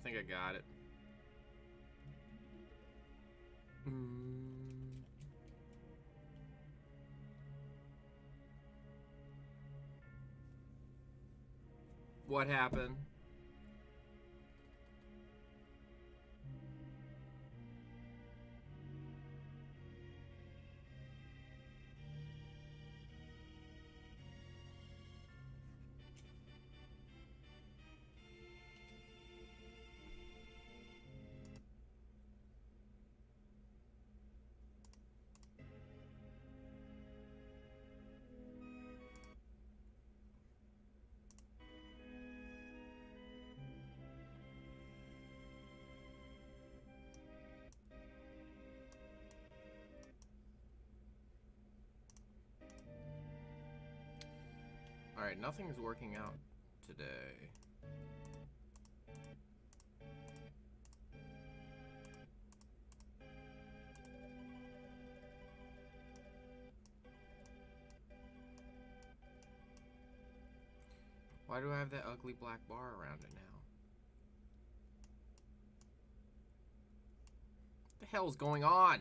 think I got it. What happened? Alright, nothing's working out today. Why do I have that ugly black bar around it now? What the hell's going on?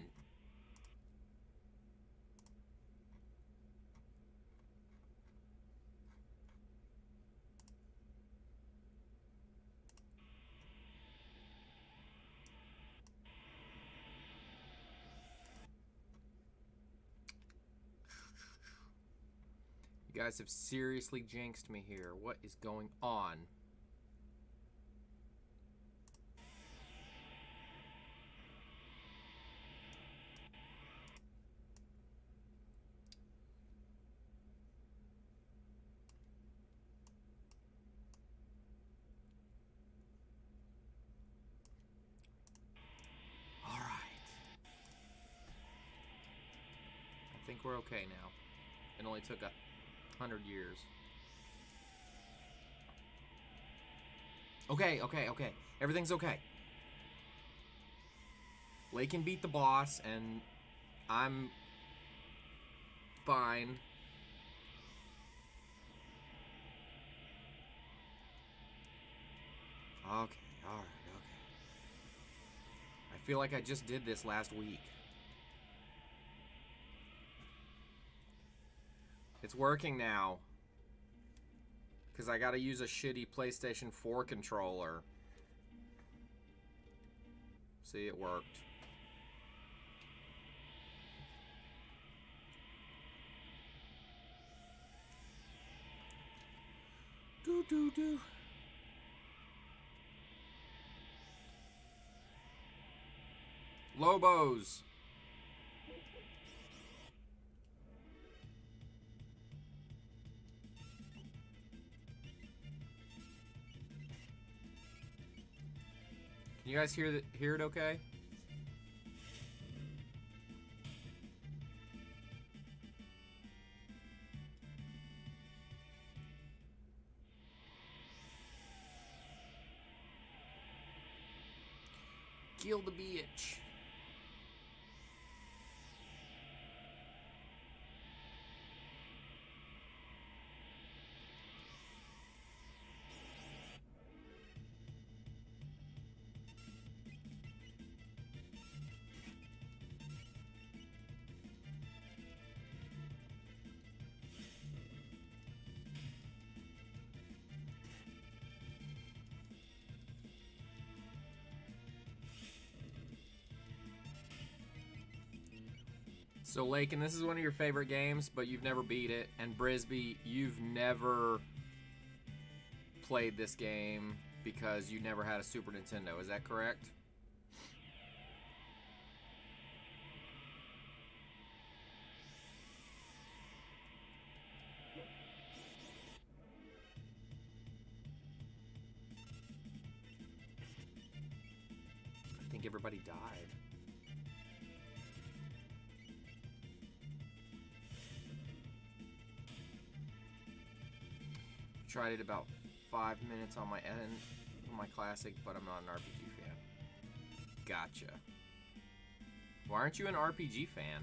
You guys have seriously jinxed me here. What is going on? All right. I think we're okay now. It only took 100 years. Okay. Everything's okay. Lay can beat the boss, and I'm fine. Okay, alright, okay. I feel like I just did this last week. It's working now. Because I gotta use a shitty PlayStation 4 controller. See, it worked. Do. Lobos. Can you guys hear it okay? Kill the bitch. So, Lakin, this is one of your favorite games, but you've never beat it. And Brisby, you've never played this game because you never had a Super Nintendo. Is that correct? I think everybody died. Tried it about 5 minutes on my end on my classic, but I'm not an RPG fan. Gotcha. Why aren't you an RPG fan?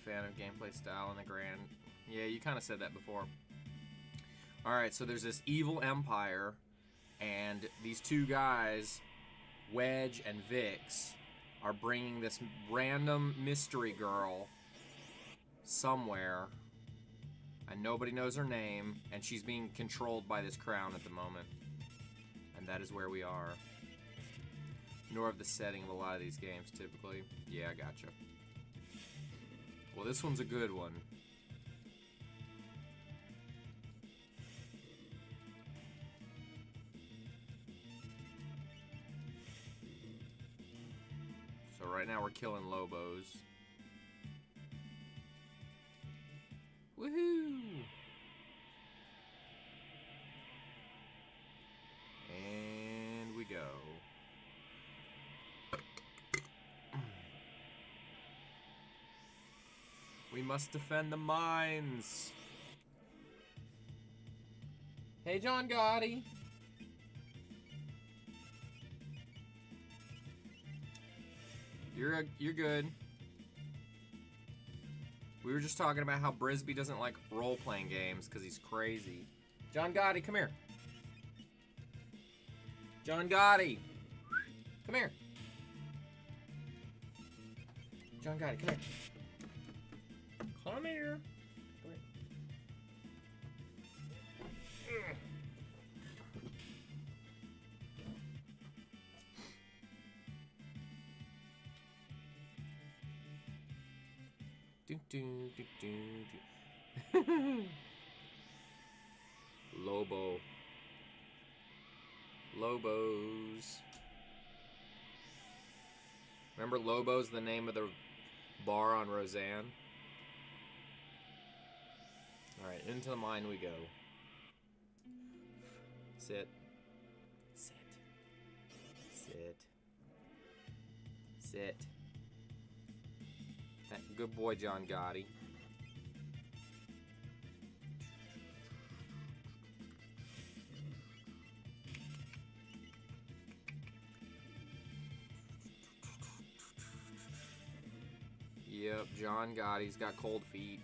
fan of gameplay style and the grand. Yeah, you kind of said that before. Alright, so there's this evil empire, and these two guys, Wedge and Vix, are bringing this random mystery girl somewhere, and nobody knows her name, and she's being controlled by this crown at the moment. And that is where we are. Nor of the setting of a lot of these games, typically. Yeah, I gotcha. Well, this one's a good one. So right now we're killing Lobos. Woohoo! And we go. We must defend the mines. Hey, John Gotti. You're good. We were just talking about how Brisby doesn't like role-playing games because he's crazy. John Gotti, come here. John Gotti. Come here. John Gotti, come here. Come here. Do, do, do, do, do. Lobo. Lobos. Remember Lobo's the name of the bar on Roseanne? Alright, into the mine we go. Sit. Sit. Sit. Sit. Good boy, John Gotti. Yep, John Gotti's got cold feet.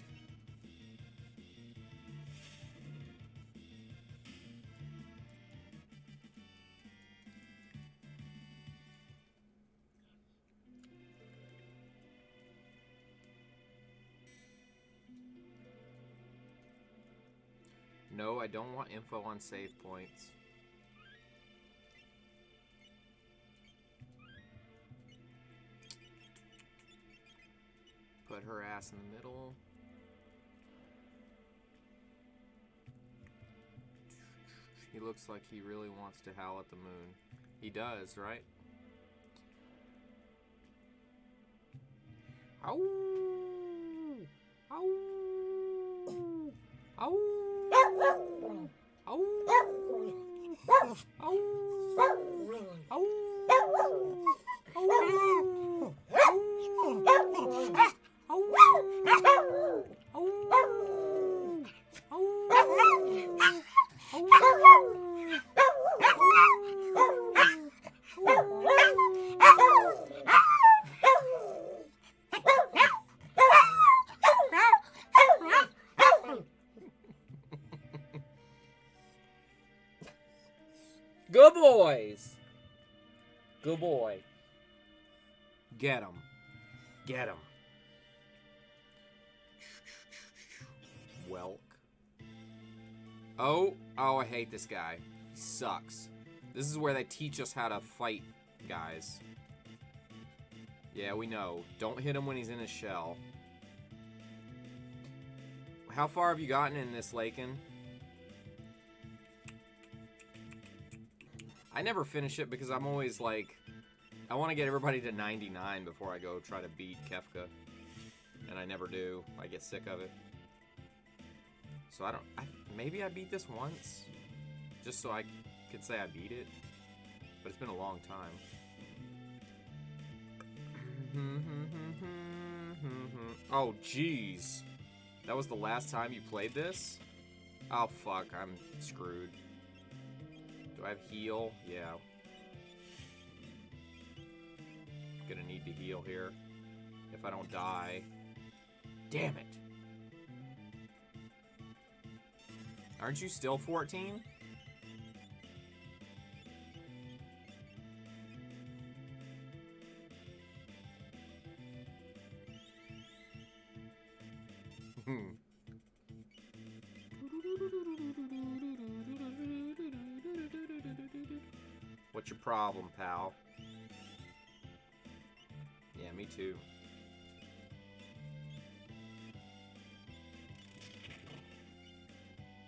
No, I don't want info on save points. Put her ass in the middle. He looks like he really wants to howl at the moon. He does, right? Ow! Ow! Ow! Good boys. Good boy. Get him. Get him. Welk. Oh, I hate this guy. He sucks. This is where they teach us how to fight, guys. Yeah, we know. Don't hit him when he's in his shell. How far have you gotten in this, Lakin? I never finish it because I'm always like, I want to get everybody to 99 before I go try to beat Kefka. And I never do. I get sick of it. So maybe I beat this once. Just so I could say I beat it. But it's been a long time. Oh, jeez. That was the last time you played this? Oh, fuck. I'm screwed. Do I have heal? Yeah. Gonna need to heal here. If I don't die. Damn it. Aren't you still 14? What's your problem, pal? Yeah, me too.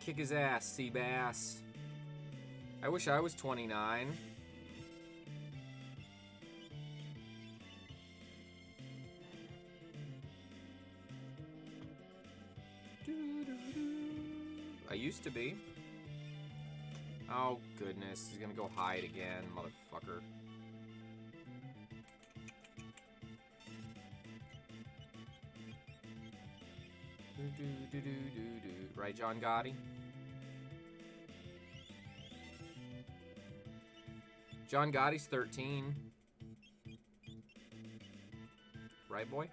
Kick his ass, Seabass. I wish I was 29. I used to be. Oh, goodness. He's gonna go hide again, motherfucker. Right, John Gotti? John Gotti's 13. Right, boy?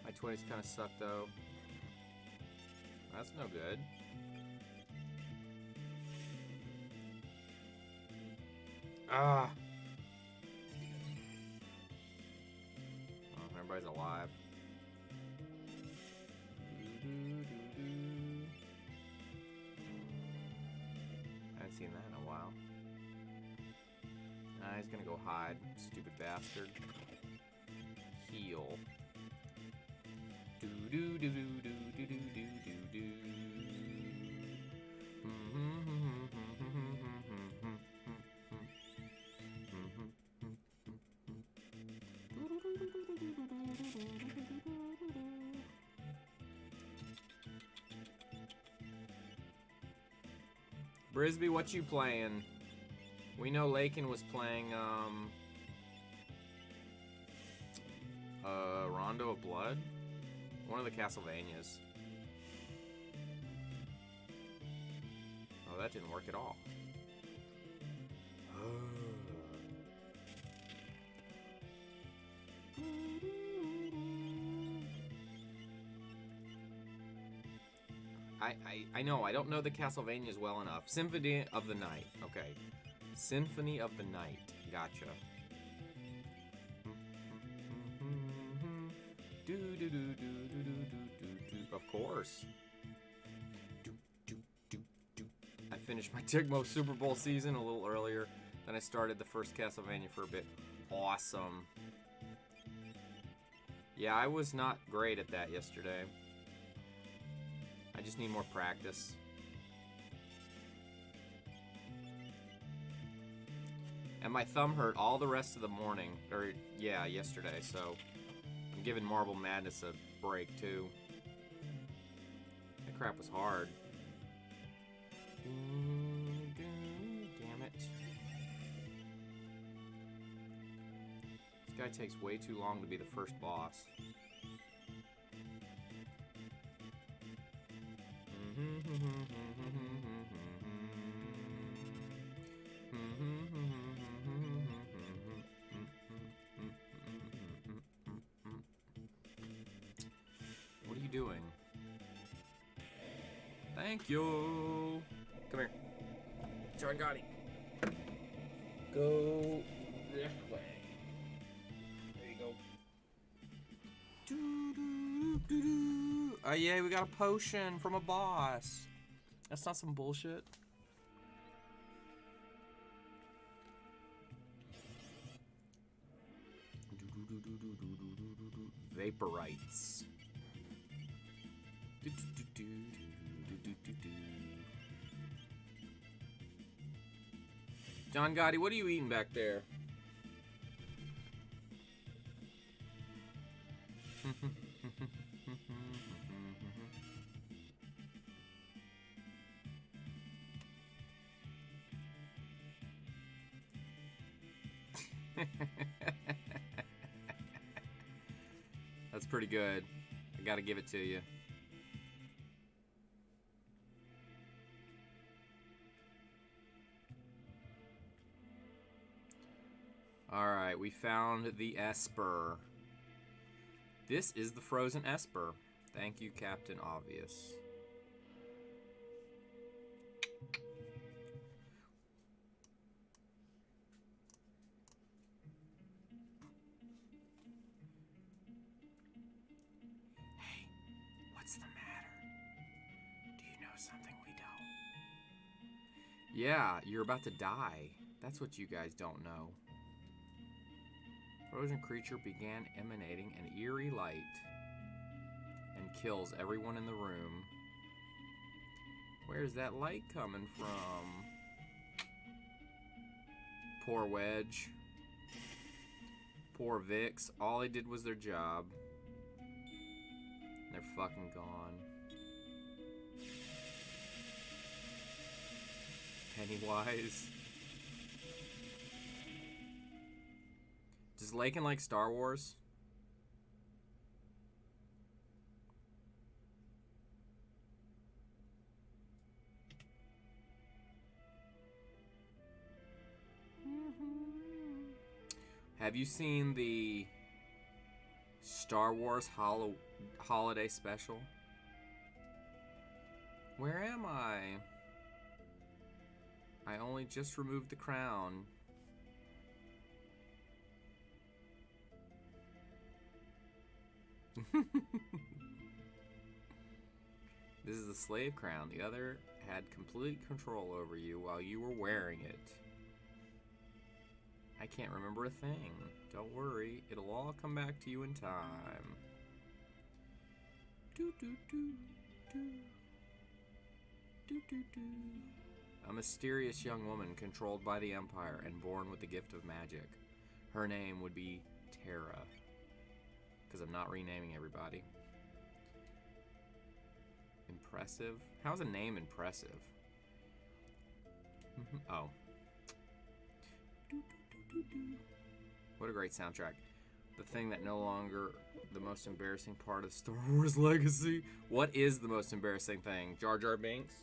My 20s kind of suck, though. That's no good. Ah! Oh, everybody's alive. I haven't seen that in a while. Nah, he's gonna go hide, stupid bastard. Heal. Brisby, what you playing? We know Lakin was playing, Rondo of Blood? One of the Castlevanias. Oh, that didn't work at all. I know, I don't know the Castlevanias well enough. Symphony of the Night. Okay. Symphony of the Night. Gotcha. Of course. I finished my Tecmo Super Bowl season a little earlier than I started the first Castlevania for a bit. Awesome. Yeah, I was not great at that yesterday. I just need more practice. And my thumb hurt all the rest of the morning. Or, yeah, yesterday, so I'm giving Marble Madness a break, too. That crap was hard. Damn it. This guy takes way too long to be the first boss. What are you doing? Thank you. Come here. John Gotti. Go this way. There you go. Oh yeah, we got a potion from a boss. That's not some bullshit. Vaporites. John Gotti, what are you eating back there? That's pretty good. I gotta give it to you. Alright, we found the Esper. This is the frozen Esper. Thank you, Captain Obvious. Hey, what's the matter? Do you know something we don't? Yeah, you're about to die. That's what you guys don't know. Frozen creature began emanating an eerie light and kills everyone in the room. Where's that light coming from? Poor Wedge. Poor Vix. All they did was their job. They're fucking gone. Pennywise. Does Lakin like Star Wars? Have you seen the Star Wars holiday special? Where am I? I only just removed the crown. This is the slave crown. The other had complete control over you while you were wearing it. I can't remember a thing. Don't worry, it'll all come back to you in time. Do do do do. Do do do. A mysterious young woman controlled by the Empire and born with the gift of magic. Her name would be Terra. Because I'm not renaming everybody. Impressive? How's a name impressive? Oh. What a great soundtrack. The thing that no longer the most embarrassing part of Star Wars Legacy. What is the most embarrassing thing? Jar Jar Binks?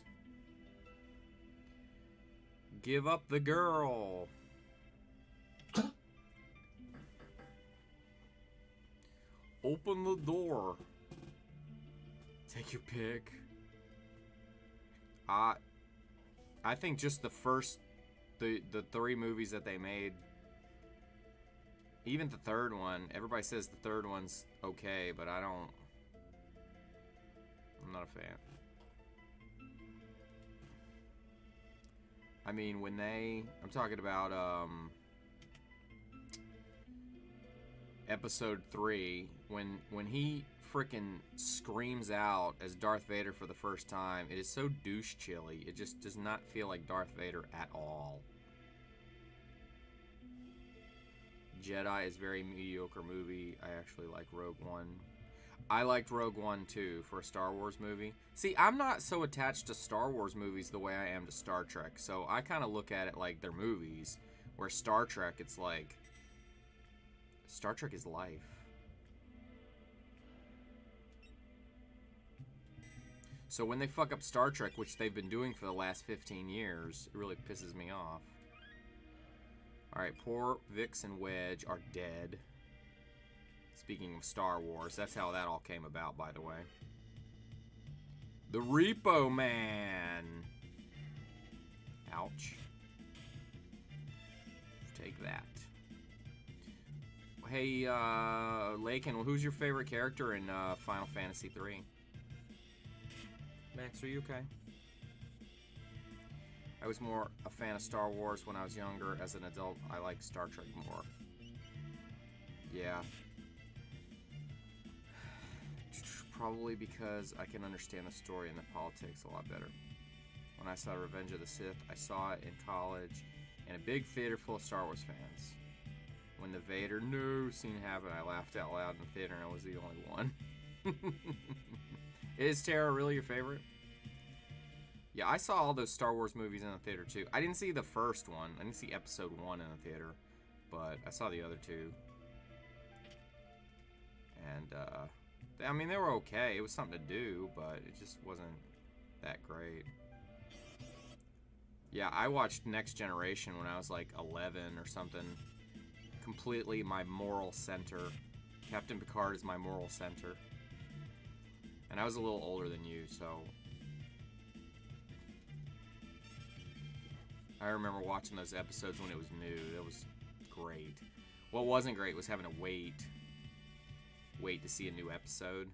Give up the girl. Open the door. Take your pick. I think just the first, the 3 movies that they made, even the third one, everybody says the third one's okay, but I'm not a fan. I mean, I'm talking about, episode 3, when he frickin' screams out as Darth Vader for the first time, it is so douche chilly. It just does not feel like Darth Vader at all. Jedi is a very mediocre movie. I actually like Rogue One. I liked Rogue One too for a Star Wars movie. See, I'm not so attached to Star Wars movies the way I am to Star Trek, so I kind of look at it like they're movies, where Star Trek, it's like, Star Trek is life. So when they fuck up Star Trek, which they've been doing for the last 15 years, it really pisses me off. Alright, poor Vix and Wedge are dead. Speaking of Star Wars, that's how that all came about, by the way. The Repo Man! Ouch. Take that. Hey, Lakin, who's your favorite character in Final Fantasy III? Max, are you okay? I was more a fan of Star Wars when I was younger. As an adult, I like Star Trek more. Yeah. Probably because I can understand the story and the politics a lot better. When I saw Revenge of the Sith, I saw it in college in a big theater full of Star Wars fans. When the Vader no scene happened, I laughed out loud in the theater and I was the only one. Is Terra really your favorite? Yeah, I saw all those Star Wars movies in the theater too. I didn't see the first one. I didn't see episode 1 in the theater. But I saw the other 2. And, I mean, they were okay. It was something to do, but it just wasn't that great. Yeah, I watched Next Generation when I was like 11 or something. completely my moral center. Captain Picard is my moral center. And I was a little older than you, so... I remember watching those episodes when it was new. That was great. What wasn't great was having to wait to see a new episode.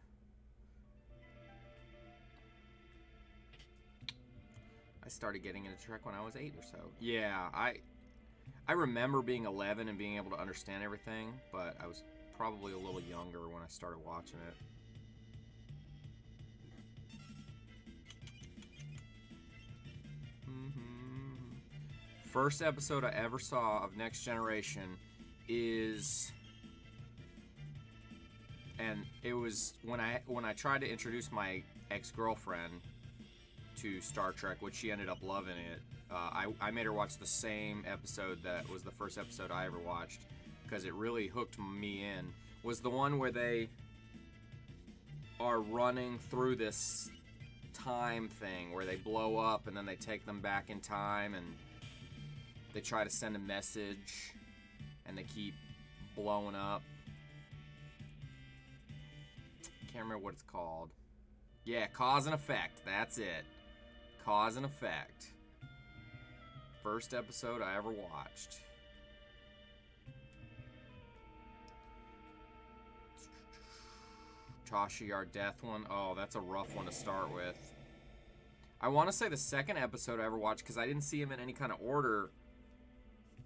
I started getting into Trek when I was 8 or so. Yeah, I remember being 11 and being able to understand everything, but I was probably a little younger when I started watching it. First episode I ever saw of Next Generation is, and it was when I tried to introduce my ex-girlfriend to Star Trek, which she ended up loving it. I made her watch the same episode that was the first episode I ever watched because it really hooked me in. Was the one where they are running through this time thing where they blow up and then they take them back in time and they try to send a message and they keep blowing up. Can't remember what it's called. Yeah, Cause and Effect. That's it. Cause and Effect. First episode I ever watched. Tashi, our death one. Oh, that's a rough one to start with. I want to say the second episode I ever watched, because I didn't see him in any kind of order.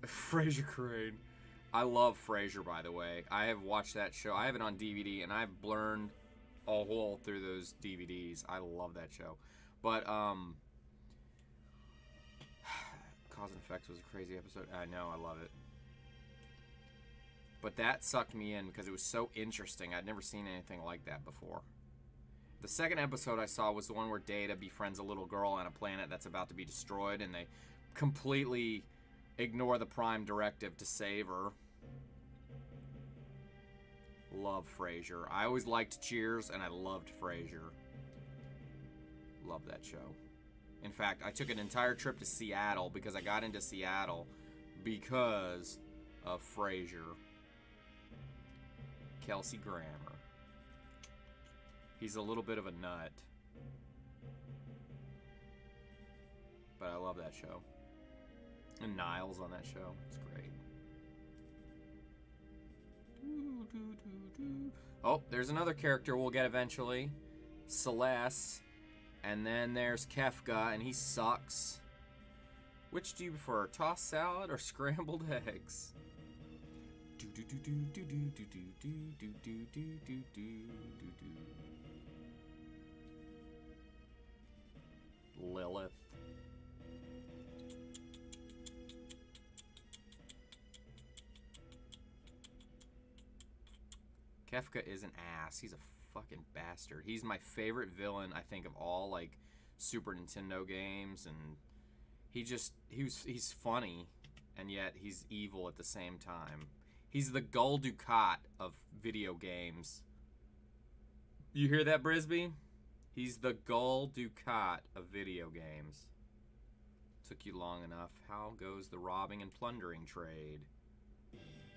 Frasier Crane. I love Frasier, by the way. I have watched that show. I have it on DVD, and I've learned a hole through those DVDs. I love that show. But, Cause and Effects was a crazy episode. I know, I love it. But that sucked me in because it was so interesting. I'd never seen anything like that before. The second episode I saw was the one where Data befriends a little girl on a planet that's about to be destroyed, and they completely ignore the Prime Directive to save her. Love Frasier. I always liked Cheers, and I loved Frasier. Love that show. In fact, I took an entire trip to Seattle because I got into Seattle because of Frasier. Kelsey Grammer. He's a little bit of a nut. But I love that show. And Niles on that show. It's great. Oh, there's another character we'll get eventually. Celeste. And then there's Kefka, and he sucks. Which do you prefer, tossed salad or scrambled eggs? Lilith. Kefka is an ass. He's a fucking bastard. He's my favorite villain, I think, of all, like, Super Nintendo games, and he's funny, and yet he's evil at the same time. He's the Gul Dukat of video games. You hear that, Brisby? He's the Gul Dukat of video games. Took you long enough. How goes the robbing and plundering trade?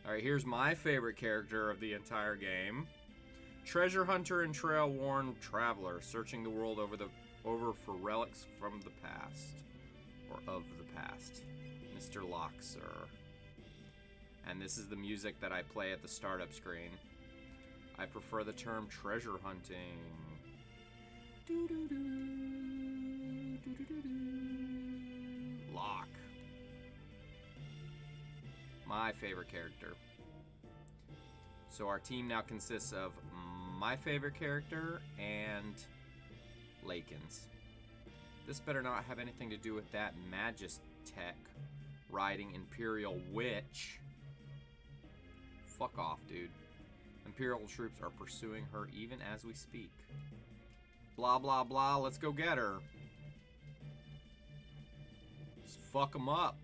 Alright, here's my favorite character of the entire game. Treasure hunter and trail-worn traveler, searching the world over for relics from the past. Or of the past. Mr. Loxer. And this is the music that I play at the startup screen. I prefer the term treasure hunting. Locke. My favorite character. So our team now consists of my favorite character and Lakin's. This better not have anything to do with that Magistech riding Imperial Witch. Fuck off, dude. Imperial troops are pursuing her even as we speak. Blah, blah, blah. Let's go get her. Let's fuck them up.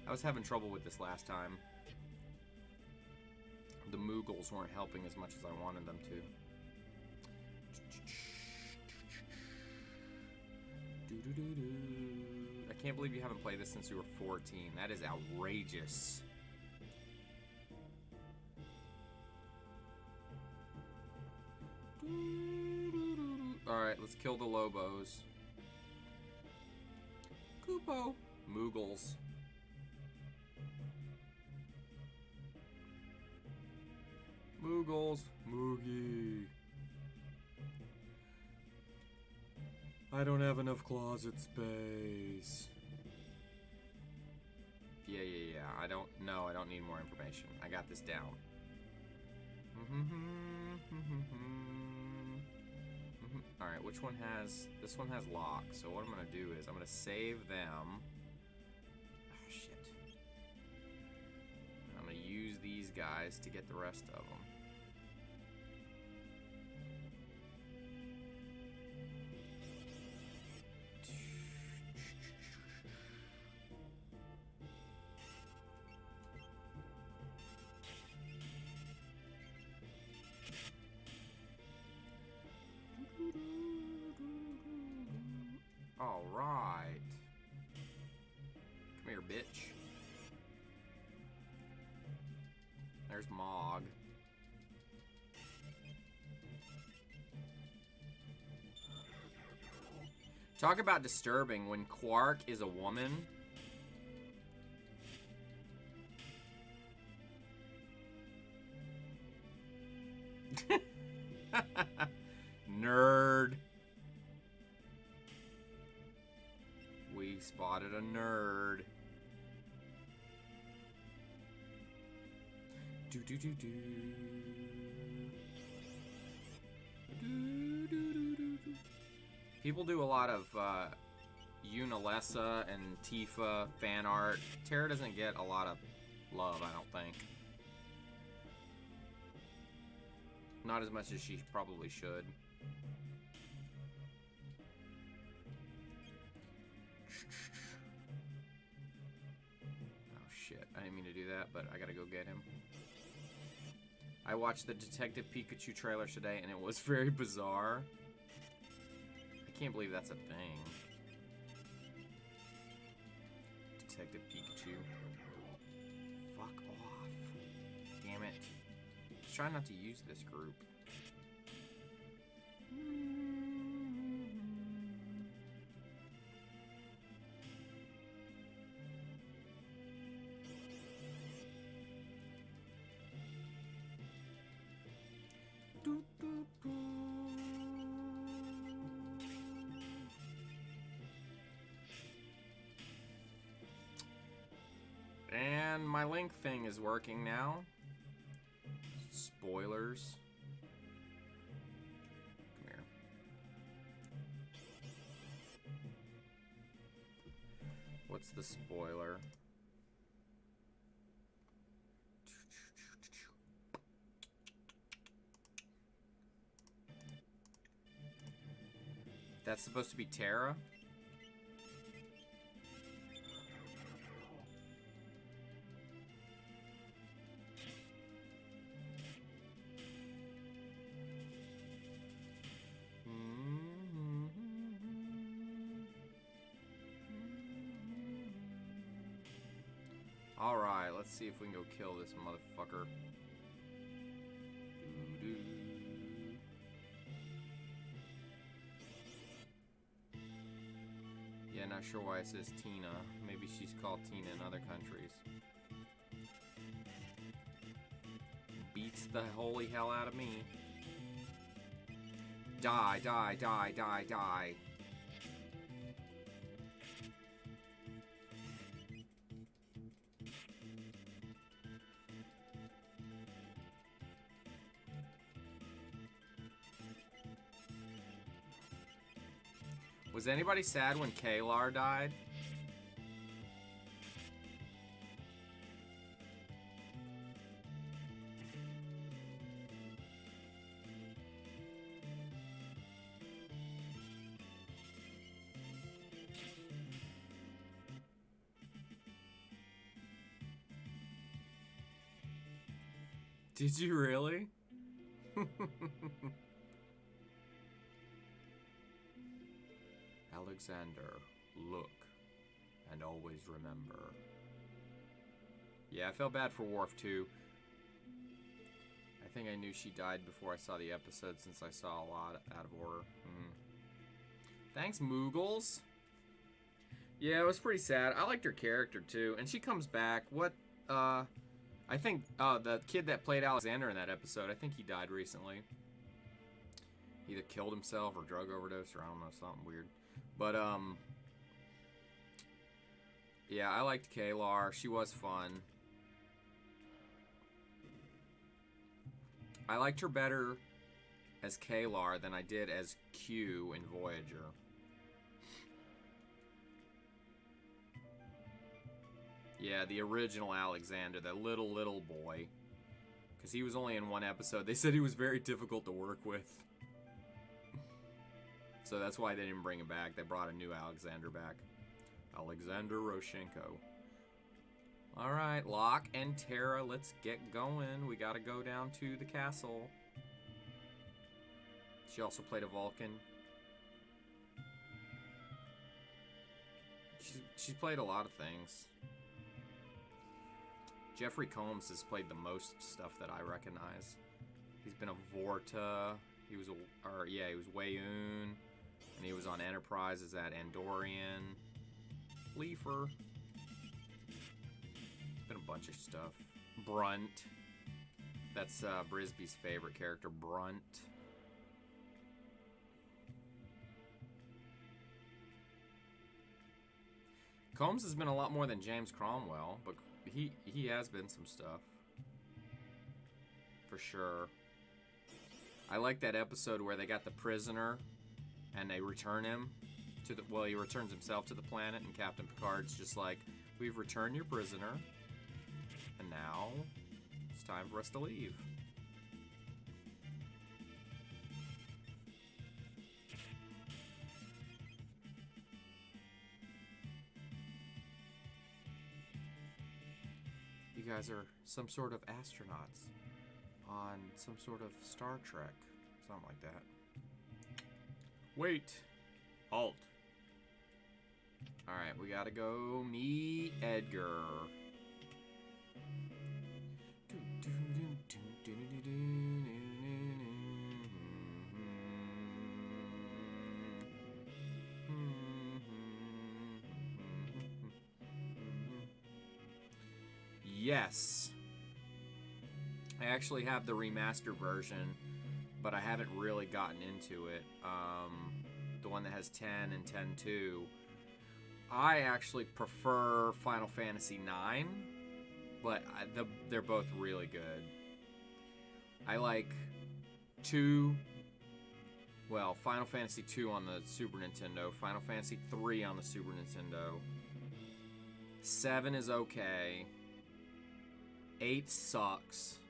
I was having trouble with this last time. The Moogles weren't helping as much as I wanted them to. I can't believe you haven't played this since you were 14. That is outrageous. Alright, let's kill the Lobos. Koopo. Moogles. Moogles. Moogie. I don't have enough closet space. Yeah. I don't need more information. I got this down. Alright, which one has... This one has lock, so what I'm gonna do is I'm gonna save them. Oh, shit. I'm gonna use these guys to get the rest of them. All right. Come here, bitch. There's Mog. Talk about disturbing when Quark is a woman. Nerd. We spotted a nerd. Do do do do. People do a lot of Unalessa and Tifa fan art. Terra doesn't get a lot of love, I don't think. Not as much as she probably should. Oh shit, I didn't mean to do that, but I gotta go get him. I watched the Detective Pikachu trailer today and it was very bizarre. I can't believe that's a thing. Detective Pikachu. Fuck off. Damn it. Let's try not to use this group. And my link thing is working now. Spoilers. Come here. What's the spoiler? That's supposed to be Terra? Alright, let's see if we can go kill this motherfucker. Yeah, not sure why it says Tina. Maybe she's called Tina in other countries. Beats the holy hell out of me. Die, die, die, die, die. Was anybody sad when Kalar died? Did you really? Alexander, look and always remember. Yeah, I felt bad for Worf too. I think I knew she died before I saw the episode since I saw a lot out of order. Thanks, Moogles. Yeah, it was pretty sad. I liked her character too, and she comes back. What? I think the kid that played Alexander in that episode, I think he died recently. Either killed himself or drug overdose or I don't know, something weird. But yeah, I liked Kaylar. She was fun. I liked her better as Kaylar than I did as Q in Voyager. Yeah, the original Alexander, that little boy. Because he was only in one episode. They said he was very difficult to work with. So that's why they didn't bring him back. They brought a new Alexander back. Alexander Roshenko. Alright, Locke and Tara, let's get going. We gotta go down to the castle. She also played a Vulcan. She's played a lot of things. Jeffrey Combs has played the most stuff that I recognize. He's been a Vorta. He was Wayun. And he was on Enterprise as that Andorian. Leifer. Been a bunch of stuff. Brunt. That's Brisby's favorite character, Brunt. Combs has been a lot more than James Cromwell, but he has been some stuff. For sure. I like that episode where they got the prisoner and they return him to the, well, he returns himself to the planet, and Captain Picard's just like, we've returned your prisoner, and now it's time for us to leave. You guys are some sort of astronauts on some sort of Star Trek, something like that. Wait. Halt. Alright, we gotta go meet Edgar. Yes. I actually have the remaster version, but I haven't really gotten into it. The one that has 10 and 10-2. I actually prefer Final Fantasy IX, but they're both really good. I like 2, well, Final Fantasy 2 on the Super Nintendo, Final Fantasy 3 on the Super Nintendo. 7 is okay. 8 sucks.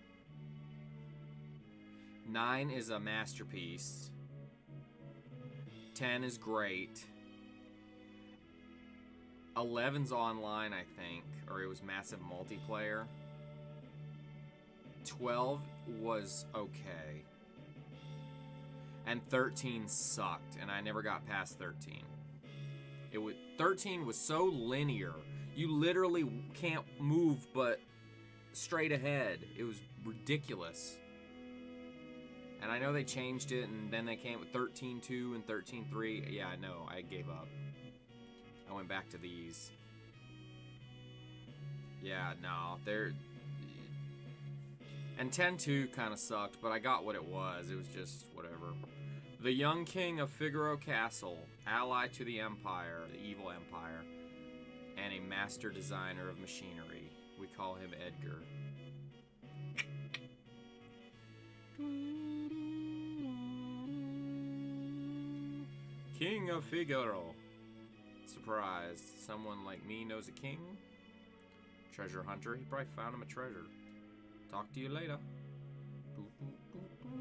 9 is a masterpiece. 10 is great. 11's online, I think, or it was massive multiplayer. 12 was okay. And 13 sucked, and I never got past 13. 13 was so linear. You literally can't move but straight ahead. It was ridiculous. And I know they changed it, and then they came with 13.2 and 13.3. Yeah, I know. I gave up. I went back to these. Yeah, no. They're... And 10.2 kind of sucked, but I got what it was. It was just whatever. The young king of Figaro Castle, ally to the Empire, the evil Empire, and a master designer of machinery. We call him Edgar. King of Figaro. Surprised. Someone like me knows a king? Treasure hunter. He probably found him a treasure. Talk to you later.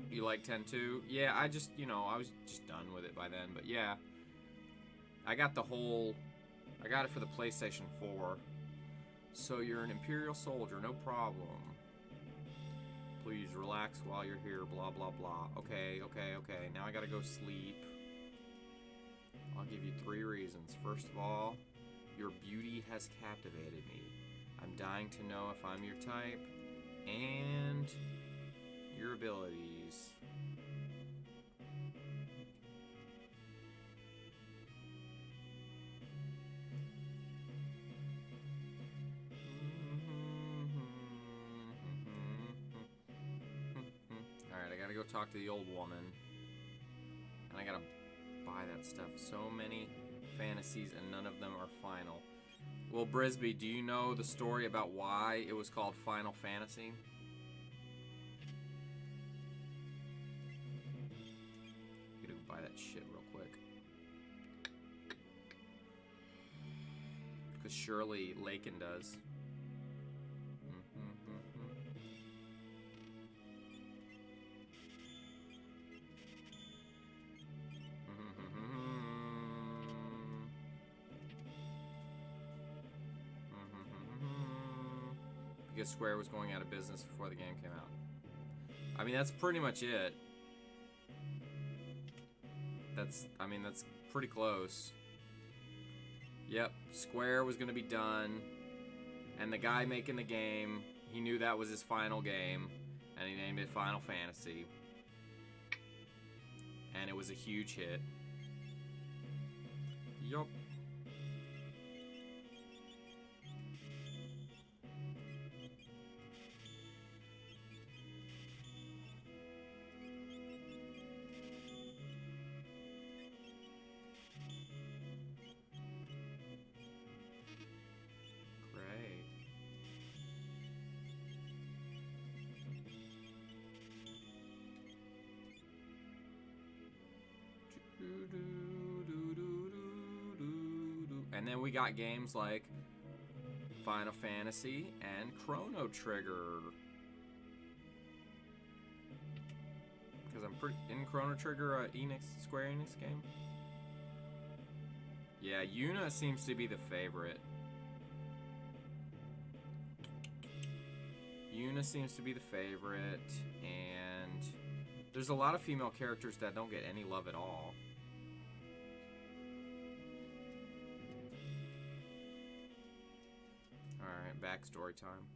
You like 10-2? Yeah, I just, I was just done with it by then. But yeah, I got the whole... I got it for the PlayStation 4. So you're an Imperial soldier, no problem. Please relax while you're here, blah, blah, blah. Okay. Now I gotta go sleep. I'll give you 3 reasons. First of all, your beauty has captivated me. I'm dying to know if I'm your type. And your abilities. Alright, I gotta go talk to the old woman. And I gotta buy that stuff. So many fantasies and none of them are final. Well, Brisby, do you know the story about why it was called Final Fantasy? Gotta go buy that shit real quick. Because surely Lakin does. Because Square was going out of business before the game came out. I mean, that's pretty much it. That's pretty close. Yep, Square was gonna be done, and the guy making the game, he knew that was his final game, and he named it Final Fantasy. And it was a huge hit. Yup. And then we got games like Final Fantasy and Chrono Trigger. Because I'm pretty... Isn't Chrono Trigger a Square Enix game? Yeah, Yuna seems to be the favorite. Yuna seems to be the favorite, and there's a lot of female characters that don't get any love at all. Alright, backstory time.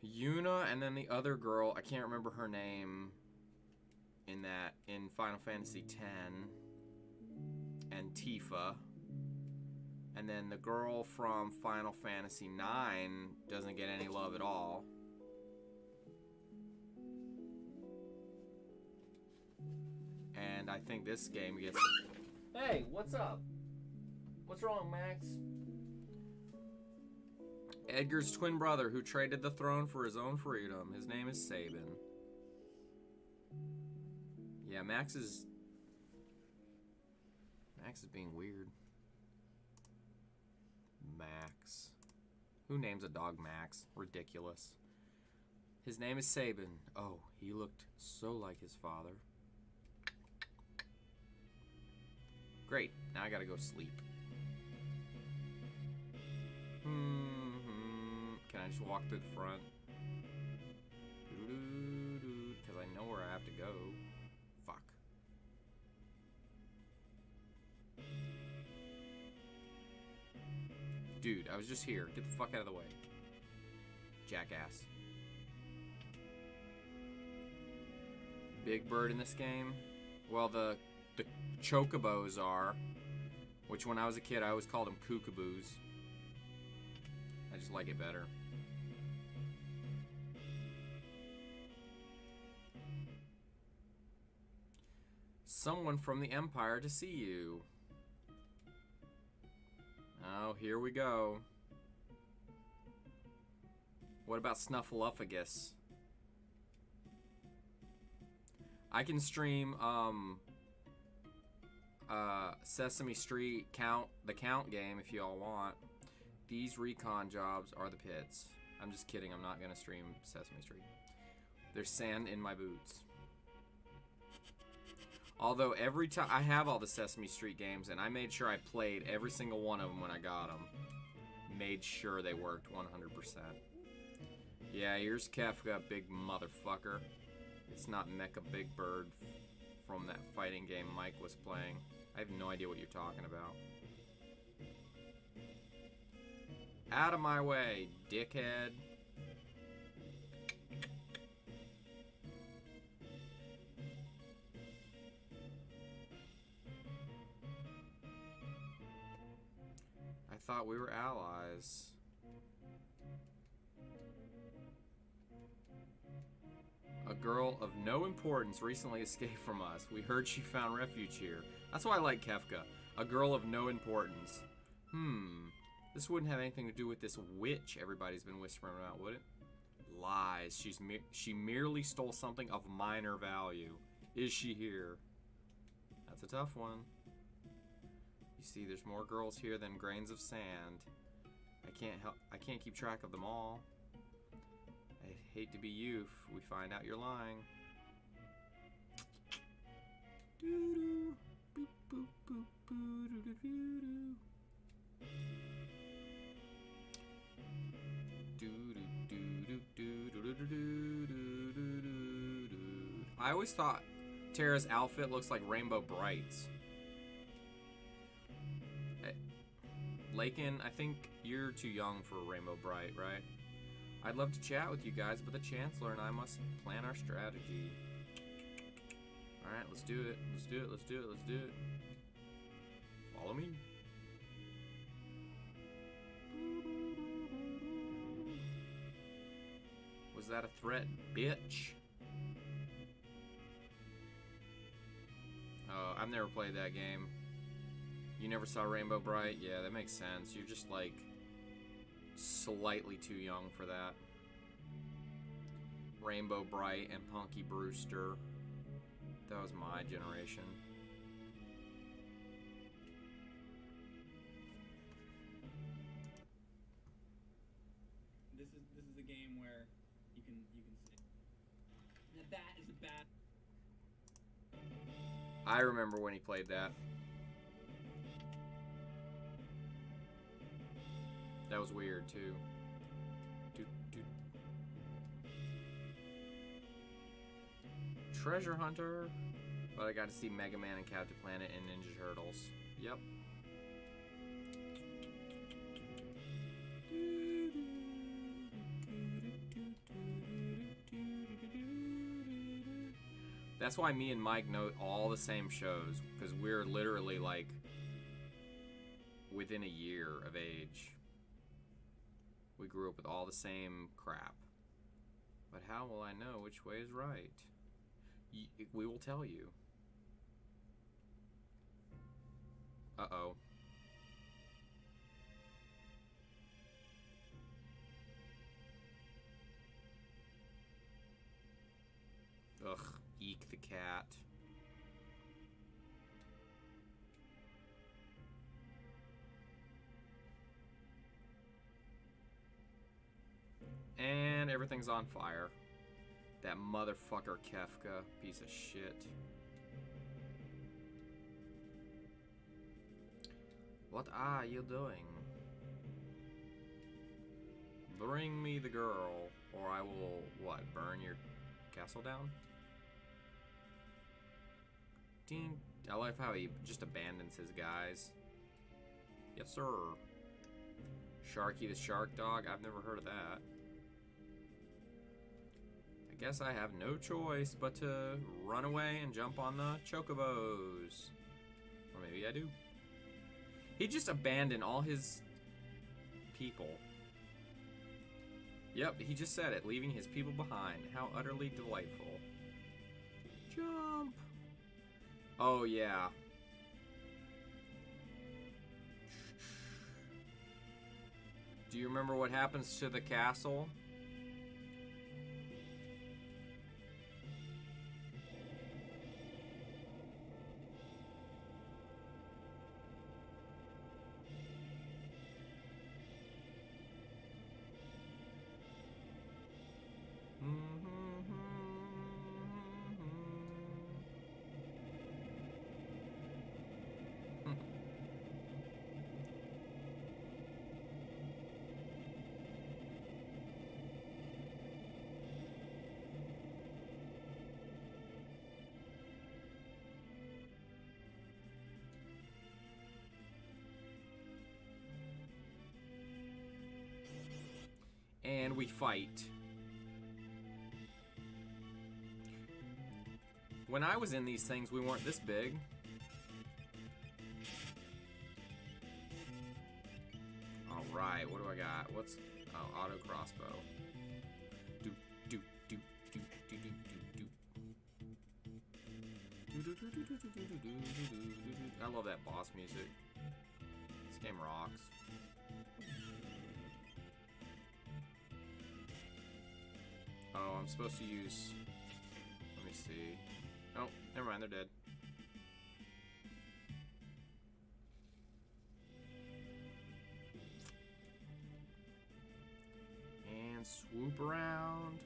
Yuna and then the other girl, I can't remember her name in Final Fantasy X, and Tifa. And then the girl from Final Fantasy IX doesn't get any love at all. And I think this game gets... Hey, what's up? What's wrong, Max? Edgar's twin brother who traded the throne for his own freedom. His name is Sabin. Yeah, Max is being weird. Max. Who names a dog Max? Ridiculous. His name is Sabin. Oh, he looked so like his father. Great. Now I gotta go sleep. Can I just walk through the front? Because I know where I have to go. Fuck. Dude, I was just here. Get the fuck out of the way. Jackass. Big bird in this game? Well, the chocobos are. Which when I was a kid, I always called them kookaboos. I just like it better. Someone from the Empire to see you. Oh, here we go. What about Snuffleupagus? I can stream Sesame Street the Count game if y'all want. These recon jobs are the pits. I'm just kidding, I'm not gonna stream Sesame Street. There's sand in my boots. Although every time I have all the Sesame Street games, and I made sure I played every single one of them when I got them. Made sure they worked 100%. Yeah, here's Kefka, big motherfucker. It's not Mecha Big Bird from that fighting game Mike was playing. I have no idea what you're talking about. Out of my way, dickhead. I thought we were allies. A girl of no importance recently escaped from us. We heard she found refuge here. That's why I like Kefka. A girl of no importance. This wouldn't have anything to do with this witch everybody's been whispering about, would it? Lies. She merely stole something of minor value. Is she here? That's a tough one. You see, there's more girls here than grains of sand. I can't keep track of them all. I'd hate to be you if we find out you're lying. Doo-doo. Boop, boop, boop, boo, doo, doo, doo, doo. I always thought Terra's outfit looks like Rainbow Brights. Lakin, I think you're too young for Rainbow Bright, right? I'd love to chat with you guys, but the Chancellor and I must plan our strategy. Alright, let's do it. Let's do it, let's do it, let's do it. Follow me. Was that a threat, bitch? Oh, I've never played that game. You never saw Rainbow Bright? Yeah, that makes sense. You're just like slightly too young for that. Rainbow Bright and Punky Brewster. That was my generation. This is a game where you can say now that is a bad. I remember when he played that. That was weird too. Treasure Hunter, but I got to see Mega Man and Captain Planet and Ninja Turtles. Yep. That's why me and Mike know all the same shows, because we're literally like within a year of age. We grew up with all the same crap. But how will I know which way is right? We will tell you. Uh-oh. Ugh, eek the cat. And everything's on fire. That motherfucker Kefka, piece of shit. What are you doing? Bring me the girl, or I will, what, burn your castle down? Ding. I like how he just abandons his guys. Yes, sir. Sharky the Shark Dog? I've never heard of that. I guess I have no choice but to run away and jump on the chocobos. Or maybe I do. He just abandoned all his people. Yep, he just said it, leaving his people behind. How utterly delightful. Jump! Oh, yeah. Do you remember what happens to the castle? And we fight. When I was in these things, we weren't this big. Alright, what do I got? What's... Oh, auto crossbow. Do, do, do, do, do, do, do, do. I love that boss music. This game rocks. Oh, I'm supposed to use... Let me see. Oh, never mind, they're dead. And swoop around.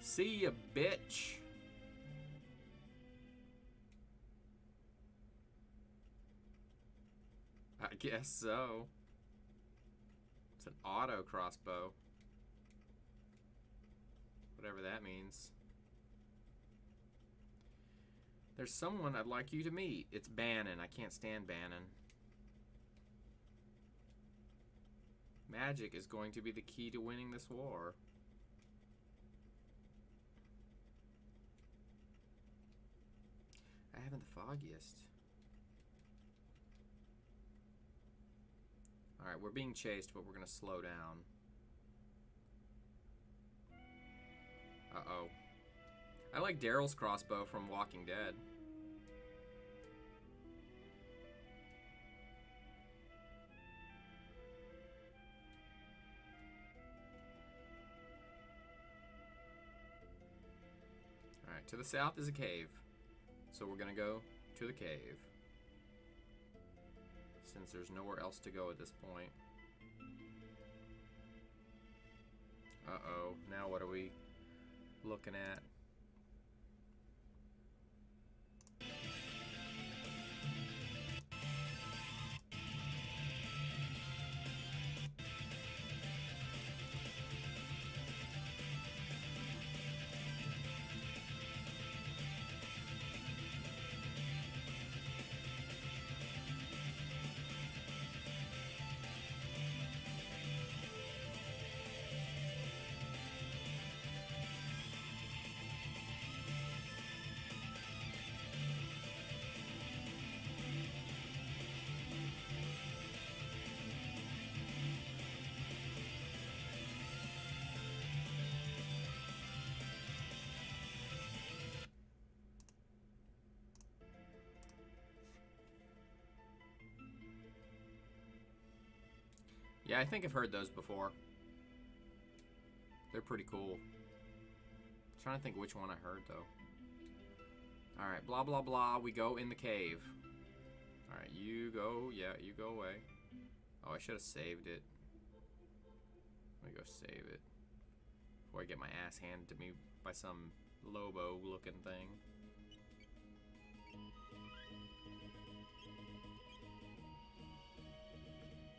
See ya, bitch. I guess so. It's an auto crossbow. Whatever that means. There's someone I'd like you to meet. It's Bannon. I can't stand Bannon. Magic is going to be the key to winning this war. I haven't the foggiest. Alright, we're being chased, but we're going to slow down. Uh-oh. I like Daryl's crossbow from Walking Dead. Alright, to the south is a cave. So we're gonna go to the cave. Since there's nowhere else to go at this point. Uh-oh, now what are we looking at? Yeah, I think I've heard those before. They're pretty cool. I'm trying to think which one I heard, though. Alright, blah, blah, blah. We go in the cave. Alright, you go. Yeah, you go away. Oh, I should have saved it. Let me go save it. Before I get my ass handed to me by some Lobo-looking thing.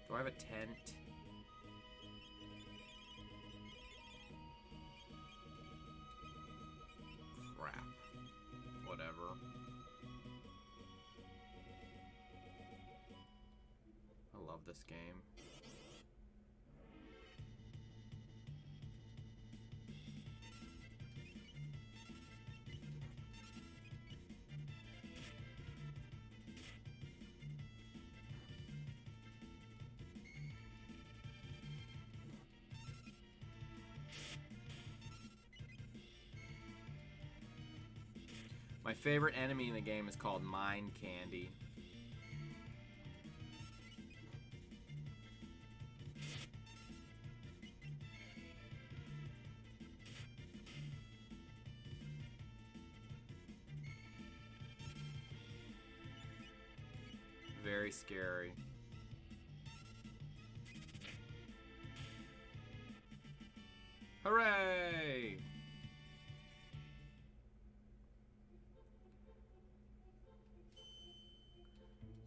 Do I have a tent? Crap. Whatever. I love this game. My favorite enemy in the game is called Mind Candy. Very scary. Hooray!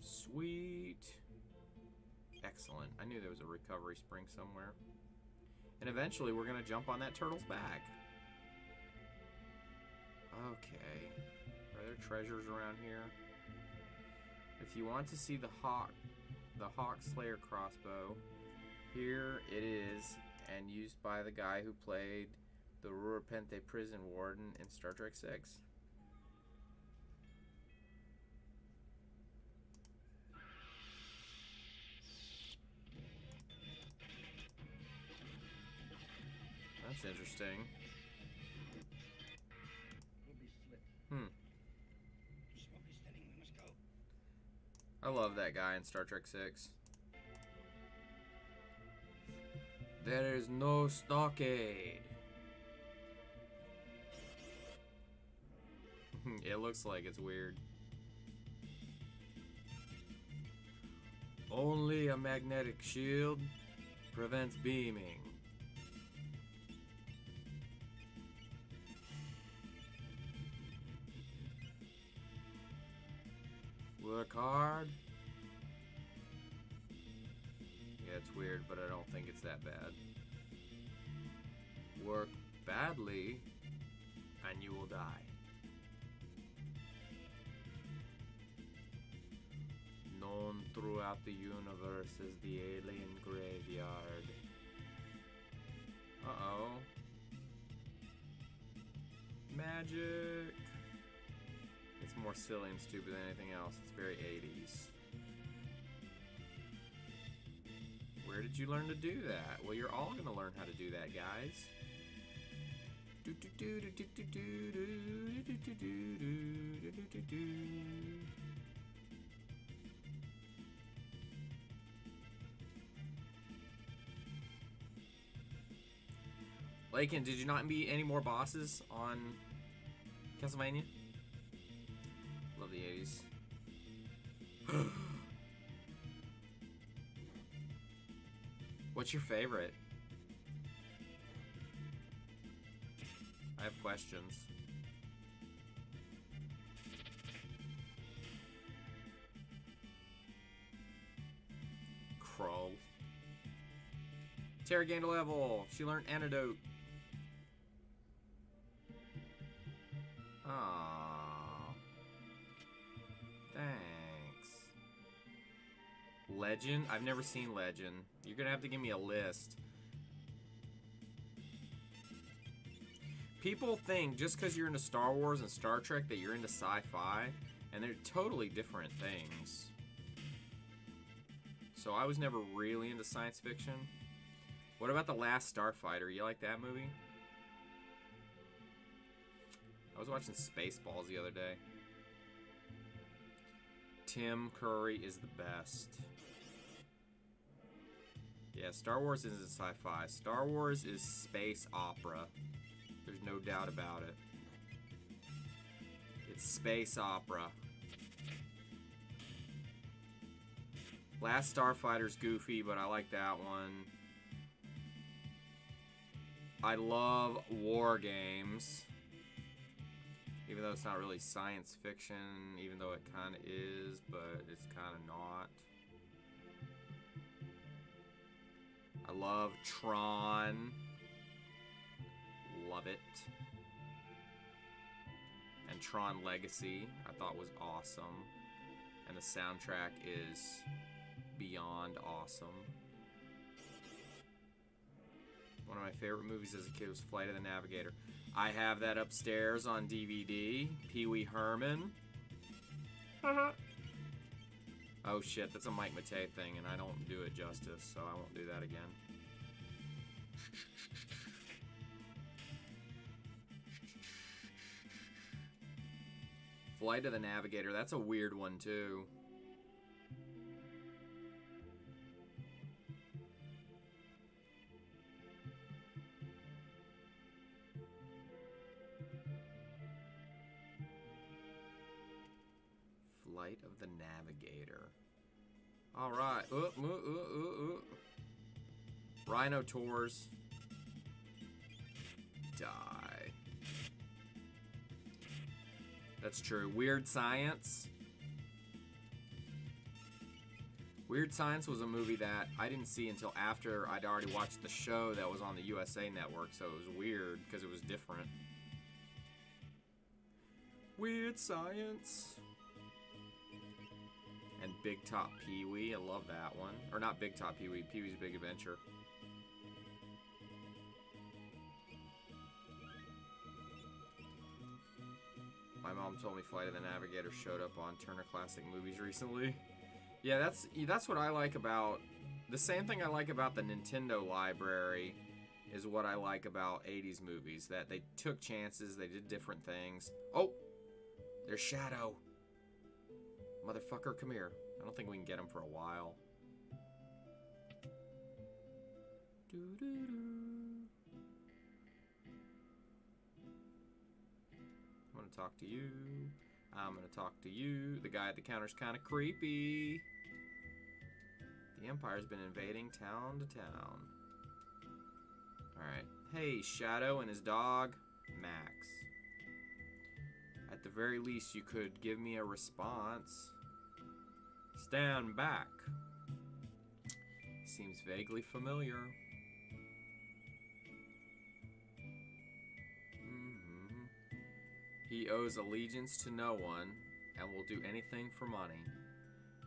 Sweet. Excellent. I knew there was a recovery spring somewhere. And eventually we're going to jump on that turtle's back. Okay. Are there treasures around here? If you want to see the Hawk Slayer crossbow, Here it is, and used by the guy who played the Rurapente prison warden in Star Trek 6. That's interesting. I love that guy in Star Trek 6. There is no stockade. It looks like it's weird. Only a magnetic shield prevents beaming. Work hard. Yeah, it's weird, but I don't think it's that bad. Work badly, and you will die. Known throughout the universe as the alien graveyard. Uh-oh. Magic. It's more silly and stupid than anything else. It's very 80s. Where did you learn to do that? Well, you're all gonna learn how to do that, guys. Lakin, did you not beat any more bosses on Castlevania? Love the 80s. What's your favorite? I have questions. Krull. Terra gained a level. She learned antidote. Aww. Thanks. Legend? I've never seen Legend. You're gonna have to give me a list. People think just because you're into Star Wars and Star Trek that you're into sci-fi, and they're totally different things. So I was never really into science fiction. What about The Last Starfighter? You like that movie? I was watching Spaceballs the other day. Tim Curry is the best. Yeah, Star Wars isn't sci-fi. Star Wars is space opera. There's no doubt about it. It's space opera. Last Starfighter's goofy, but I like that one. I love war games. Even though it's not really science fiction, even though it kind of is, but it's kind of not. I love Tron. Love it. And Tron Legacy, I thought was awesome. And the soundtrack is beyond awesome. One of my favorite movies as a kid was Flight of the Navigator. I have that upstairs on DVD. Pee Wee Herman. Oh shit, that's a Mike Matei thing, and I don't do it justice, so I won't do that again. Flight of the Navigator, that's a weird one too. Flight of the Navigator. Alright. Rhino Tours. Die. That's true. Weird Science. Weird Science was a movie that I didn't see until after I'd already watched the show that was on the USA Network, so it was weird because it was different. Weird Science. And Big Top Pee-wee. I love that one. Or not Big Top Pee-wee. Pee-wee's Big Adventure. My mom told me Flight of the Navigator showed up on Turner Classic Movies recently. Yeah, that's what I like about... The same thing I like about the Nintendo library is what I like about 80s movies. That they took chances, they did different things. Oh! There's Shadow. Motherfucker, come here. I don't think we can get him for a while. Doo-doo-doo. I'm gonna talk to you. I'm gonna talk to you. The guy at the counter's kind of creepy. The Empire's been invading town to town. Alright. Hey, Shadow and his dog, Max. At the very least, you could give me a response. Stand back. Seems vaguely familiar. He owes allegiance to no one and will do anything for money.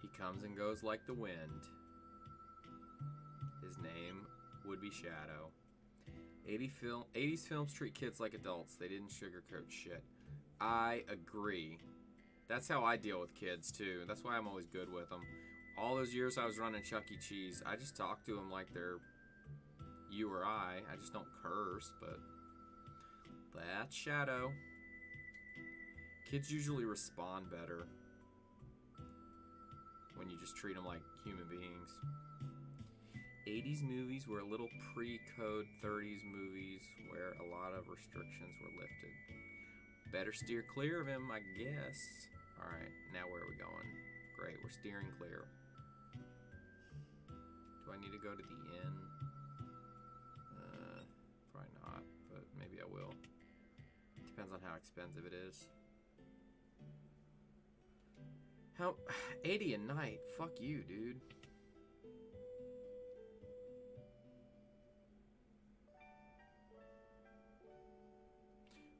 He comes and goes like the wind. His name would be Shadow. 80s films treat kids like adults. They didn't sugarcoat shit. I agree. That's how I deal with kids, too. That's why I'm always good with them. All those years I was running Chuck E. Cheese, I just talk to them like they're you or I. I just don't curse, but that's Shadow. Kids usually respond better when you just treat them like human beings. 80s movies were a little pre-code 30s movies where a lot of restrictions were lifted. Better steer clear of him, I guess. Alright, now where are we going? Great, we're steering clear. Do I need to go to the inn? Probably not, but maybe I will. Depends on how expensive it is. How 80 a night? Fuck you, dude.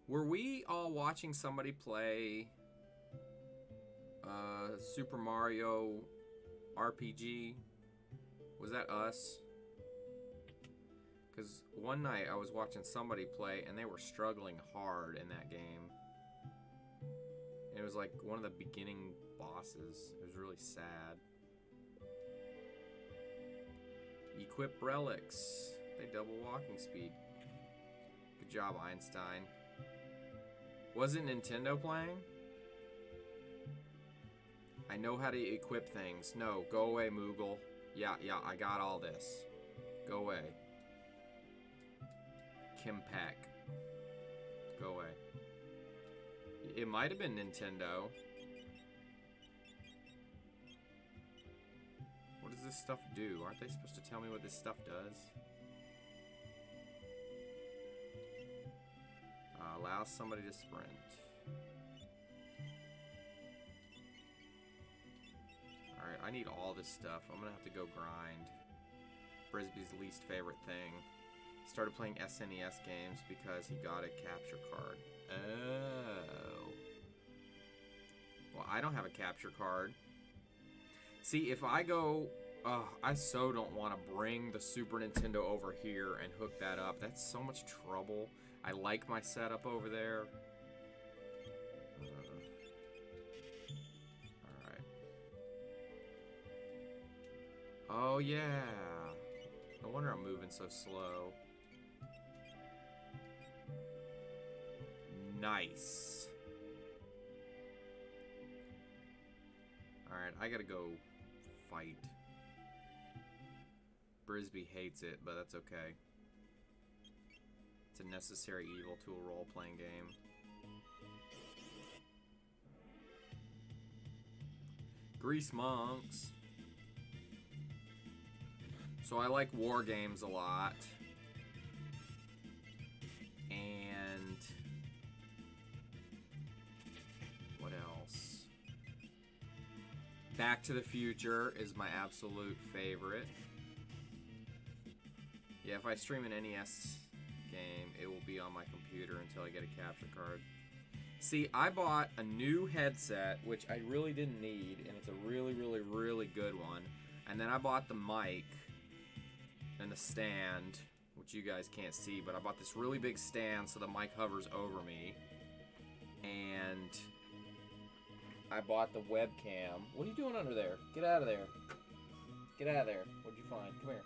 Were we all watching somebody play Super Mario RPG? Was that us? Because one night I was watching somebody play and they were struggling hard in that game. And it was like one of the beginning bosses. It was really sad. Equip relics. They double walking speed. Good job, Einstein. Was it Nintendo playing? I know how to equip things. No, go away, Moogle. Yeah, I got all this. Go away. Kim Peck. Go away. It might have been Nintendo. What does this stuff do? Aren't they supposed to tell me what this stuff does? Allow somebody to sprint. Alright, I need all this stuff. I'm gonna have to go grind. Brisby's least favorite thing. Started playing SNES games because he got a capture card. Oh. Well, I don't have a capture card. See, if I go... I so don't want to bring the Super Nintendo over here and hook that up. That's so much trouble. I like my setup over there. Alright. Oh, yeah. No wonder I'm moving so slow. Nice. Alright, I gotta go fight. Brisby hates it, but that's okay. It's a necessary evil to a role-playing game. Grease monks. So I like war games a lot. And what else? Back to the Future is my absolute favorite. Yeah, if I stream an NES game, it will be on my computer until I get a capture card. See, I bought a new headset, which I really didn't need, and it's a really, really, really good one. And then I bought the mic and the stand, which you guys can't see, but I bought this really big stand so the mic hovers over me. And I bought the webcam. What are you doing under there? Get out of there. Get out of there. What'd you find? Come here.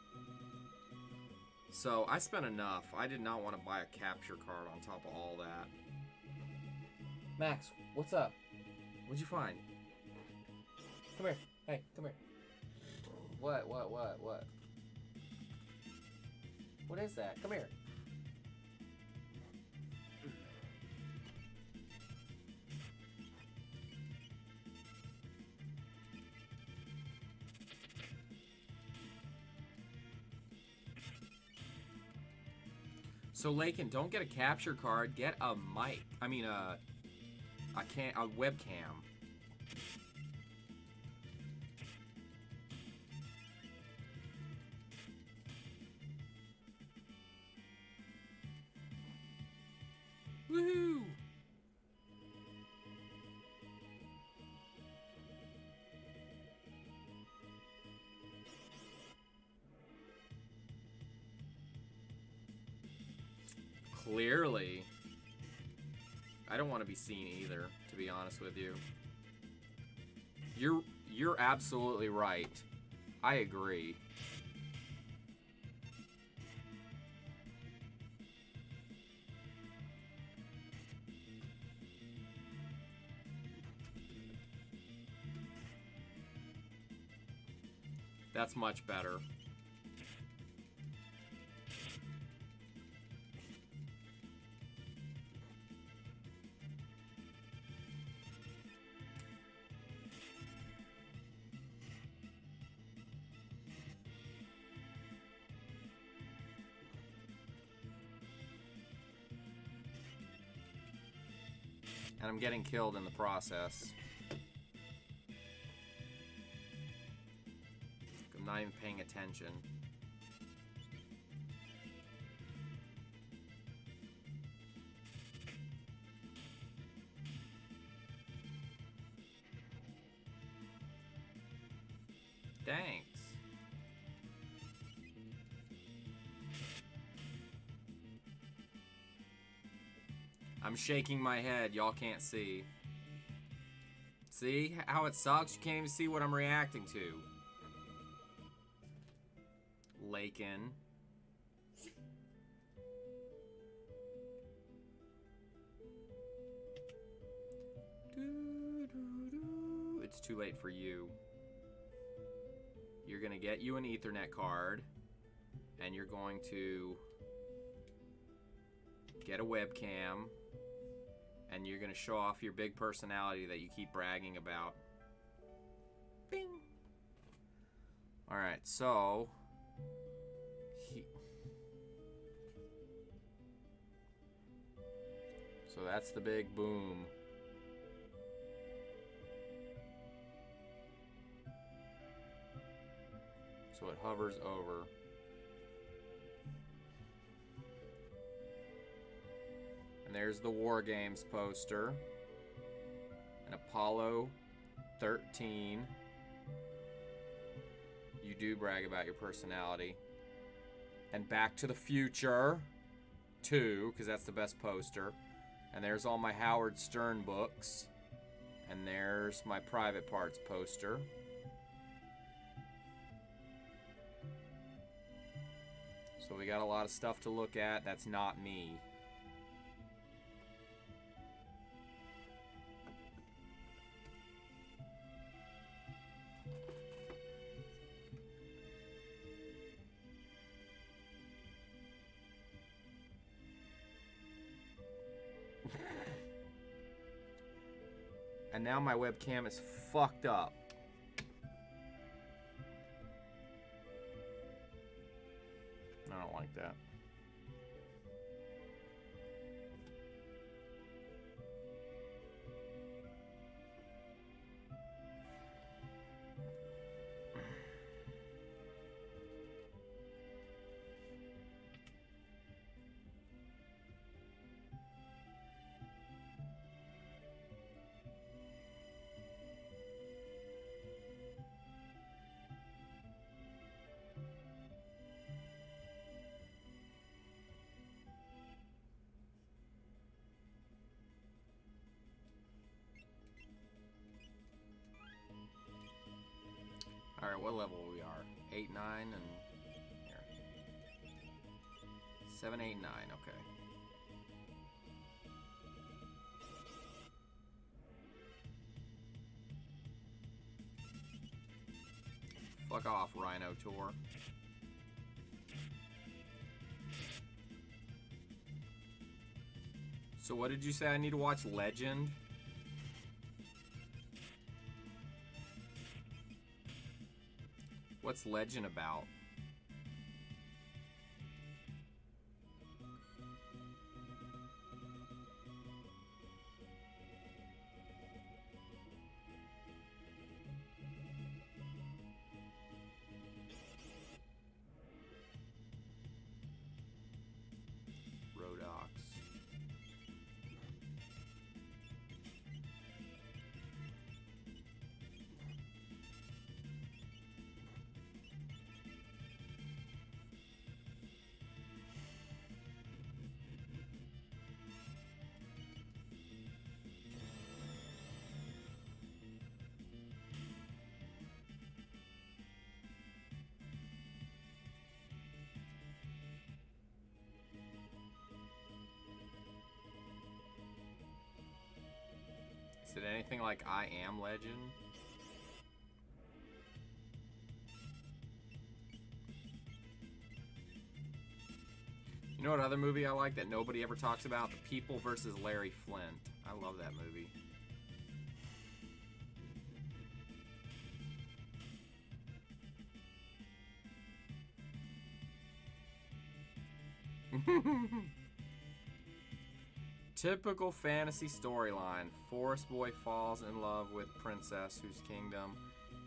So I spent enough. I did not want to buy a capture card on top of all that. Max, what's up? What'd you find? Come here. Hey, come here. What? What is that? Come here. So Lakin, don't get a capture card, get a mic. I mean a webcam. Woohoo! Clearly. I don't want to be seen either, to be honest with you. You're absolutely right. I agree. That's much better. And I'm getting killed in the process. I'm not even paying attention. Thanks. I'm shaking my head. Y'all can't see. See how it sucks? You can't even see what I'm reacting to. Lakin. It's too late for you. You're gonna get you an Ethernet card, and you're going to get a webcam, and you're gonna show off your big personality that you keep bragging about. Bing. All right, so that's the big boom. So it hovers over. And there's the War Games poster. And Apollo 13. You do brag about your personality. And Back to the Future 2, because that's the best poster. And there's all my Howard Stern books. And there's my Private Parts poster. So we got a lot of stuff to look at. That's not me. And now my webcam is fucked up. I don't like that. Alright, what level we are? 8, 9, and... Here. 7, 8, 9, okay. Fuck off, Rhino Tour. So what did you say? I need to watch Legend? What's Legend about? Is it anything like I Am Legend? You know what other movie I like that nobody ever talks about? The People versus Larry Flint. I love that movie. Typical fantasy storyline. Forest boy falls in love with princess whose kingdom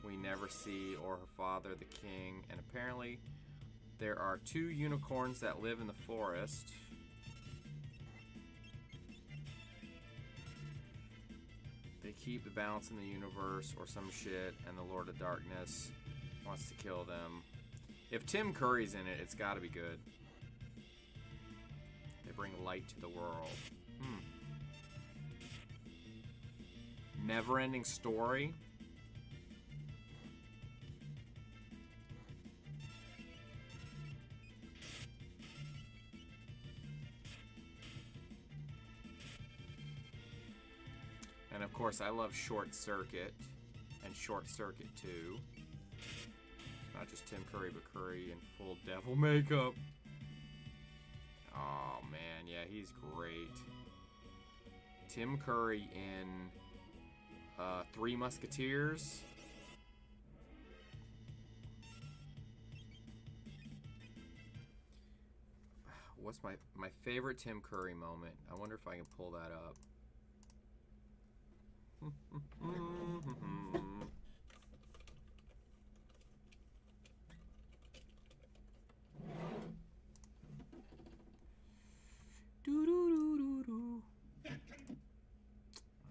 we never see, or her father, the king. And apparently there are 2 unicorns that live in the forest. They keep the balance in the universe or some shit, and the Lord of Darkness wants to kill them. If Tim Curry's in it, it's gotta be good. They bring light to the world. Never-ending story. And of course, I love Short Circuit and Short Circuit 2. It's not just Tim Curry, but Curry in full devil makeup. Oh man, yeah, he's great. Tim Curry in Three Musketeers. What's my favorite Tim Curry moment? I wonder if I can pull that up.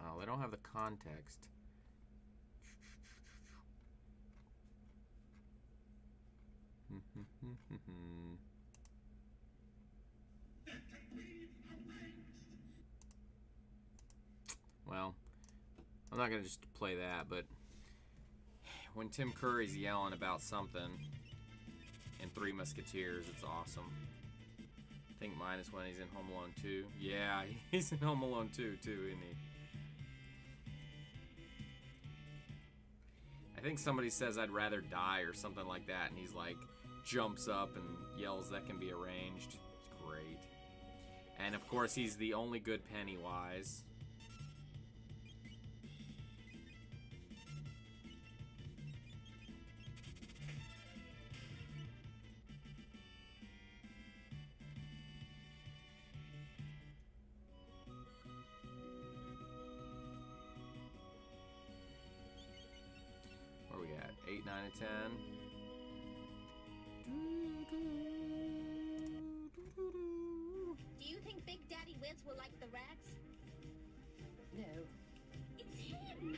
Oh, they don't have the context. Well, I'm not gonna just play that, but when Tim Curry's yelling about something in Three Musketeers, it's awesome. I think minus when he's in Home Alone 2. Yeah, he's in Home Alone 2 too, isn't he? I think somebody says I'd rather die or something like that, and he's like, jumps up and yells that can be arranged. It's great. And of course, he's the only good Pennywise. Where are we at? 8, 9, and 10. Do you think Big Daddy Wiz will like the rats? No. It's him!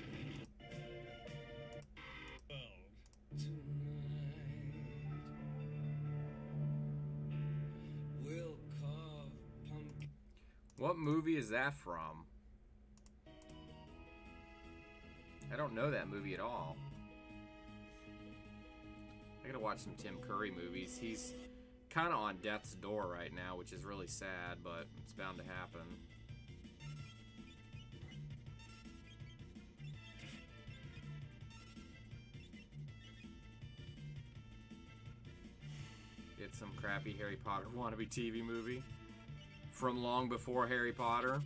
We'll carve pumpkin. What movie is that from? I don't know that movie at all. I gotta watch some Tim Curry movies. He's kind of on death's door right now, which is really sad, but it's bound to happen. It's some crappy Harry Potter wannabe TV movie from long before Harry Potter.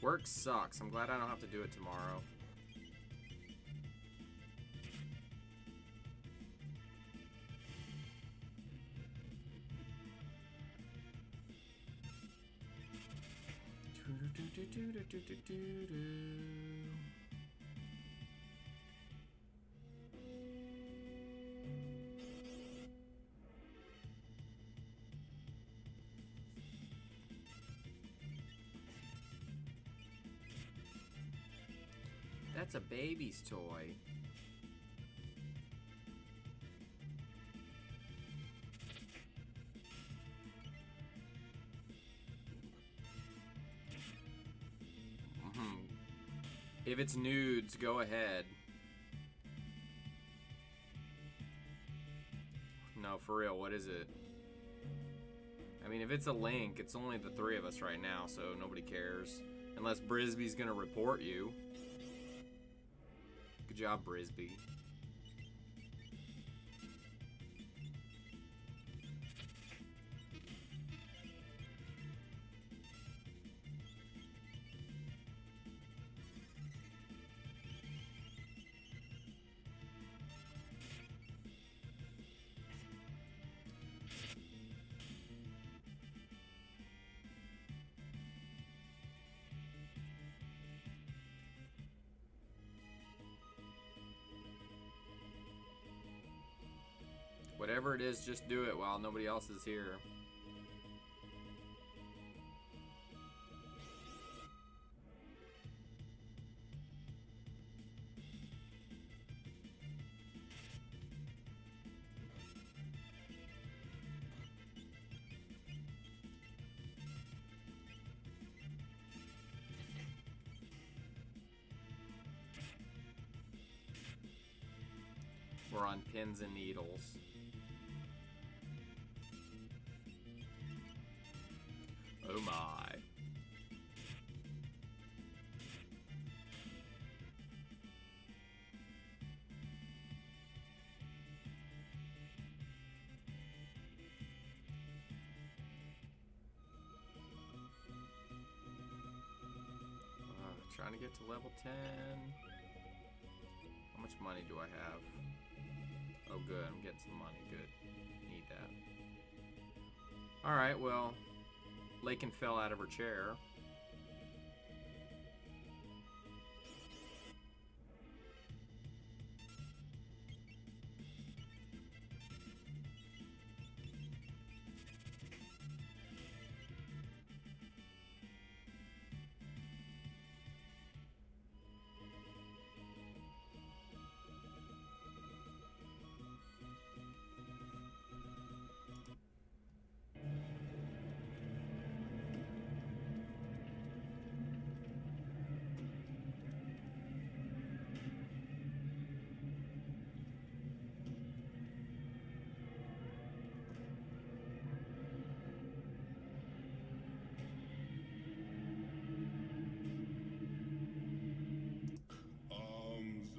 Work sucks. I'm glad I don't have to do it tomorrow. That's a baby's toy. If it's nudes, go ahead. No, for real, what is it? I mean, if it's a link, it's only the three of us right now, so nobody cares. Unless Brisby's gonna report you. Good job, Brisby. Whatever it is, just do it while nobody else is here. We're on pins and needles. Oh my. Trying to get to level 10. How much money do I have? Oh good, I'm getting some money, good. Need that. Alright, well, Lakin fell out of her chair.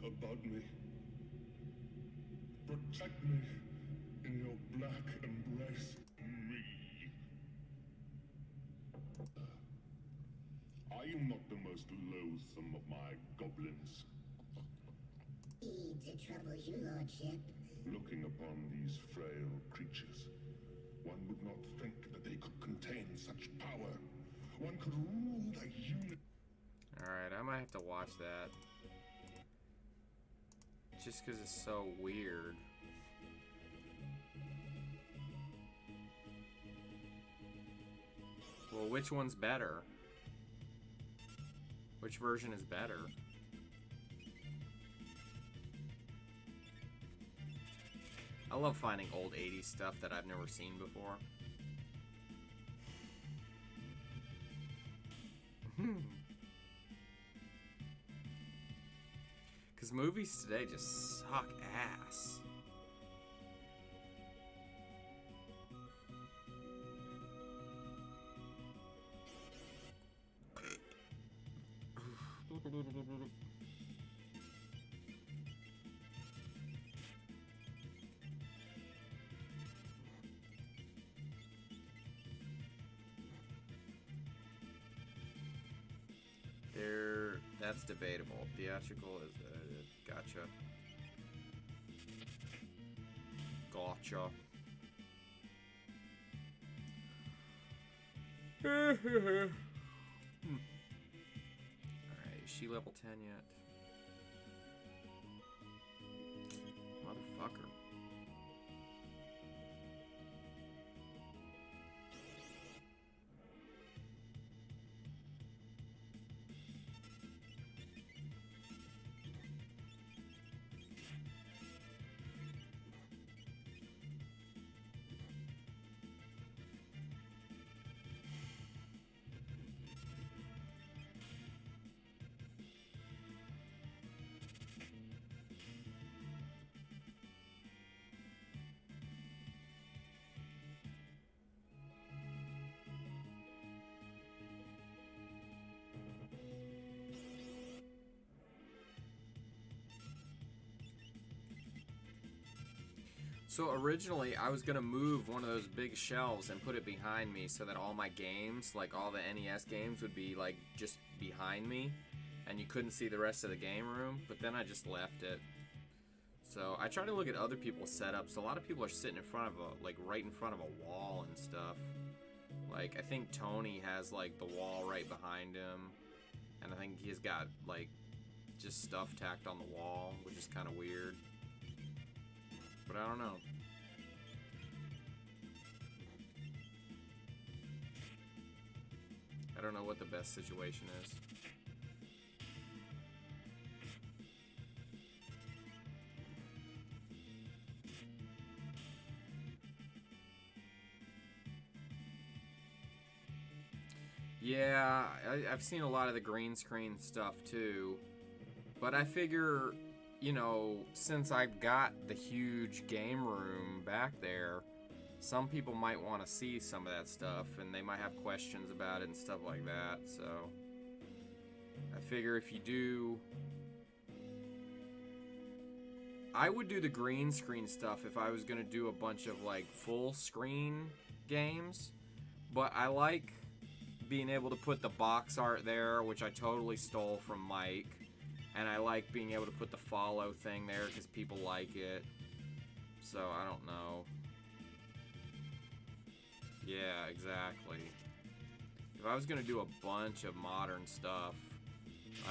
About me. Protect me in your black embrace. Me. I am not the most loathsome of my goblins. To trouble you, Lordship. Looking upon these frail creatures, one would not think that they could contain such power. One could rule the unit. Alright, I might have to watch that. just because it's so weird. Well, which one's better? Which version is better? I love finding old 80s stuff that I've never seen before. Because movies today just suck ass. That's debatable. Theatrical is gotcha. Gotcha. Alright, is she level 10 yet? Motherfucker. So originally, I was gonna move one of those big shelves and put it behind me so that all my games, like all the NES games, would be like just behind me, and you couldn't see the rest of the game room. But then I just left it. So I try to look at other people's setups. A lot of people are sitting in front of a, like right in front of a wall and stuff. Like I think Tony has like the wall right behind him, and I think he's got like just stuff tacked on the wall, which is kind of weird. But I don't know. I don't know what the best situation is. Yeah, I've seen a lot of the green screen stuff too. But I figure, you know, since I've got the huge game room back there, some people might want to see some of that stuff, and they might have questions about it and stuff like that, so I figure if you do... I would do the green screen stuff if I was going to do a bunch of, like, full screen games, but I like being able to put the box art there, which I totally stole from Mike. And I like being able to put the follow thing there because people like it. So, I don't know. Yeah, exactly. If I was going to do a bunch of modern stuff,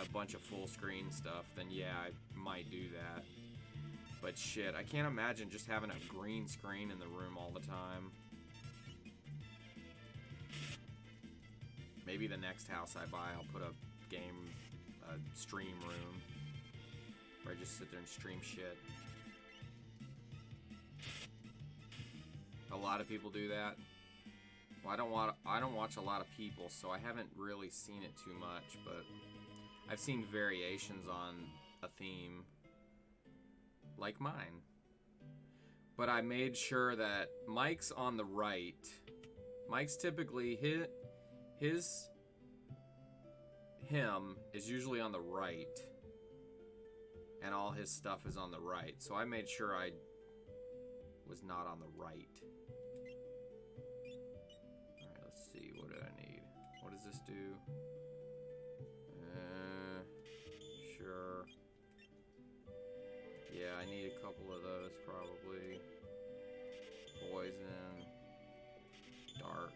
a bunch of full screen stuff, then yeah, I might do that. But shit, I can't imagine just having a green screen in the room all the time. Maybe the next house I buy, I'll put a stream room where I just sit there and stream shit. A lot of people do that. Well, I don't watch a lot of people, so I haven't really seen it too much, but I've seen variations on a theme like mine. But I made sure that Mike's on the right. Mike's typically him is usually on the right, and all his stuff is on the right, so I made sure I was not on the right. Alright, let's see, what do I need? What does this do? Sure. Yeah, I need a couple of those probably. Poison. Dark.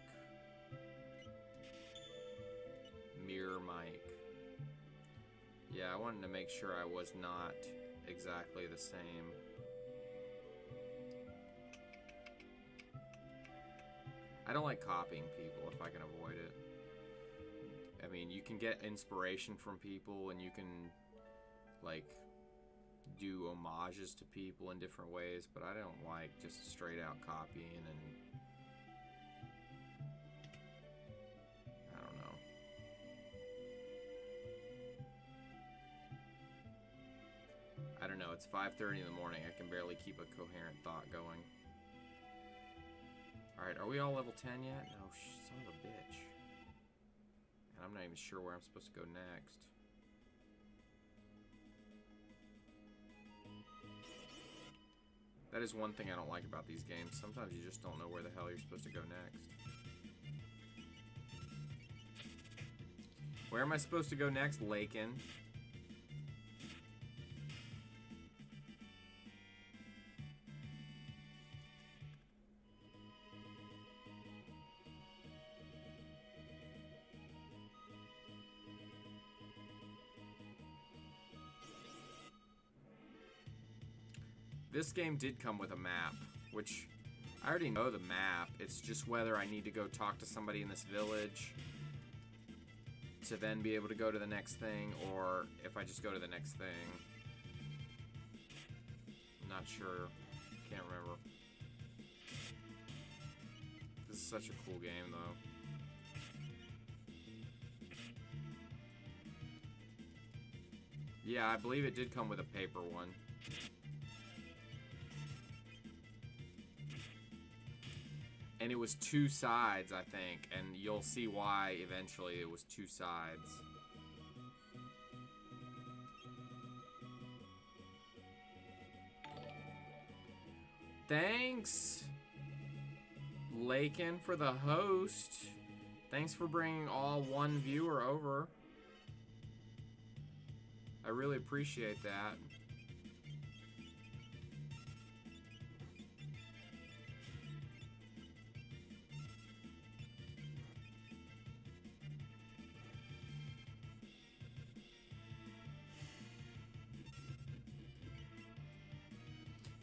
Mirror Mike. Yeah, I wanted to make sure I was not exactly the same. I don't like copying people if I can avoid it. I mean, you can get inspiration from people and you can, like, do homages to people in different ways, but I don't like just straight out copying and I don't know. I don't know, it's 5:30 in the morning. I can barely keep a coherent thought going. Alright, are we all level 10 yet? No, son of a bitch. And I'm not even sure where I'm supposed to go next. That is one thing I don't like about these games. Sometimes you just don't know where the hell you're supposed to go next. Where am I supposed to go next, Lakin? This game did come with a map, which I already know the map. It's just whether I need to go talk to somebody in this village to then be able to go to the next thing, or if I just go to the next thing. I'm not sure. Can't remember. This is such a cool game, though. Yeah, I believe it did come with a paper one. And it was 2 sides, I think, and you'll see why eventually it was 2 sides. Thanks, Lakin, for the host. Thanks for bringing all 1 viewer over. I really appreciate that.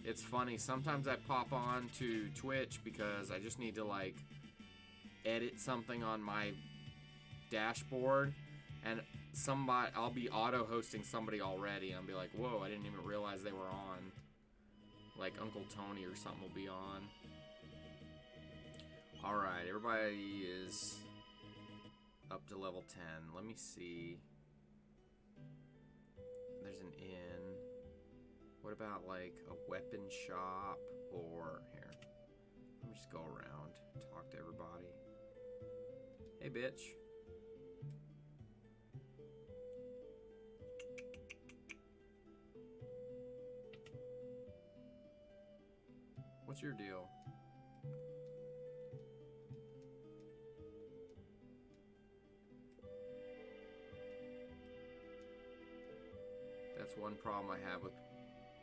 It's funny, sometimes I pop on to Twitch because I just need to, like, edit something on my dashboard, and I'll be auto-hosting somebody already, and I'll be like, whoa, I didn't even realize they were on. Like, Uncle Tony or something will be on. Alright, everybody is up to level 10. Let me see. There's an inn. What about, like, a weapon shop? Or, here, let me just go around, talk to everybody. Hey, bitch. What's your deal? That's one problem I have with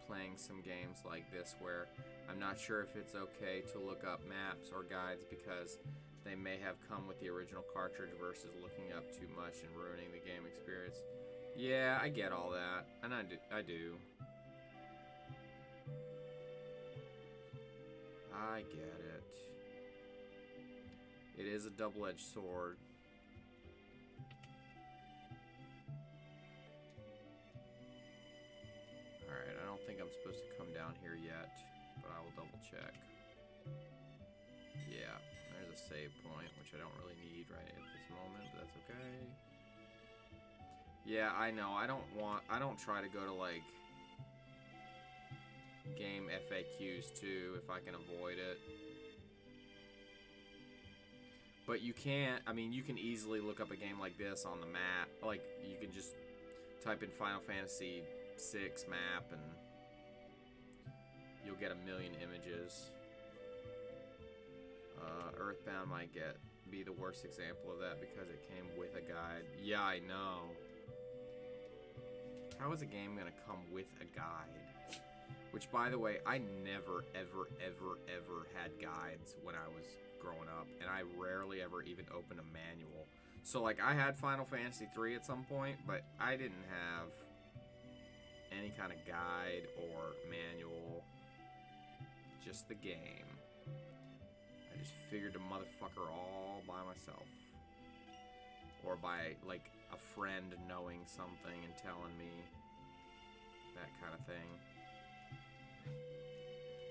playing some games like this, where I'm not sure if it's okay to look up maps or guides because they may have come with the original cartridge versus looking up too much and ruining the game experience. Yeah, I get all that, and I do. I get it. It is a double-edged sword. Alright, I don't think I'm supposed to come down here yet, but I will double check. Yeah, there's a save point, which I don't really need right at this moment, but that's okay. Yeah, I know, I don't try to go to, like, game FAQs too, if I can avoid it. But you can't, I mean, you can easily look up a game like this on the map. Like, you can just type in Final Fantasy 6 map and you'll get a million images. Earthbound might be the worst example of that because it came with a guide. Yeah, I know. How is a game gonna come with a guide? Which, by the way, I never, ever, ever, ever had guides when I was growing up, and I rarely ever even opened a manual. So, like, I had Final Fantasy 3 at some point, but I didn't have any kind of guide or manual. Just the game. I just figured the motherfucker all by myself. Or by, like, a friend knowing something and telling me. That kind of thing.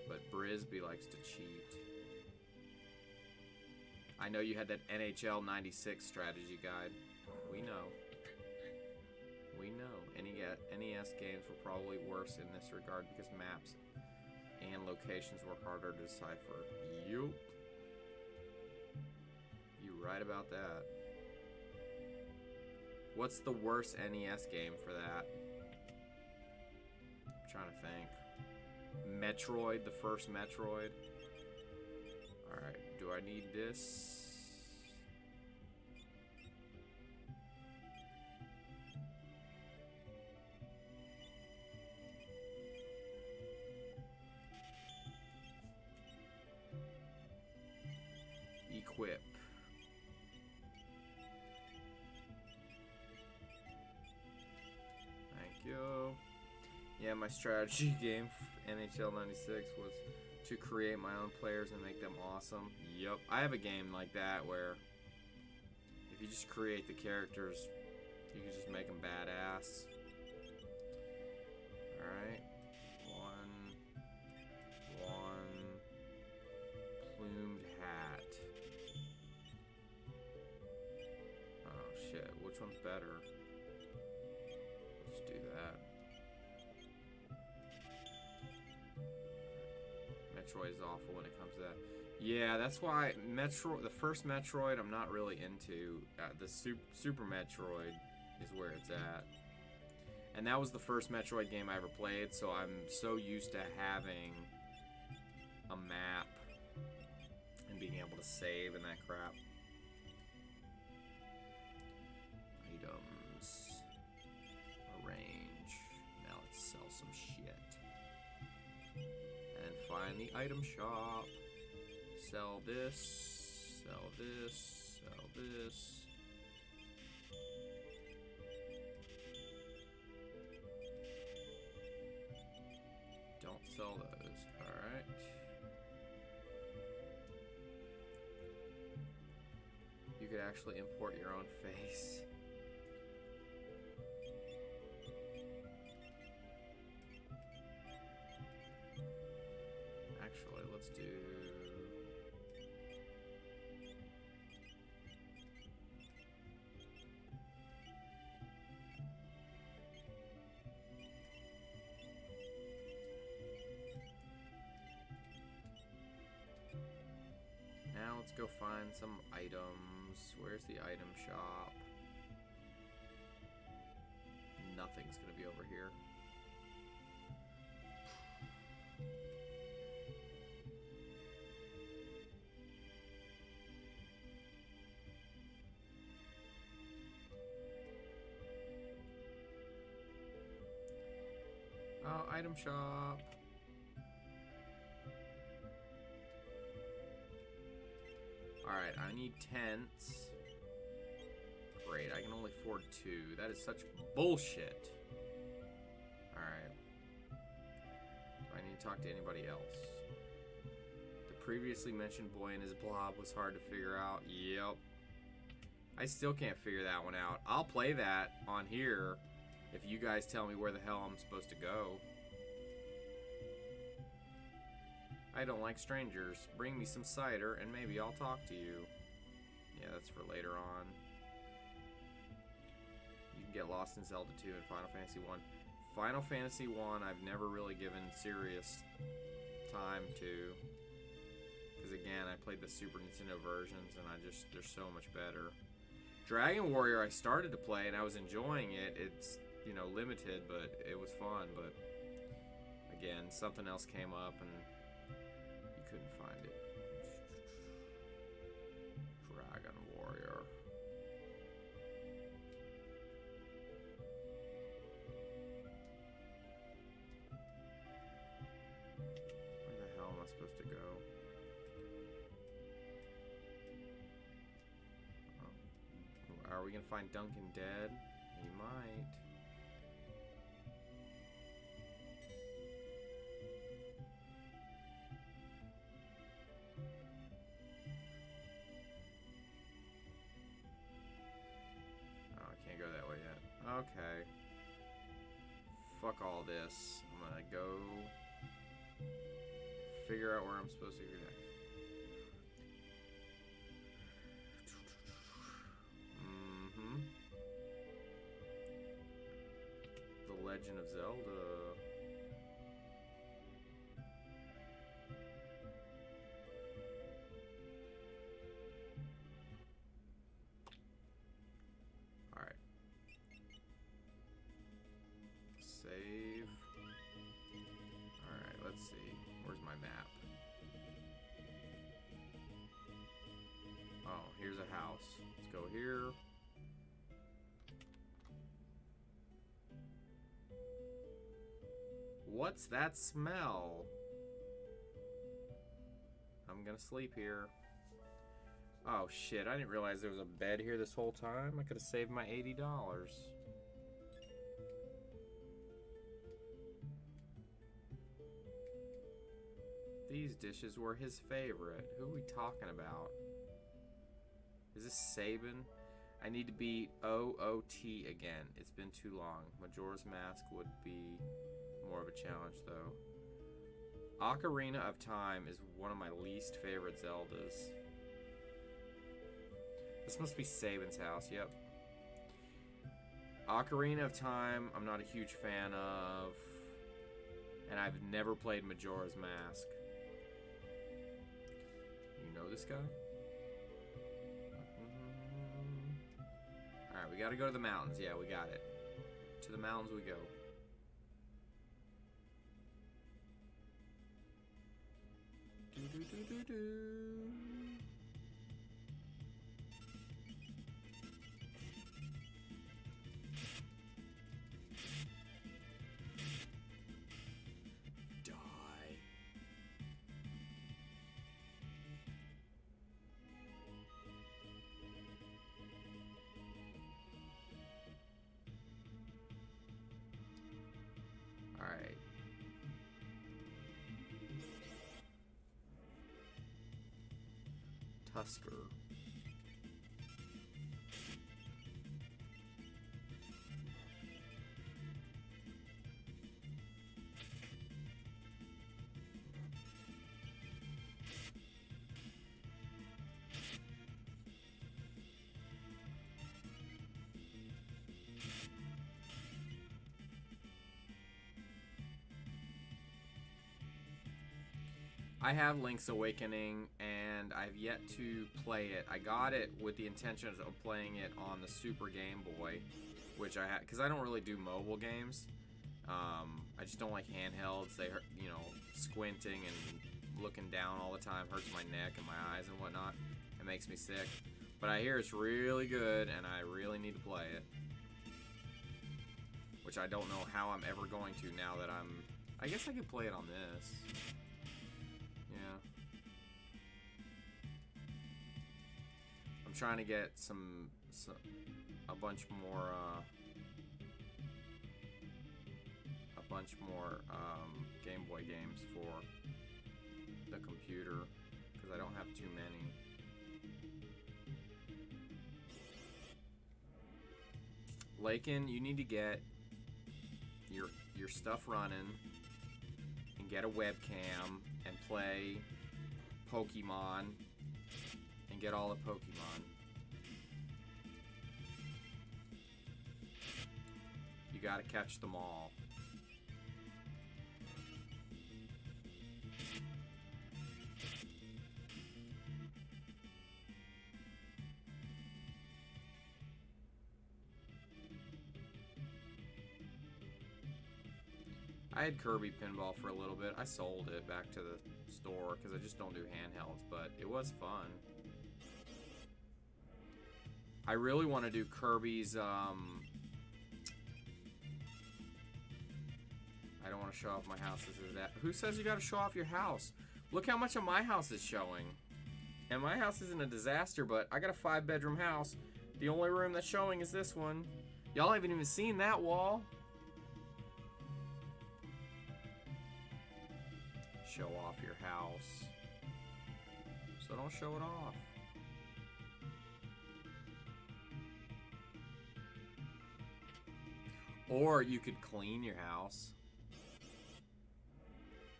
But Brisby likes to cheat. I know you had that NHL 96 strategy guide. We know. We know. NES games were probably worse in this regard because maps and locations were harder to decipher. Yup. You right about that. What's the worst NES game for that? I'm trying to think. Metroid, the first Metroid. Alright, do I need this? Equip. Thank you. Yeah, my strategy game NHL 96 was to create my own players and make them awesome. Yup. I have a game like that where if you just create the characters, you can just make them badass. Alright. One plumed hat. Oh shit, which one's better? Let's do that. Metroid is awful when it comes to that. Yeah, that's why the first Metroid I'm not really into. The Super Metroid is where it's at. And that was the first Metroid game I ever played, so I'm so used to having a map and being able to save and that crap. Items. Arrange. Now let's sell some shit. And find the item shop. Sell this. Sell this. Sell this. Don't sell those. Alright. You could actually import your own face. Actually, let's do... Now let's go find some items. Where's the item shop? Nothing's gonna be over here. Oh, item shop. Alright, I need tents. Great, I can only afford 2. That is such bullshit. Alright. Do I need to talk to anybody else? The previously mentioned boy and his blob was hard to figure out. Yep. I still can't figure that one out. I'll play that on here if you guys tell me where the hell I'm supposed to go. I don't like strangers. Bring me some cider and maybe I'll talk to you. Yeah, that's for later on. You can get lost in Zelda 2 and Final Fantasy 1. Final Fantasy 1 I've never really given serious time to. Because again, I played the Super Nintendo versions and they're so much better. Dragon Warrior I started to play and I was enjoying it. It's, you know, limited, but it was fun. But again, something else came up and couldn't find it. Dragon Warrior. Where the hell am I supposed to go? Oh. Are we gonna find Duncan dead? We might. Okay. Fuck all this. I'm gonna go figure out where I'm supposed to go next. The Legend of Zelda. Alright. Save. Alright, let's see. Where's my map? Oh, here's a house. Let's go here. What's that smell? I'm gonna sleep here. Oh shit, I didn't realize there was a bed here this whole time. I could have saved my $80. These dishes were his favorite. Who are we talking about? Is this Sabin? I need to beat OOT again. It's been too long. Majora's Mask would be more of a challenge, though. Ocarina of Time is one of my least favorite Zeldas. This must be Sabin's house, yep. Ocarina of Time, I'm not a huge fan of. And I've never played Majora's Mask. You know this guy? Alright, we gotta go to the mountains. Yeah, we got it. To the mountains we go. Die. All right. Tusker. I have Link's Awakening, and I've yet to play it. I got it with the intention of playing it on the Super Game Boy, which I had, because I don't really do mobile games. I just don't like handhelds. They hurt, you know, squinting and looking down all the time hurts my neck and my eyes and whatnot. It makes me sick. But I hear it's really good, and I really need to play it. Which I don't know how I'm ever going to now that I guess I could play it on this. Yeah. I'm trying to get a bunch more Game Boy games for the computer because I don't have too many. Lakin, you need to get your stuff running and get a webcam and play Pokemon and get all the Pokemon. You gotta catch them all. I had Kirby Pinball for a little bit. I sold it back to the store because I just don't do handhelds, but it was fun. I really want to do Kirby's, I don't want to show off my house. This is that. Who says you got to show off your house? Look how much of my house is showing. And my house isn't a disaster, but I got a 5-bedroom house. The only room that's showing is this one. Y'all haven't even seen that wall. Show off your house. So don't show it off. Or you could clean your house.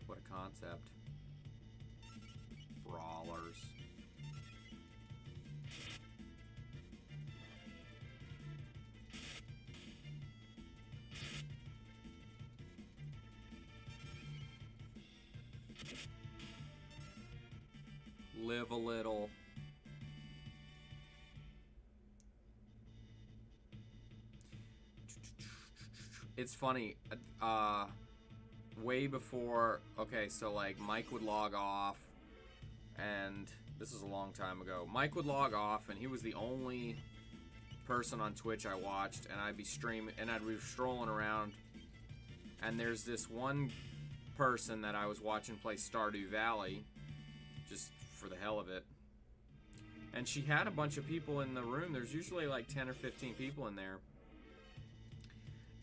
What a concept. Brawlers. Live a little. It's funny, way before, okay, so like Mike would log off, and this was a long time ago. Mike would log off, and he was the only person on Twitch I watched, and I'd be streaming, and I'd be strolling around, and there's this one person that I was watching play Stardew Valley, just for the hell of it, and she had a bunch of people in the room. There's usually like 10 or 15 people in there.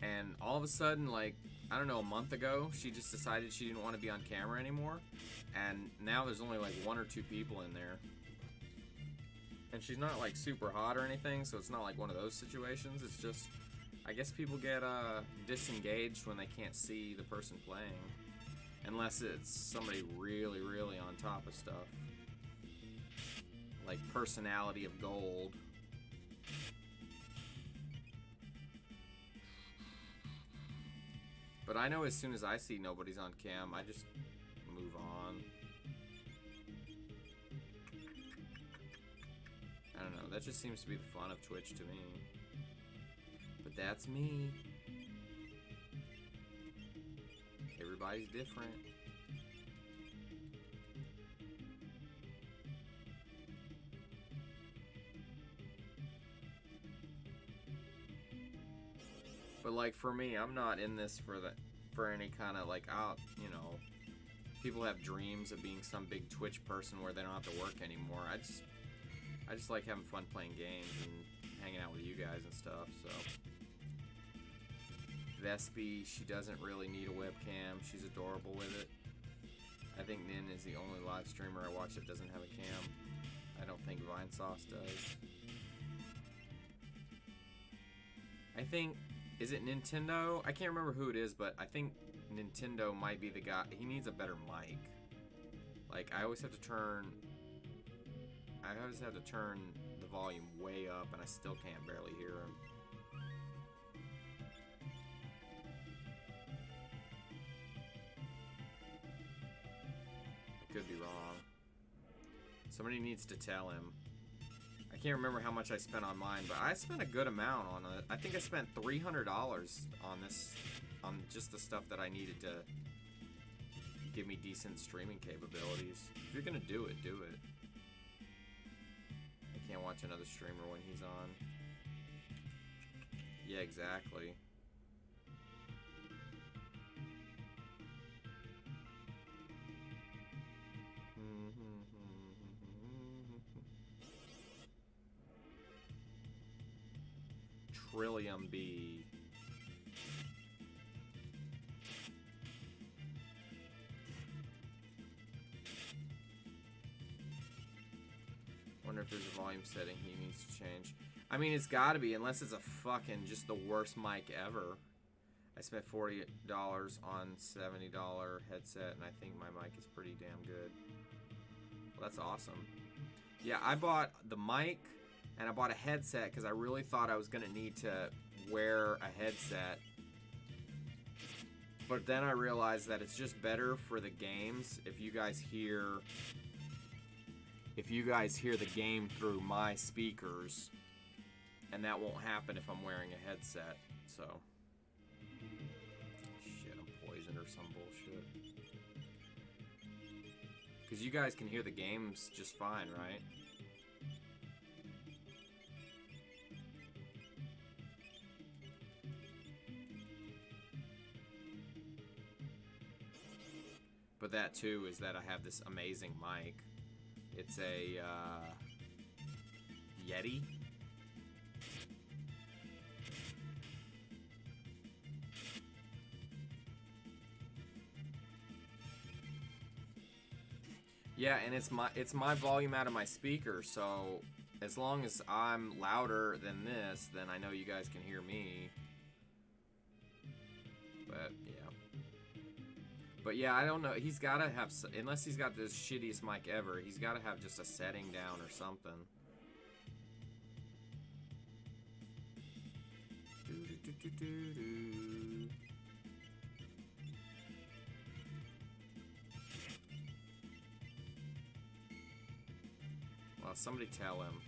And all of a sudden, like, I don't know, a month ago, she just decided she didn't want to be on camera anymore. And now there's only like 1 or 2 people in there. And she's not like super hot or anything, so it's not like one of those situations. It's just, I guess people get disengaged when they can't see the person playing. Unless it's somebody really, really on top of stuff. Like personality of gold. But I know as soon as I see nobody's on cam, I just move on. I don't know, that just seems to be the fun of Twitch to me. But that's me. Everybody's different. But like for me, I'm not in this for any kind of like, you know, people have dreams of being some big Twitch person where they don't have to work anymore. I just like having fun playing games and hanging out with you guys and stuff. So Vespi, she doesn't really need a webcam. She's adorable with it. I think Nin is the only live streamer I watch that doesn't have a cam. I don't think Vinesauce does. I think, is it Nintendo? I can't remember who it is, but I think Nintendo might be the guy. He needs a better mic. Like, I always have to turn the volume way up, and I still can't barely hear him. I could be wrong. Somebody needs to tell him. I can't remember how much I spent on mine, but I spent a good amount on it. I think I spent $300 on this, on just the stuff that I needed to give me decent streaming capabilities. If you're gonna do it, do it. I can't watch another streamer when he's on. Yeah, exactly. Trillium B. Wonder if there's a volume setting he needs to change. I mean, it's gotta be, unless it's a fucking just the worst mic ever. I spent $40 on $70 headset, and I think my mic is pretty damn good. Well, that's awesome. Yeah, I bought the mic, and I bought a headset because I really thought I was gonna need to wear a headset. But then I realized that it's just better for the games if you guys hear the game through my speakers, and that won't happen if I'm wearing a headset. So shit, I'm poisoned or some bullshit. Because you guys can hear the games just fine, right? But that too is that I have this amazing mic. It's a Yeti. Yeah, and it's my volume out of my speaker, so as long as I'm louder than this, then I know you guys can hear me. But yeah, I don't know. He's got to have, unless he's got the shittiest mic ever, he's got to have just a setting down or something. Well, somebody tell him.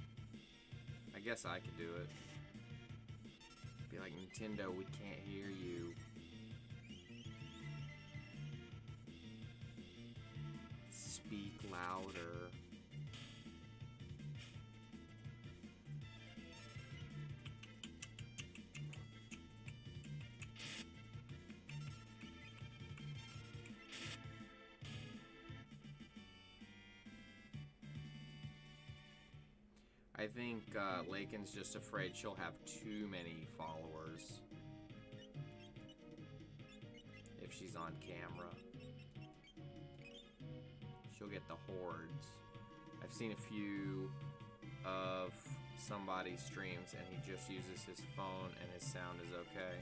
I guess I could do it. Be like, Nintendo, we can't hear you. Speak louder. I think Lakin's just afraid she'll have too many followers if she's on camera. She'll get the hordes. I've seen a few of somebody's streams and he just uses his phone and his sound is okay.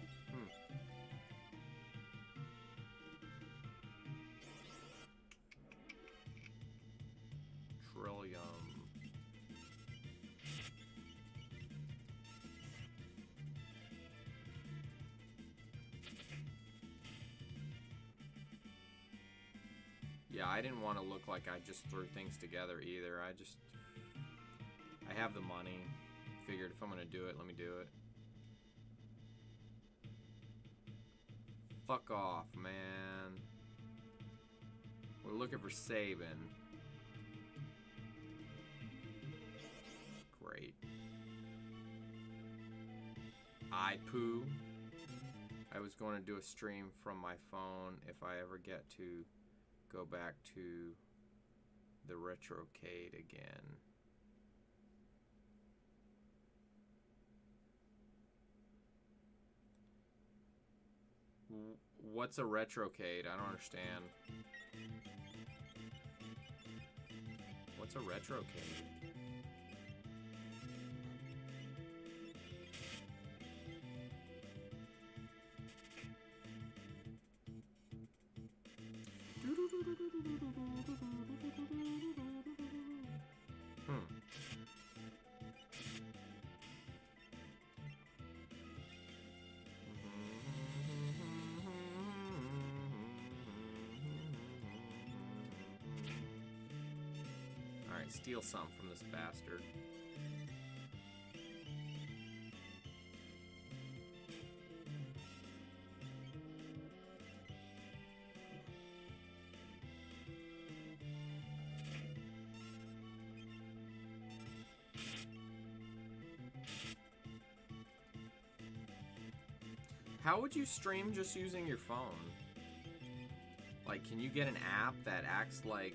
Trillium. Yeah, I didn't want to look like I just threw things together either. I have the money. Figured if I'm gonna do it, let me do it. Fuck off, man. We're looking for Sabin. Great. iPoo. I was going to do a stream from my phone if I ever get to go back to the retrocade again. What's a retrocade? I don't understand. What's a retrocade? Alright, steal some from this bastard. How would you stream just using your phone? Like, can you get an app that acts like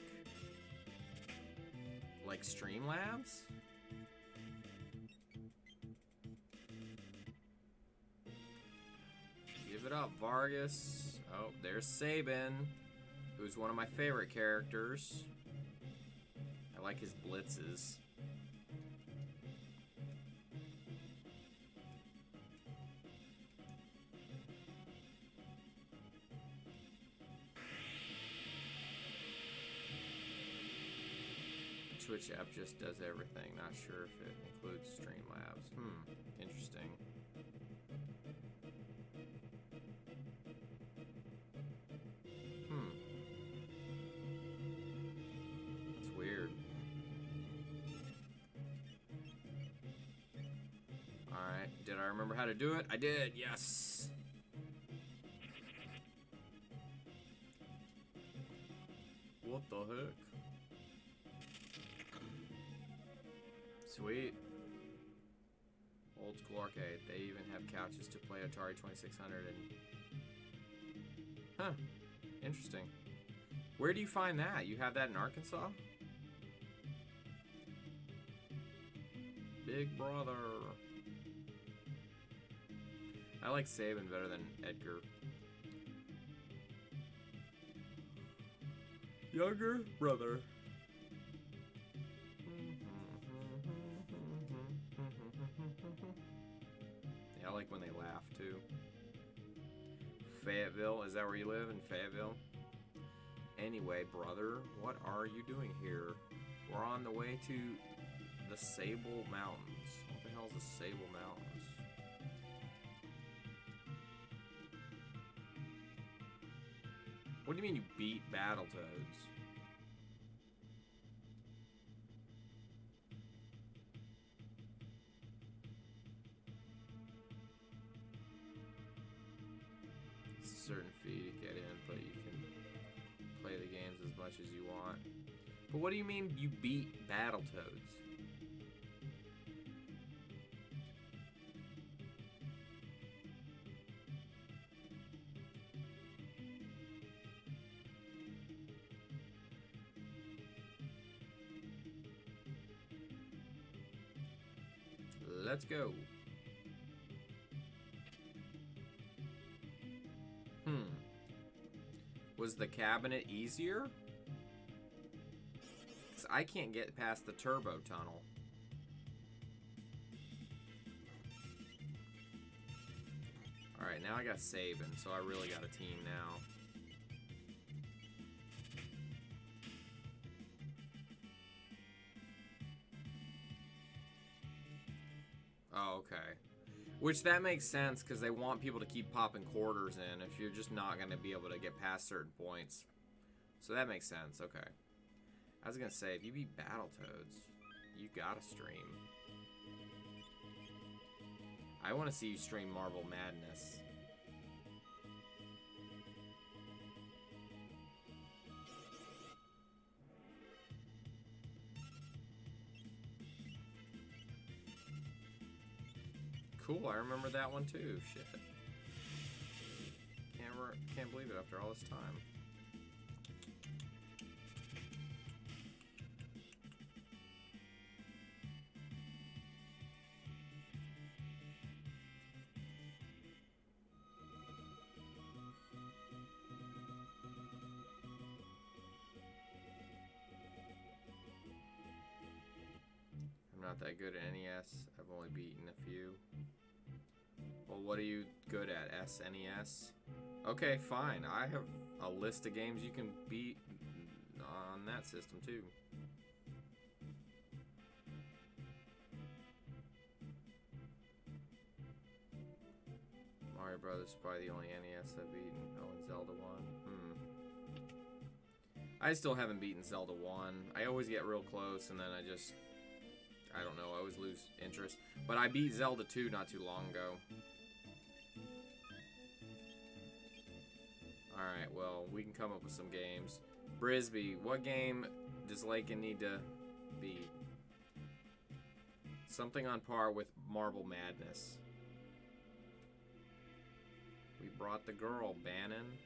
Streamlabs? Give it up, Vargas. Oh, there's Sabin, who's one of my favorite characters. I like his blitzes. Twitch app just does everything. Not sure if it includes Streamlabs. Interesting. That's weird. Alright, did I remember how to do it? I did, yes! What the heck? Sweet. Old school arcade. They even have couches to play Atari 2600 and... Huh. Interesting. Where do you find that? You have that in Arkansas? Big brother. I like Sabin better than Edgar. Younger brother. Yeah, I like when they laugh too. Fayetteville, is that where you live, in Fayetteville? Anyway, brother, what are you doing here? We're on the way to the Sable Mountains. What the hell is the Sable Mountains? What do you mean you beat Battletoads? It's a certain fee to get in, but you can play the games as much as you want. But what do you mean you beat Battletoads? Let's go. Was the cabinet easier? 'Cause I can't get past the turbo tunnel. Alright, now I got Sabin, so I really got a team now. Oh, okay. Which, that makes sense, because they want people to keep popping quarters in if you're just not going to be able to get past certain points. So that makes sense, okay. I was going to say, if you beat Battletoads, you gotta stream. I want to see you stream Marble Madness. Cool, I remember that one too. Shit. Can't believe it after all this time. I'm not that good at NES. I've only beaten a few. Well, what are you good at? SNES? Okay, fine. I have a list of games you can beat on that system, too. Mario Brothers is probably the only NES I've beaten. Oh, and Zelda 1. I still haven't beaten Zelda 1. I always get real close, and then I don't know, I always lose interest. But I beat Zelda 2 not too long ago. Alright, well, we can come up with some games. Brisby, what game does Lakin need to beat? Something on par with Marble Madness. We brought the girl, Bannon.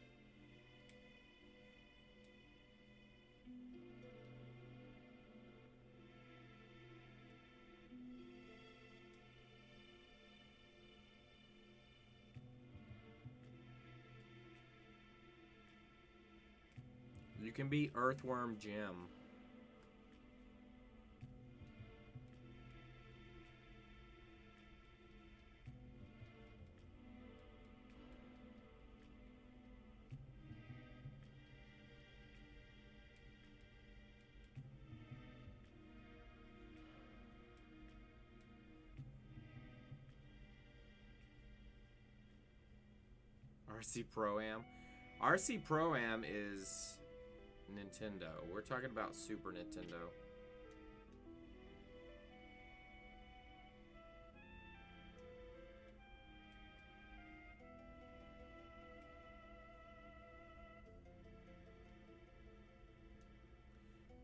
You can beat Earthworm Jim. RC Pro-Am. RC Pro-Am is Nintendo. We're talking about Super Nintendo.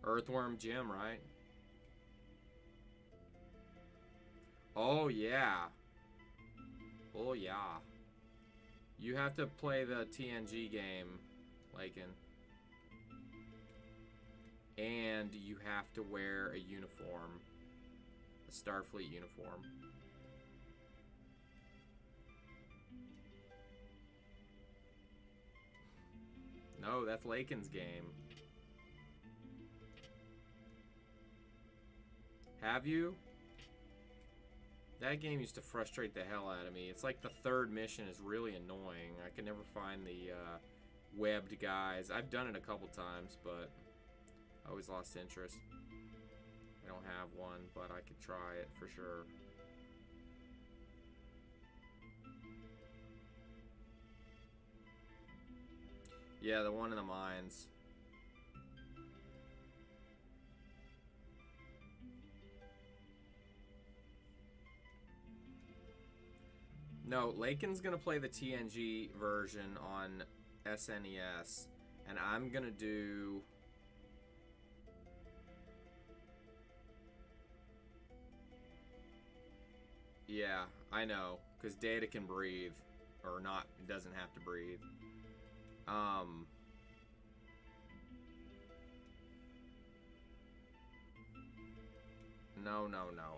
Earthworm Jim, right? Oh, yeah. Oh, yeah. You have to play the TNG game, Lakin. And you have to wear a uniform. A Starfleet uniform. No, that's Lakin's game. Have you? That game used to frustrate the hell out of me. It's like the third mission is really annoying. I can never find the webbed guys. I've done it a couple times, but I always lost interest. I don't have one, but I could try it for sure. Yeah, the one in the mines. No, Lakin's gonna play the TNG version on SNES, and I'm gonna do... Yeah, I know, because Data can breathe, or not, doesn't have to breathe. No.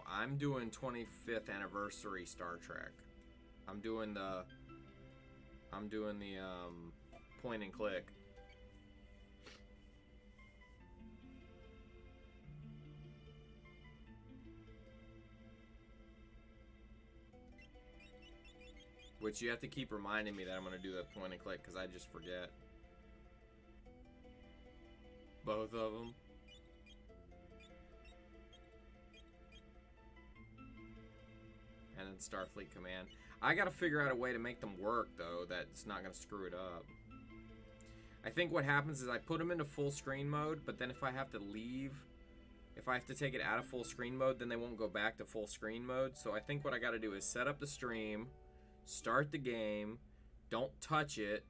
I'm doing 25th anniversary Star Trek. I'm doing the point and click. Which you have to keep reminding me that I'm gonna do that point and click, because I just forget. Both of them. And then Starfleet Command. I gotta figure out a way to make them work, though, that's not gonna screw it up. I think what happens is I put them into full screen mode, but then if I have to leave, if I have to take it out of full screen mode, then they won't go back to full screen mode. So I think what I gotta do is set up the stream, start the game, don't touch it,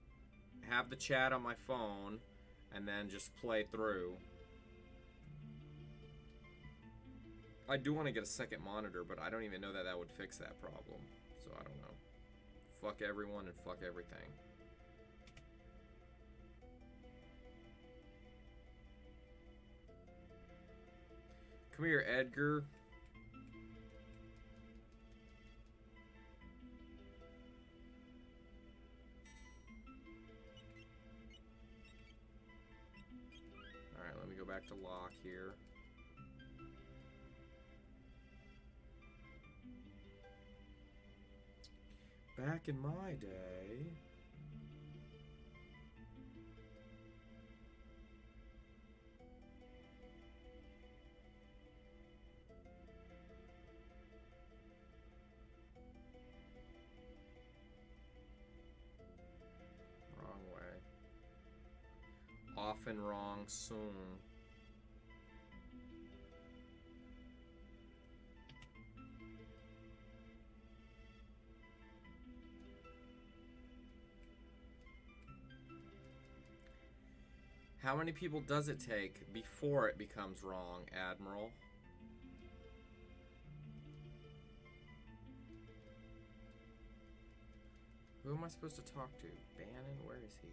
have the chat on my phone, and then just play through. I do want to get a second monitor, but I don't even know that that would fix that problem. So I don't know. Fuck everyone and fuck everything. Come here, Edgar. Alright, let me go back to lock here. Back in my day... Wrong way. Often wrong soon. How many people does it take before it becomes wrong, Admiral? Who am I supposed to talk to? Bannon? Where is he?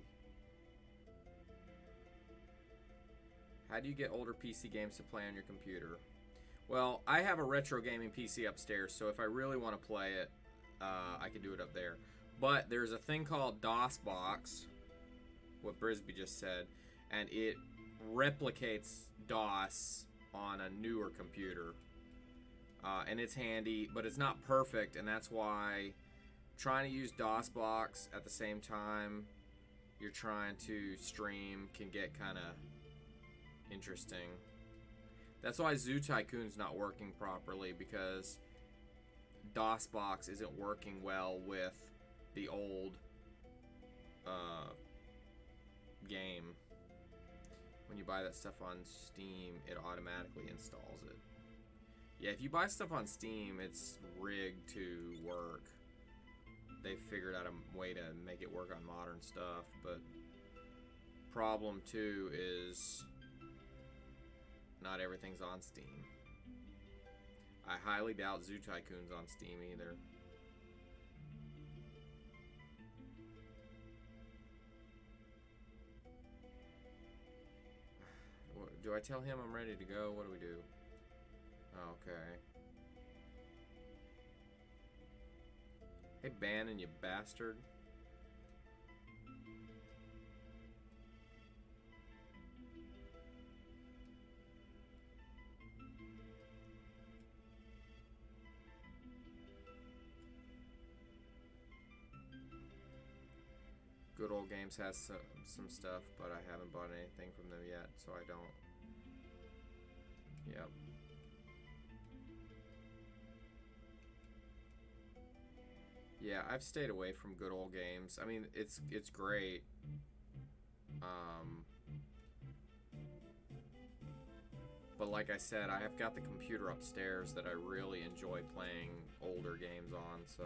How do you get older PC games to play on your computer? Well, I have a retro gaming PC upstairs, so if I really want to play it, I can do it up there. But there's a thing called DOSBox, what Brisby just said, and it replicates DOS on a newer computer. And it's handy, but it's not perfect, and that's why trying to use DOSBox at the same time you're trying to stream can get kind of interesting. That's why Zoo Tycoon's not working properly, because DOSBox isn't working well with the old game. When you buy that stuff on Steam, it automatically installs it. Yeah, if you buy stuff on Steam, it's rigged to work. They figured out a way to make it work on modern stuff, but problem too is not everything's on Steam. I highly doubt Zoo Tycoon's on Steam either. Do I tell him I'm ready to go? What do we do? Okay. Hey, Bannon, you bastard. Good Old Games has some stuff, but I haven't bought anything from them yet, so I don't. Yep. Yeah, I've stayed away from Good Old Games. I mean, it's great. But like I said, I have got the computer upstairs that I really enjoy playing older games on, so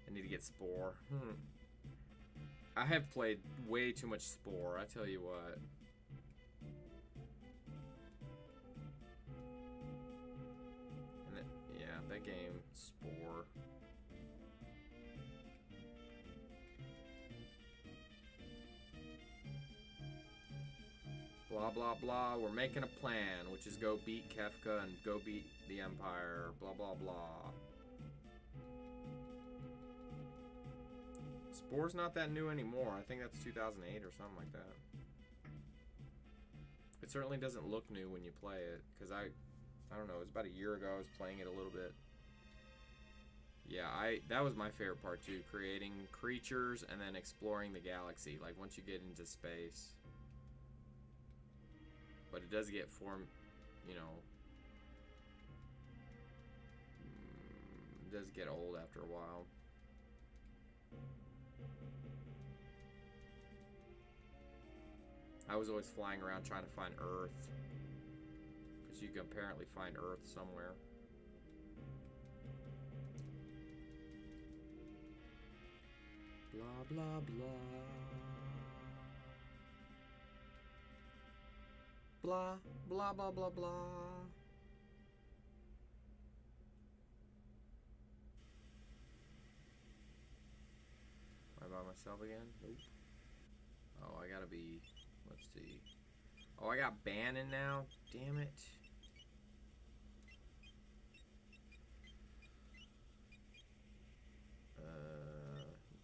I need to get Spore. I have played way too much Spore, I tell you what. And yeah, that game, Spore. Blah, blah, blah. We're making a plan, which is go beat Kefka and go beat the Empire. Blah, blah, blah. Spore's not that new anymore. I think that's 2008 or something like that. It certainly doesn't look new when you play it, because I don't know, it was about a year ago I was playing it a little bit. Yeah, that was my favorite part too, creating creatures and then exploring the galaxy, like once you get into space. But it does get you know, it does get old after a while. I was always flying around trying to find Earth, because you can apparently find Earth somewhere. Blah, blah, blah. Blah, blah, blah, blah, blah. Am I by myself again? Nope. Oh, I gotta be... Let's see. Oh, I got Bannon now? Damn it.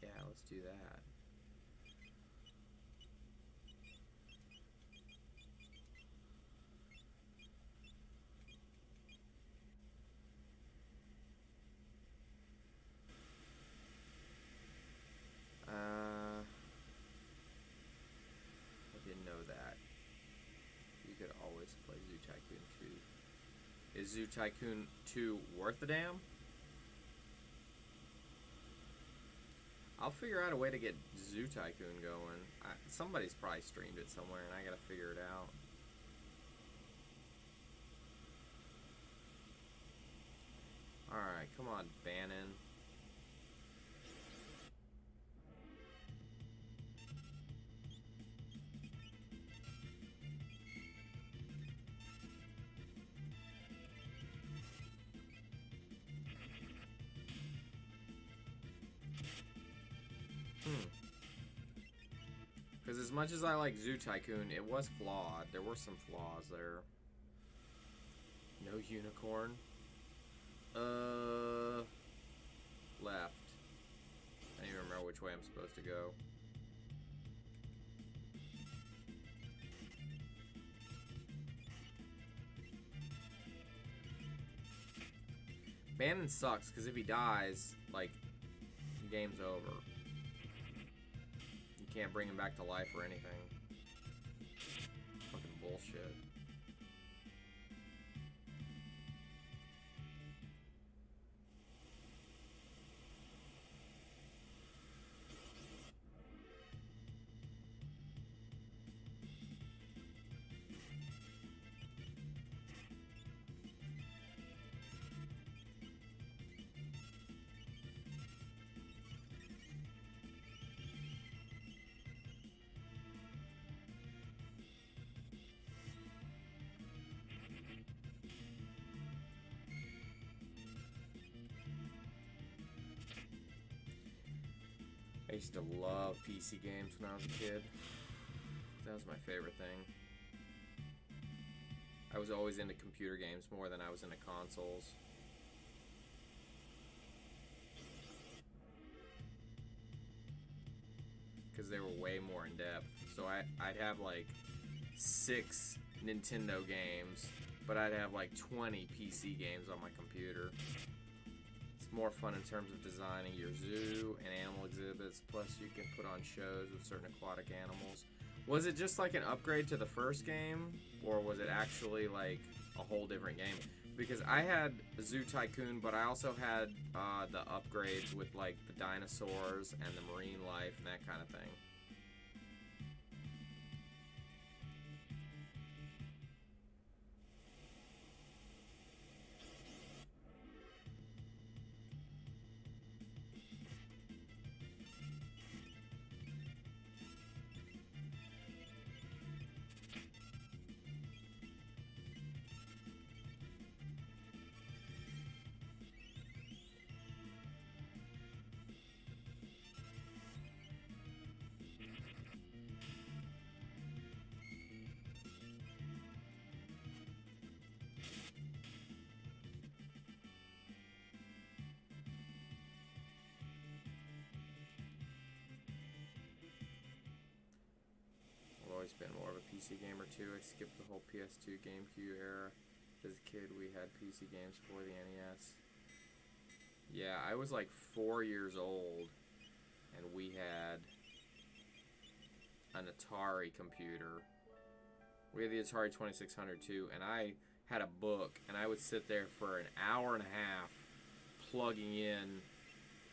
Yeah, let's do that. I didn't know that. You could always play Zoo Tycoon 2. Is Zoo Tycoon 2 worth the damn? I'll figure out a way to get Zoo Tycoon going. Somebody's probably streamed it somewhere and I gotta figure it out. Alright, come on, Bannon. Because as much as I like Zoo Tycoon, it was flawed. There were some flaws there. No unicorn. Left. I don't even remember which way I'm supposed to go. Bannon sucks, because if he dies, like, the game's over. You can't bring him back to life or anything. Fucking bullshit. I used to love PC games when I was a kid. That was my favorite thing. I was always into computer games more than I was into consoles. Because they were way more in depth. So I'd have like 6 Nintendo games, but I'd have like 20 PC games on my computer. It's more fun in terms of designing your zoo and animal exhibits. Plus, you can put on shows with certain aquatic animals. Was it just like an upgrade to the first game, or was it actually like a whole different game? Because I had Zoo Tycoon, but I also had the upgrades with like the dinosaurs and the marine life and that kind of thing. Always been more of a PC gamer too. I skipped the whole PS2 GameCube era. As a kid, we had PC games for the NES. Yeah, I was like 4 years old, and we had an Atari computer. We had the Atari 2600 too, and I had a book, and I would sit there for an hour and a half plugging in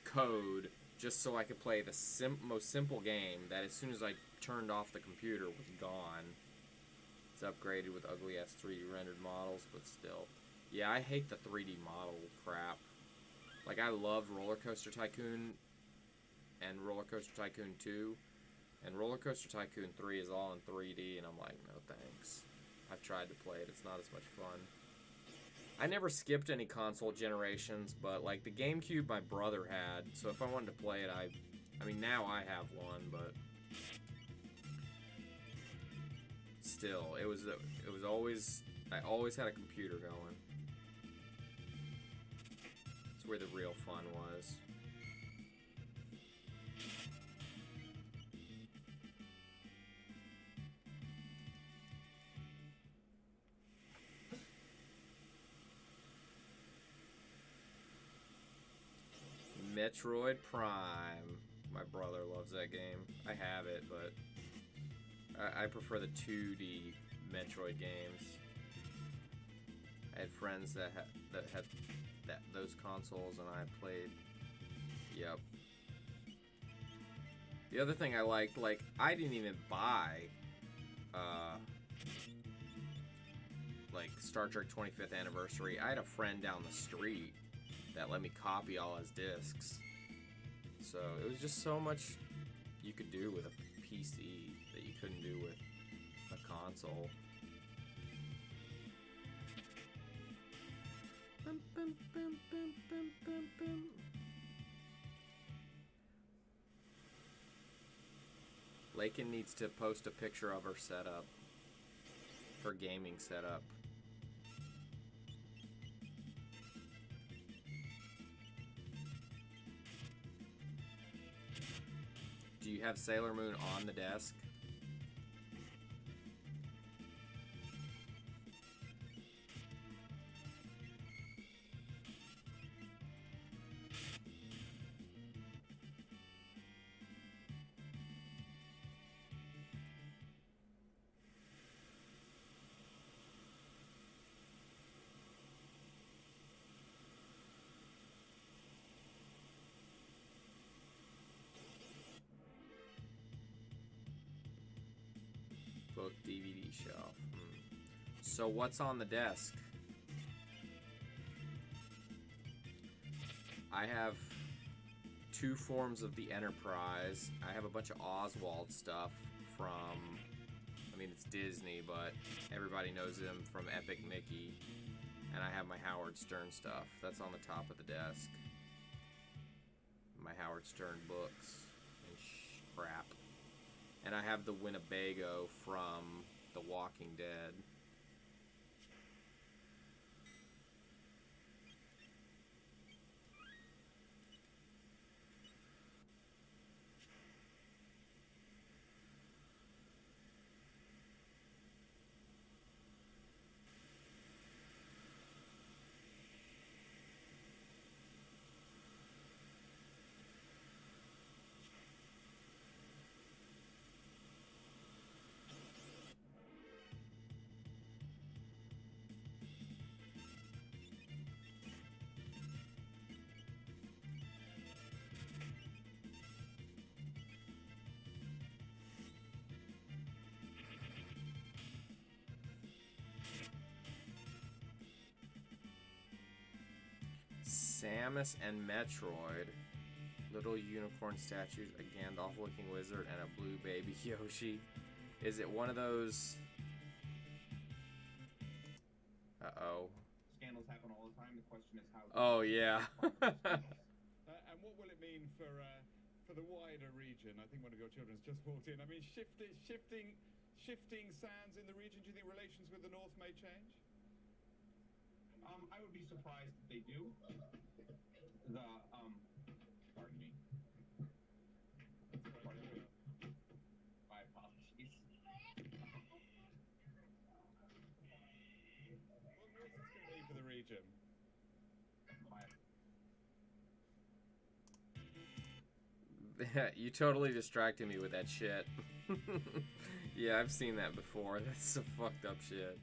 code just so I could play the most simple game that as soon as I turned off the computer was gone. It's upgraded with ugly ass 3D rendered models, but still. Yeah, I hate the 3D model crap. Like, I loved Roller Coaster Tycoon and Roller Coaster Tycoon 2, and Roller Coaster Tycoon 3 is all in 3D, and I'm like, no thanks. I've tried to play it, it's not as much fun. I never skipped any console generations, but like the GameCube my brother had, so if I wanted to play it, I mean now I have one, but still, it was always, I always had a computer going. It's where the real fun was. Metroid Prime. My brother loves that game. I have it, but I prefer the 2D Metroid games. I had friends that had those consoles, and I played. Yep. The other thing I liked, like, I didn't even buy like Star Trek 25th Anniversary. I had a friend down the street that let me copy all his discs. So it was just so much you could do with a PC that you couldn't do with a console. Bum, bum, bum, bum, bum, bum, bum. Lakin needs to post a picture of her setup. Her gaming setup. Do you have Sailor Moon on the desk? Book DVD shelf. So what's on the desk? I have 2 forms of the Enterprise. I have a bunch of Oswald stuff from, I mean it's Disney, but everybody knows him from Epic Mickey. And I have my Howard Stern stuff. That's on the top of the desk. My Howard Stern books and crap. And I have the Winnebago from The Walking Dead. Samus and Metroid. Little unicorn statues, a Gandalf-looking wizard, and a blue baby Yoshi. Is it one of those... Uh-oh. Scandals happen all the time. The question is how... Oh, yeah. And what will it mean for the wider region? I think one of your children's just walked in. I mean, shifting sands in the region, do you think relations with the North may change? I would be surprised if they do. Pardon me. My apologies. What is this going to be for the region? You totally distracted me with that shit. Yeah, I've seen that before. That's some fucked up shit.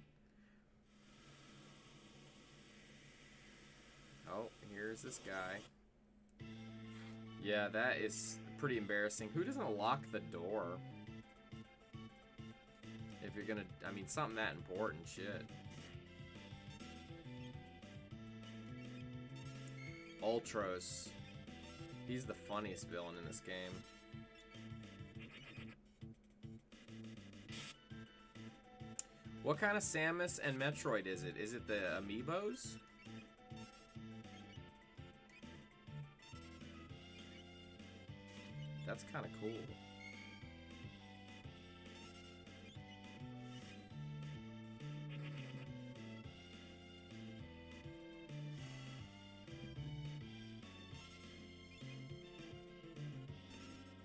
Oh, here's this guy. Yeah, that is pretty embarrassing. Who doesn't lock the door? If you're gonna, I mean, something that important, shit. Ultros. He's the funniest villain in this game. What kind of Samus and Metroid is it? Is it the amiibos? That's kind of cool.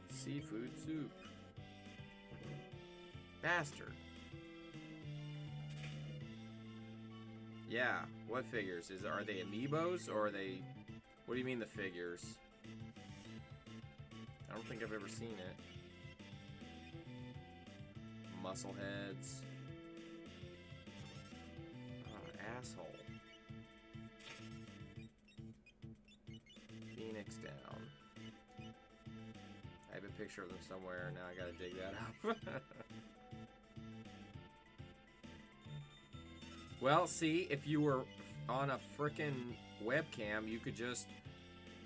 Seafood soup. Bastard. Yeah, what figures? Are they amiibos or are they... What do you mean the figures? I don't think I've ever seen it. Muscle heads. Oh, asshole. Phoenix down. I have a picture of them somewhere, now I gotta dig that up. Well, see, if you were on a frickin' webcam, you could just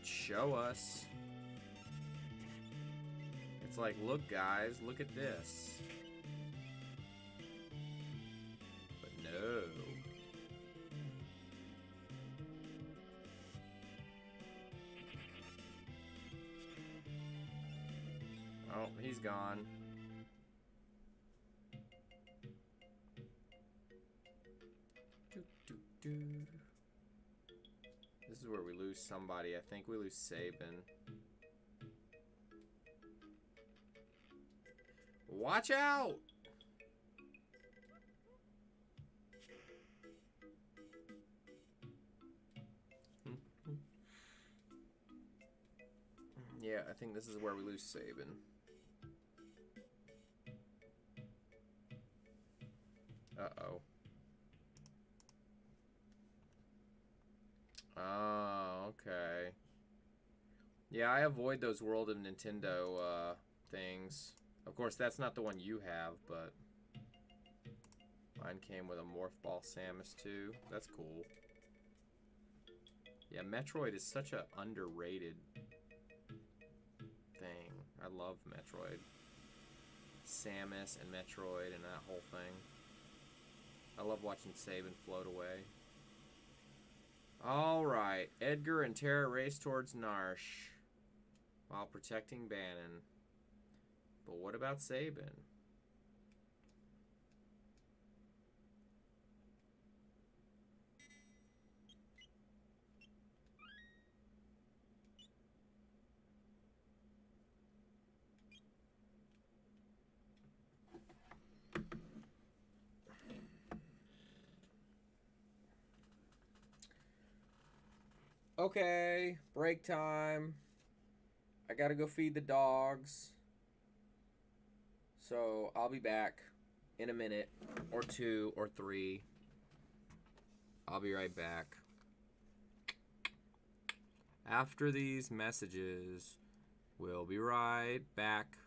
show us. It's like, look guys, look at this. But no. Oh, he's gone. This is where we lose somebody. I think we lose Sabin. Watch out! Yeah, I think this is where we lose Sabin. Uh-oh. Oh, okay. Yeah, I avoid those World of Nintendo things. Of course, that's not the one you have, but mine came with a Morph Ball Samus too. That's cool. Yeah, Metroid is such a underrated thing. I love Metroid. Samus and Metroid and that whole thing. I love watching Sabin float away. Alright, Edgar and Terra race towards Narsh while protecting Bannon. But what about Sabin? Okay, break time. I gotta go feed the dogs. So I'll be back in a minute or two or three. I'll be right back. After these messages, we'll be right back.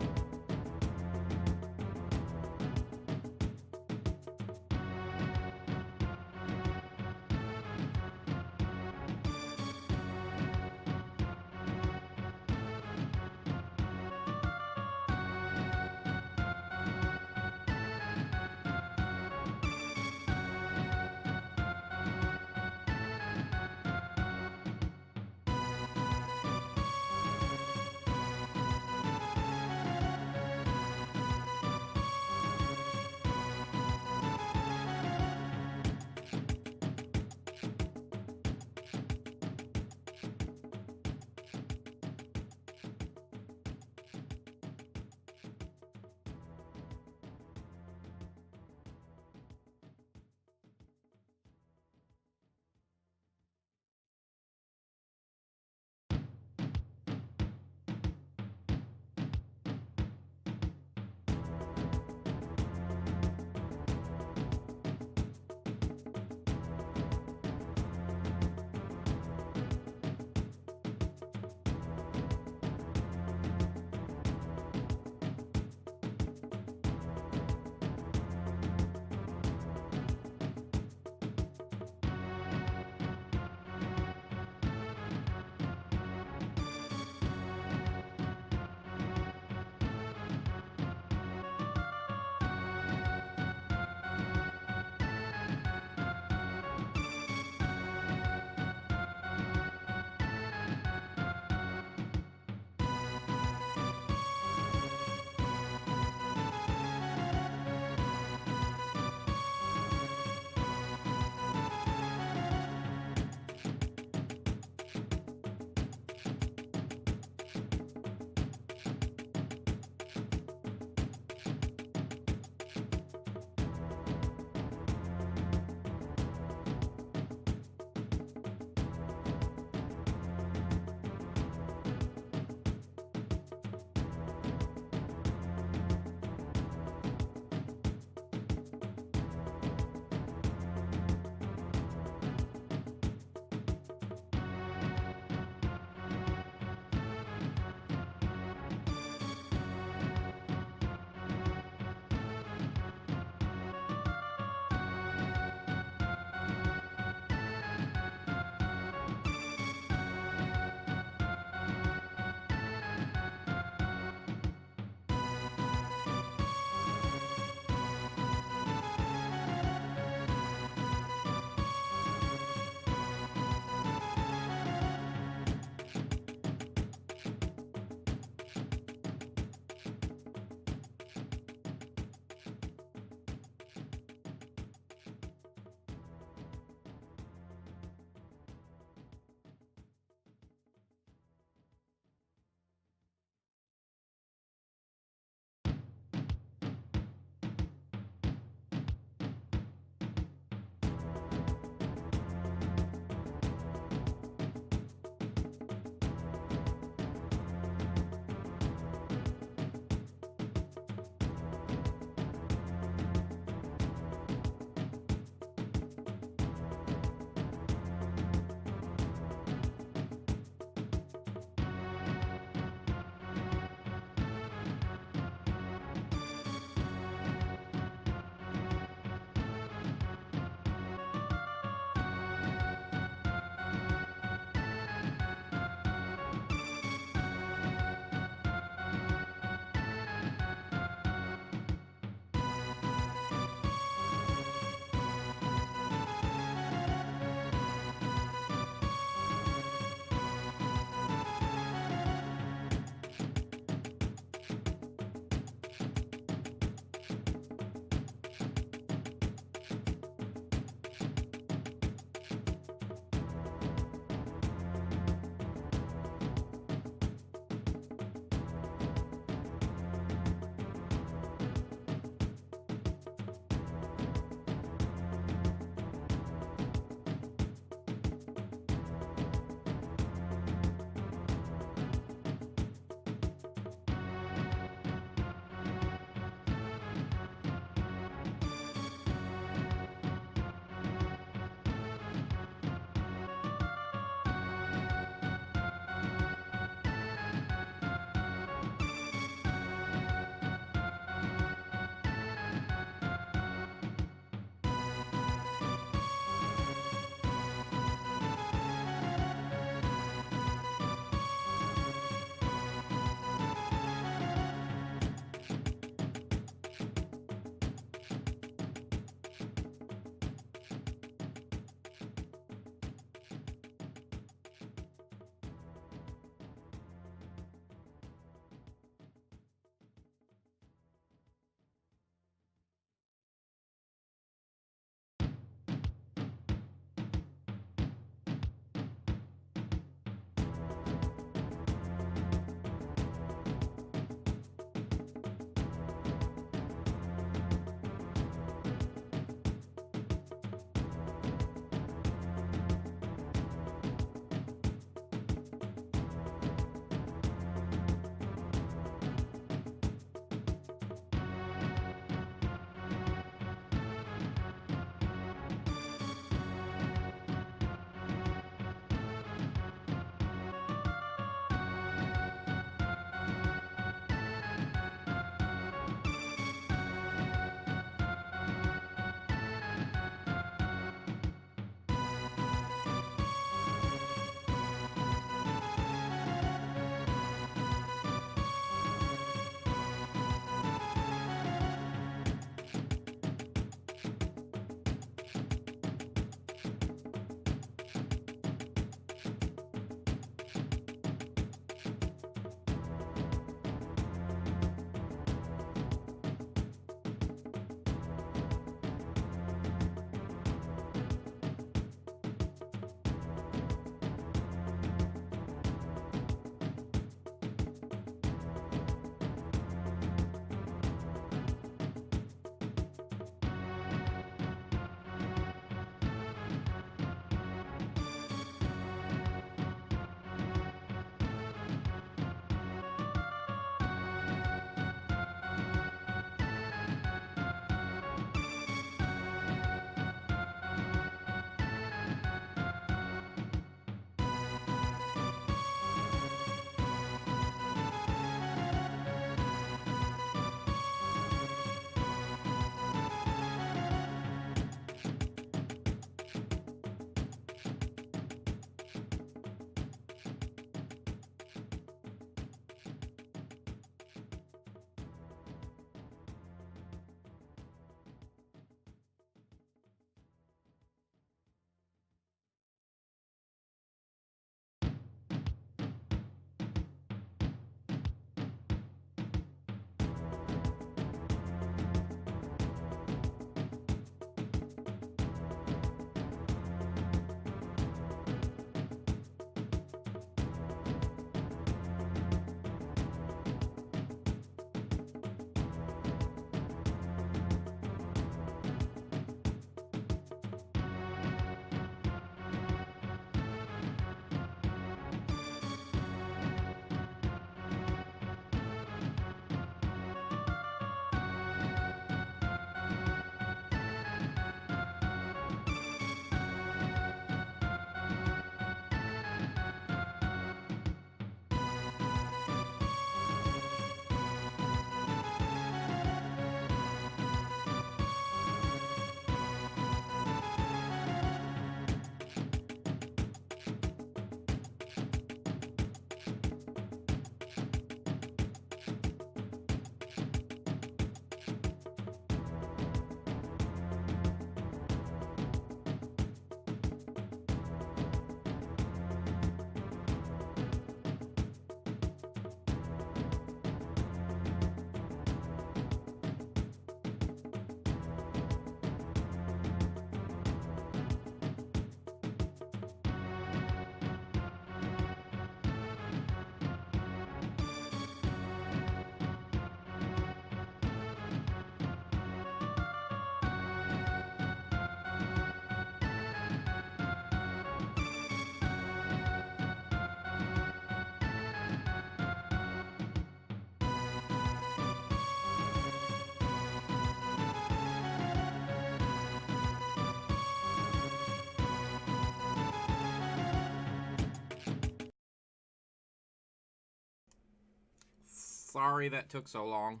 Sorry that took so long.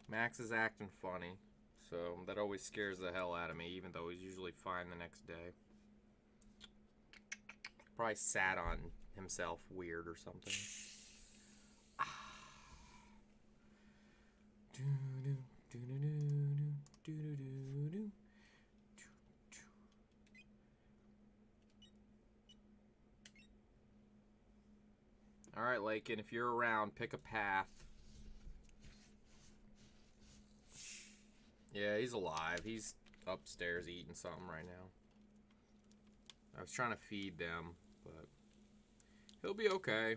Max is acting funny, so that always scares the hell out of me, even though he's usually fine the next day. Probably sat on himself weird or something. Alright, Lakin, if you're around, pick a path. Yeah, he's alive. He's upstairs eating something right now. I was trying to feed them, but he'll be okay.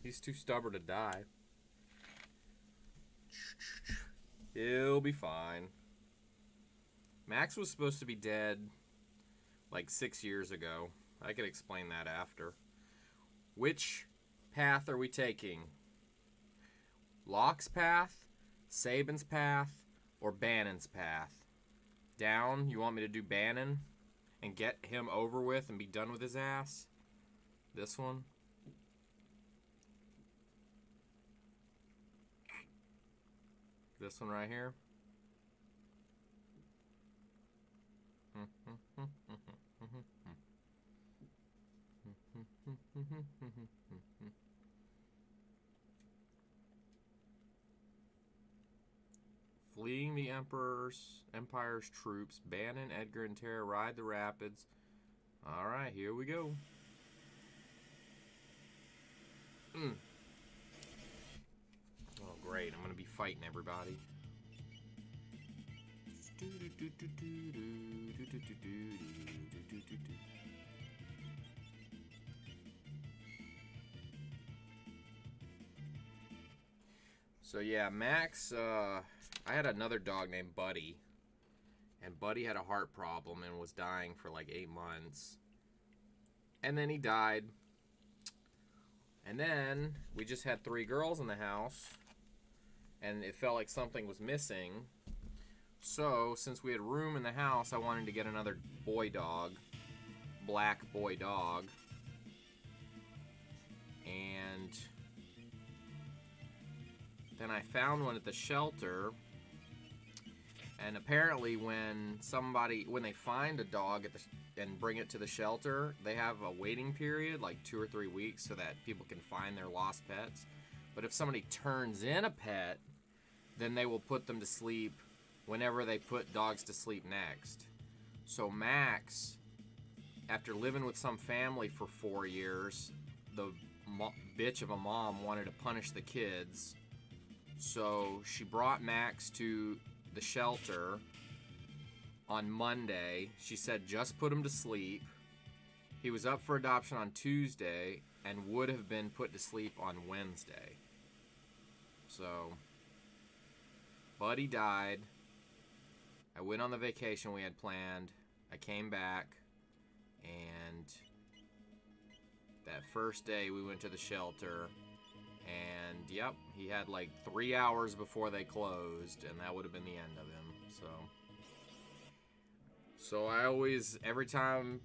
He's too stubborn to die. He'll be fine. Max was supposed to be dead like 6 years ago. I could explain that after. Which path are we taking? Locke's path, Sabin's path, or Bannon's path? Down, you want me to do Bannon and get him over with and be done with his ass? This one? This one right here? Fleeing the Empire's troops, Bannon, Edgar, and Tara ride the rapids. Alright, here we go. Oh, great. I'm going to be fighting everybody. So, yeah, Max, I had another dog named Buddy. And Buddy had a heart problem and was dying for like 8 months. And then he died. And then we just had 3 girls in the house. And it felt like something was missing. So, since we had room in the house, I wanted to get another boy dog. Black boy dog. And then I found one at the shelter. And apparently when they find a dog and bring it to the shelter, they have a waiting period, like 2 or 3 weeks, so that people can find their lost pets. But if somebody turns in a pet, then they will put them to sleep whenever they put dogs to sleep next. So Max, after living with some family for 4 years, the bitch of a mom wanted to punish the kids. So she brought Max to the shelter on Monday. She said just put him to sleep. He was up for adoption on Tuesday and would have been put to sleep on Wednesday. So Buddy died. I went on the vacation we had planned. I came back, and that first day we went to the shelter, and yep, he had like 3 hours before they closed, and that would have been the end of him. So I always, every time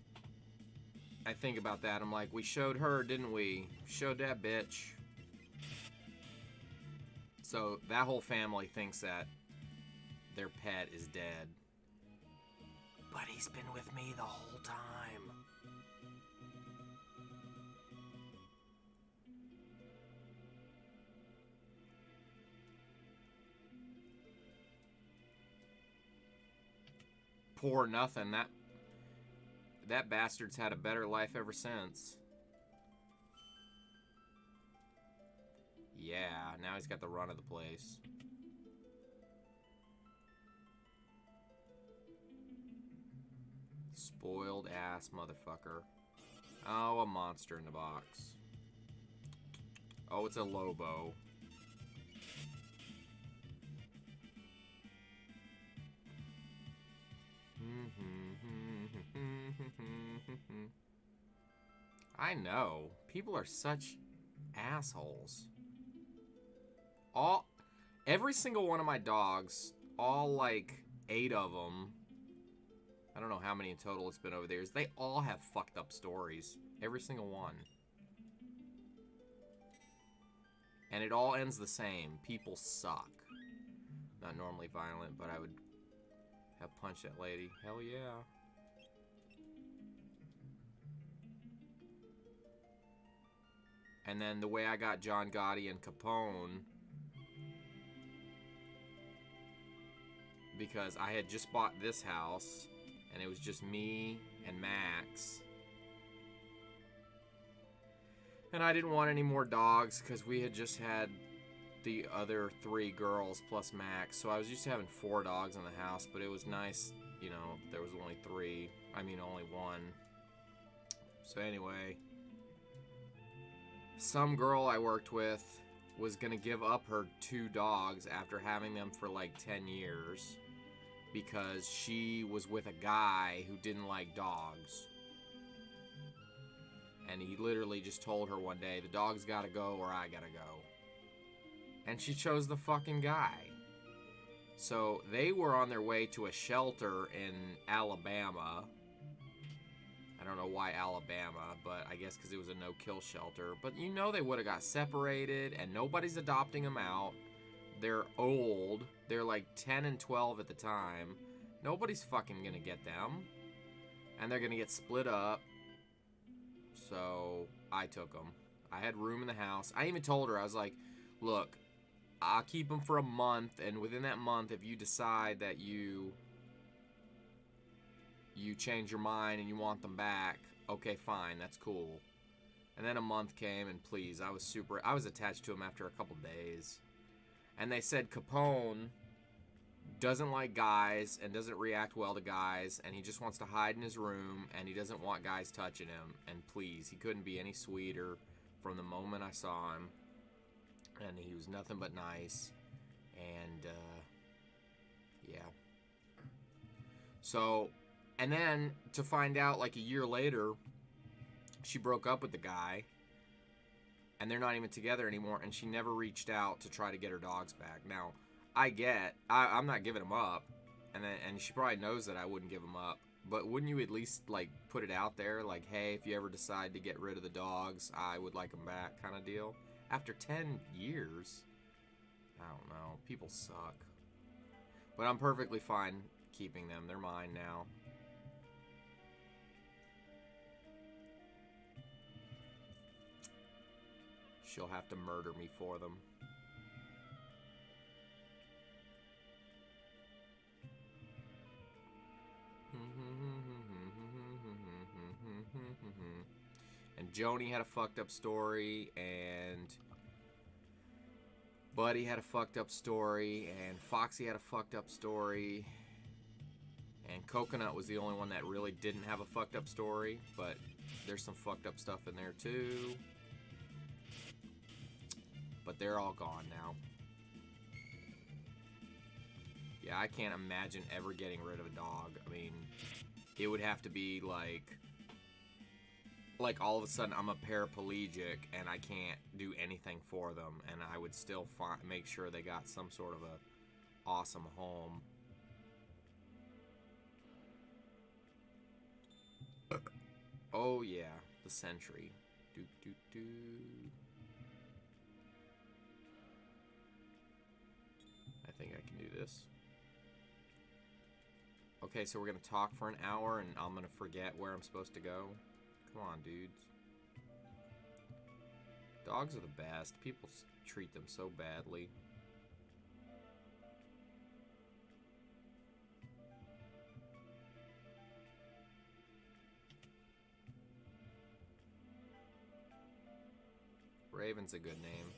I think about that, I'm like, we showed her, didn't we? Showed that bitch. So that whole family thinks that their pet is dead. But he's been with me the whole time. Poor nothing. That bastard's had a better life ever since. Yeah, now he's got the run of the place. Spoiled ass motherfucker. Oh, a monster in the box. Oh, it's a Lobo. I know. People are such assholes. Every single one of my dogs, all like 8 of them, I don't know how many in total it's been over the years. They all have fucked up stories. Every single one. And it all ends the same. People suck. Not normally violent, but I would have punched that lady. Hell yeah. And then the way I got John Gotti and Capone, because I had just bought this house, and it was just me and Max. And I didn't want any more dogs, because we had just had the other 3 girls plus Max. So I was used to having 4 dogs in the house, but it was nice, you know, there was only 3. I mean, only 1. So anyway, some girl I worked with was gonna give up her 2 dogs after having them for like 10 years because she was with a guy who didn't like dogs. And he literally just told her one day, the dog's gotta go or I gotta go. And she chose the fucking guy. So they were on their way to a shelter in Alabama. I don't know why Alabama, but I guess because it was a no-kill shelter. But you know they would have got separated, and nobody's adopting them out. They're old. They're like 10 and 12 at the time. Nobody's fucking gonna get them. And they're gonna get split up. So I took them. I had room in the house. I even told her, I was like, look, I'll keep them for a month, and within that month, if you decide that you change your mind and you want them back, okay, fine, that's cool. And then a month came, and please, I was attached to him after a couple days. And they said Capone doesn't like guys and doesn't react well to guys, and he just wants to hide in his room, and he doesn't want guys touching him. And please, he couldn't be any sweeter from the moment I saw him. And he was nothing but nice. And, yeah. So, and then to find out like a year later, she broke up with the guy. And they're not even together anymore. And she never reached out to try to get her dogs back. Now, I'm not giving them up. And she probably knows that I wouldn't give them up. But wouldn't you at least, like, put it out there? Like, hey, if you ever decide to get rid of the dogs, I would like them back kind of deal. After 10 years, I don't know. People suck. But I'm perfectly fine keeping them. They're mine now. She'll have to murder me for them. And Joni had a fucked up story, and Buddy had a fucked up story, and Foxy had a fucked up story, and Coconut was the only one that really didn't have a fucked up story, but there's some fucked up stuff in there too. But they're all gone now. Yeah, I can't imagine ever getting rid of a dog. I mean, it would have to be like all of a sudden I'm a paraplegic and I can't do anything for them, and I would still make sure they got some sort of a awesome home. Oh yeah, the Sentry. Doot doot doot. I think I can do this. Okay, so we're gonna talk for an hour and I'm gonna forget where I'm supposed to go. Come on, dudes. Dogs are the best. People treat them so badly. Raven's a good name.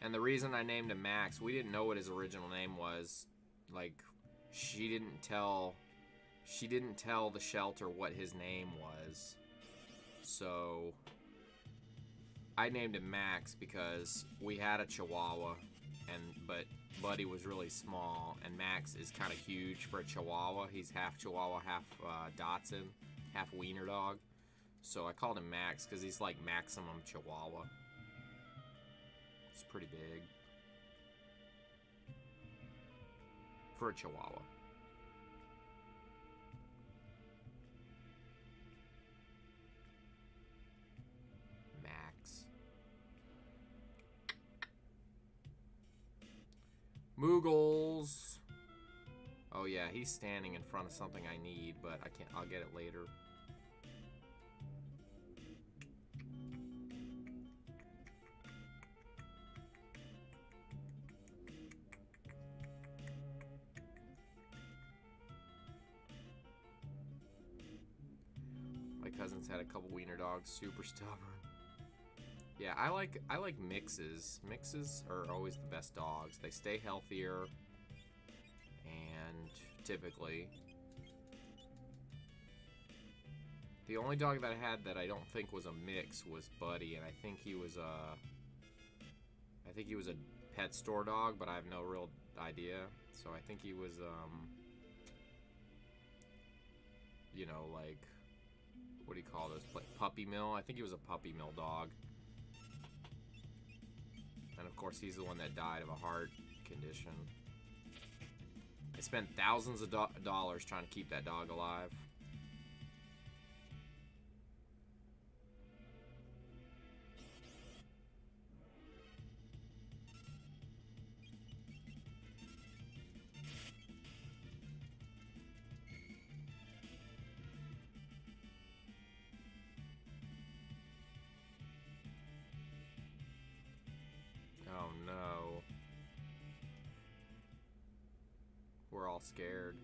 And the reason I named him Max, we didn't know what his original name was. Like, she didn't tell the shelter what his name was. So I named him Max because we had a Chihuahua, but Buddy was really small, and Max is kind of huge for a Chihuahua. He's half Chihuahua, half Dachshund. half wiener dog. So I called him Max because he's like maximum Chihuahua. It's pretty big for a Chihuahua. Max. Moogles. Oh yeah, he's standing in front of something I need, but I can't. I'll get it later. My cousins had a couple wiener dogs, super stubborn. Yeah, I like mixes. Mixes are always the best dogs. They stay healthier, and typically, the only dog that I had that I don't think was a mix was Buddy, and I think he was a pet store dog, but I have no real idea. So I think he was you know, like, what do you call those? Puppy mill? I think he was a puppy mill dog. And of course, he's the one that died of a heart condition. I spent thousands of dollars trying to keep that dog alive. Oh no. We're all scared.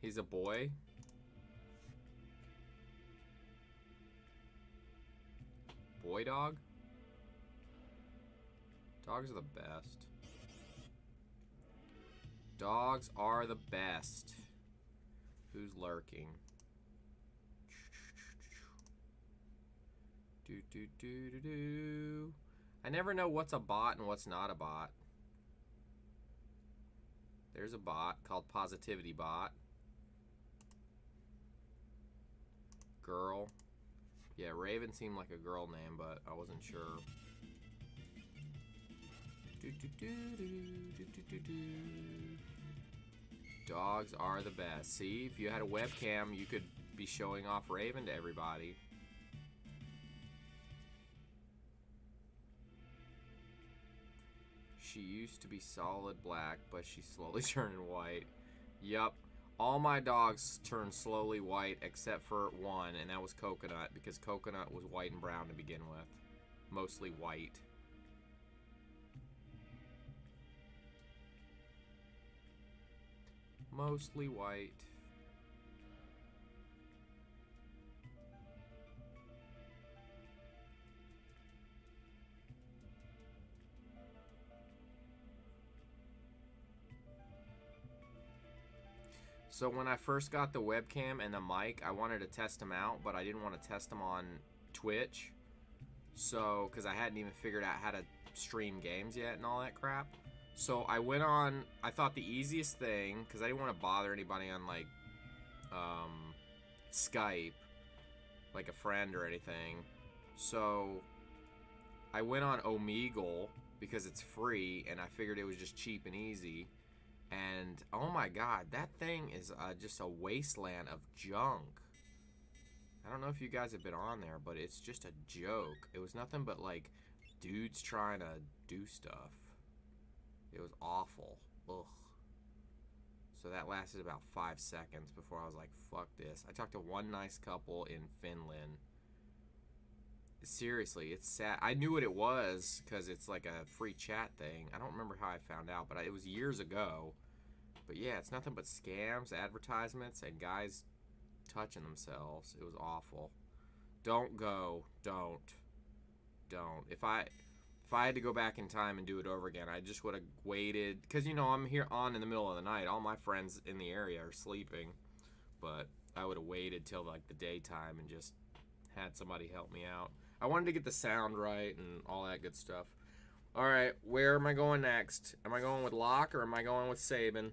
He's a boy? Boy dog? Dogs are the best. Dogs are the best. Who's lurking? Do. I never know what's a bot and what's not a bot. There's a bot called Positivity Bot. Girl. Yeah, Raven seemed like a girl name, but I wasn't sure. Dogs are the best. See, if you had a webcam, you could be showing off Raven to everybody. She used to be solid black, but she's slowly turning white. Yup. All my dogs turned slowly white except for one, and that was Coconut, because Coconut was white and brown to begin with. Mostly white. Mostly white. So when I first got the webcam and the mic, I wanted to test them out, but I didn't want to test them on Twitch. So, because I hadn't even figured out how to stream games yet and all that crap. So I went on, I thought the easiest thing, because I didn't want to bother anybody on like Skype, like a friend or anything. So I went on Omegle because it's free, and I figured it was just cheap and easy. And oh my god, that thing is just a wasteland of junk. I don't know if you guys have been on there, but it's just a joke. It was nothing but like dudes trying to do stuff. It was awful. Ugh. So that lasted about 5 seconds before I was like, fuck this. I talked to one nice couple in Finland. Seriously, it's sad. I knew what it was because it's like a free chat thing. I don't remember how I found out, but it was years ago. But yeah, it's nothing but scams, advertisements, and guys touching themselves. It was awful. Don't go. Don't. If I had to go back in time and do it over again, I just would have waited. Because, you know, I'm here on in the middle of the night. All my friends in the area are sleeping. But I would have waited till like the daytime and just had somebody help me out. I wanted to get the sound right and all that good stuff. Alright, where am I going next? Am I going with Locke or am I going with Sabin?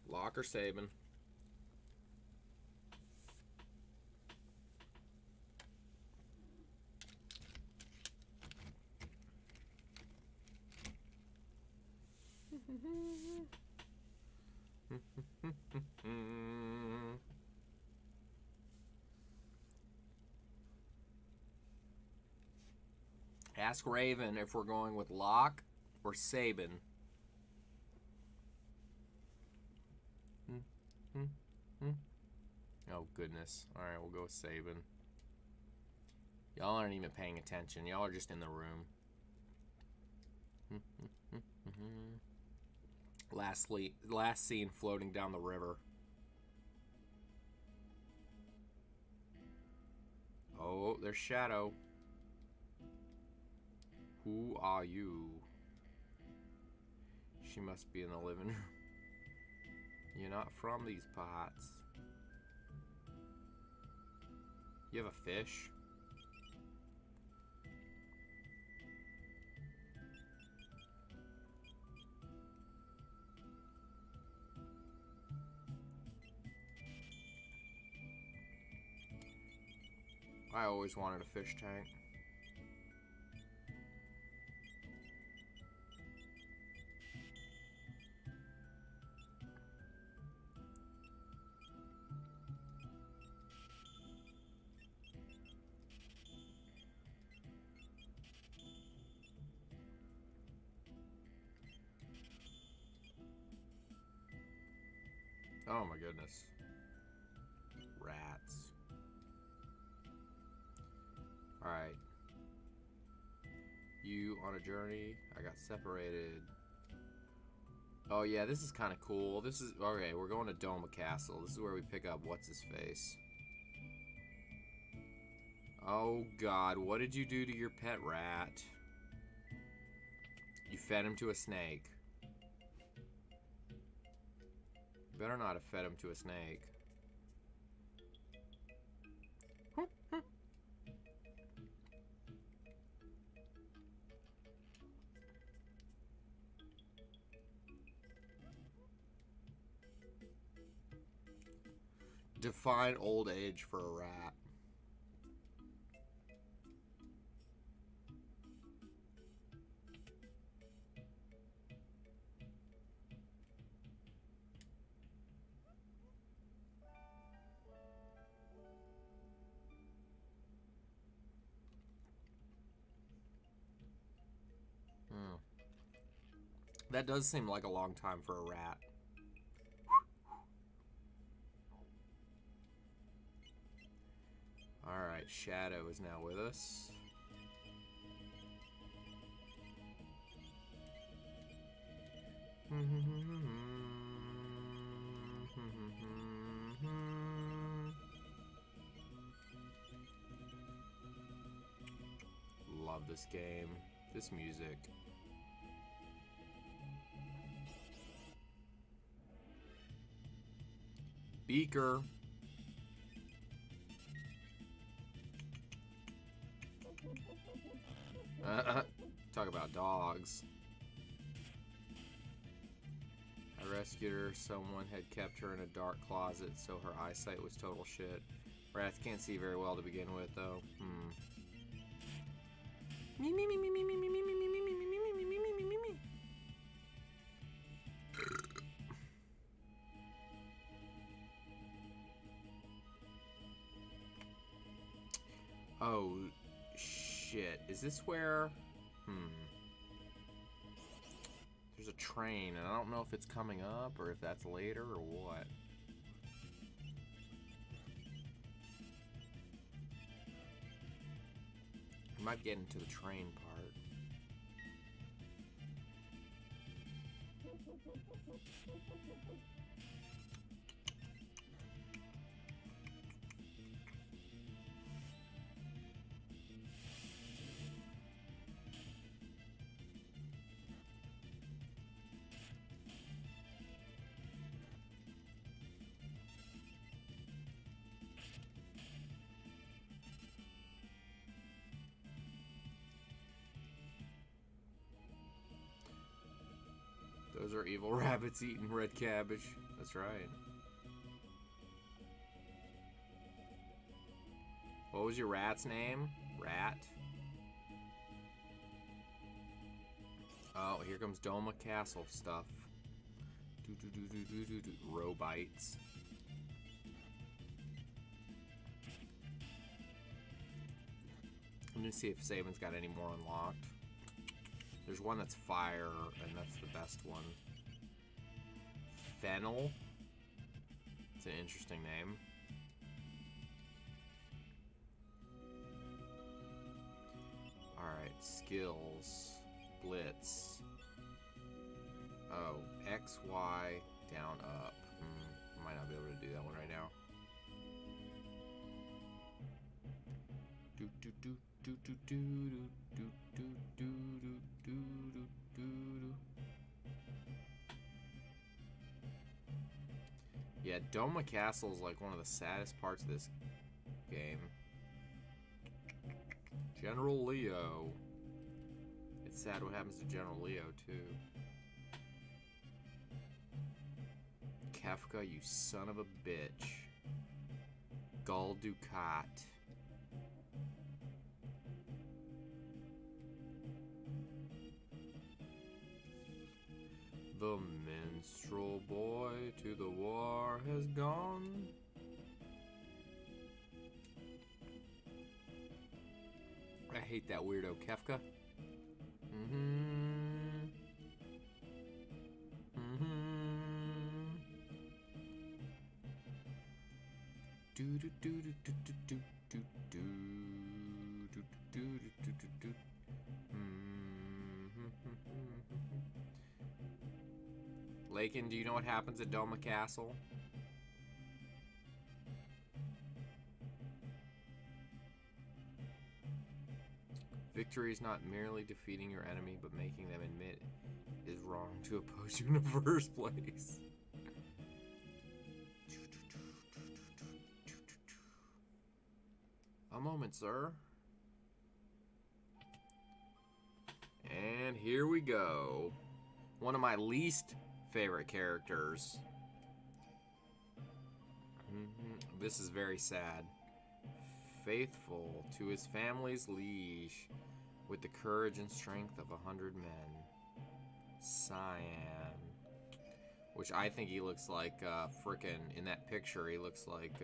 Locke or Sabin? Ask Raven if we're going with Locke or Sabin. Oh, goodness. Alright, we'll go with Sabin. Y'all aren't even paying attention. Y'all are just in the room. Last scene floating down the river. Oh, there's Shadow. Who are you? She must be in the living room. You're not from these parts. You have a fish? I always wanted a fish tank. Oh my goodness. Rats. Alright. You on a journey. I got separated. Oh yeah, this is kind of cool. This is... Okay, we're going to Doma Castle. This is where we pick up What's-His-Face. Oh god, what did you do to your pet rat? You fed him to a snake. You better not have fed him to a snake. Define old age for a rat. That does seem like a long time for a rat. Alright, Shadow is now with us. Love this game. This music. Beaker. Talk about dogs. I rescued her. Someone had kept her in a dark closet, so her eyesight was total shit. Rats can't see very well to begin with, though. Me me me me me me me me me me me me me me me me me me. Oh shit. Is this where there's a train and I don't know if it's coming up or if that's later or what. I might get into the train part. Those are evil rabbits eating red cabbage. That's right. What was your rat's name? Rat? Oh, here comes Doma Castle stuff. Robites. I'm gonna see if Saban's got any more unlocked. There's one that's fire, and that's the best one. Fennel. It's an interesting name. Alright, skills. Blitz. Oh, X, Y, down, up. Might not be able to do that one right now. Do do do do do do do do do do do do do. Yeah, Doma Castle is like one of the saddest parts of this game. General Leo. It's sad what happens to General Leo, too. Kefka, you son of a bitch. Gul Dukat. The minstrel boy to the war has gone. I hate that weirdo Kefka. Do do do do do do do do do do do do do. Lakin, do you know what happens at Doma Castle? Victory is not merely defeating your enemy, but making them admit is wrong to oppose you in the first place. A moment, sir. And here we go. One of my least favorite characters. This is very sad. Faithful to his family's liege, with the courage and strength of 100 men. Cyan. Which I think he looks like, frickin', in that picture, he looks like,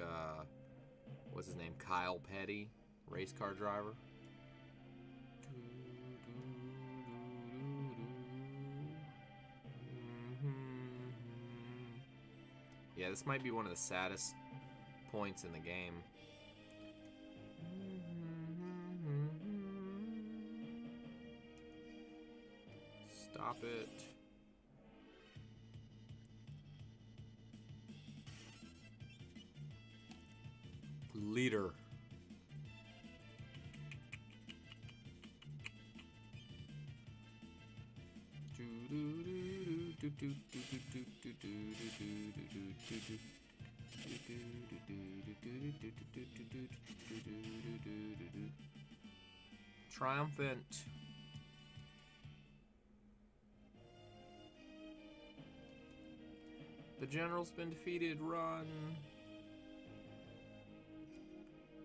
what's his name? Kyle Petty, race car driver. Yeah, this might be one of the saddest points in the game. Stop it. Leader. Triumphant. The general's been defeated. Run.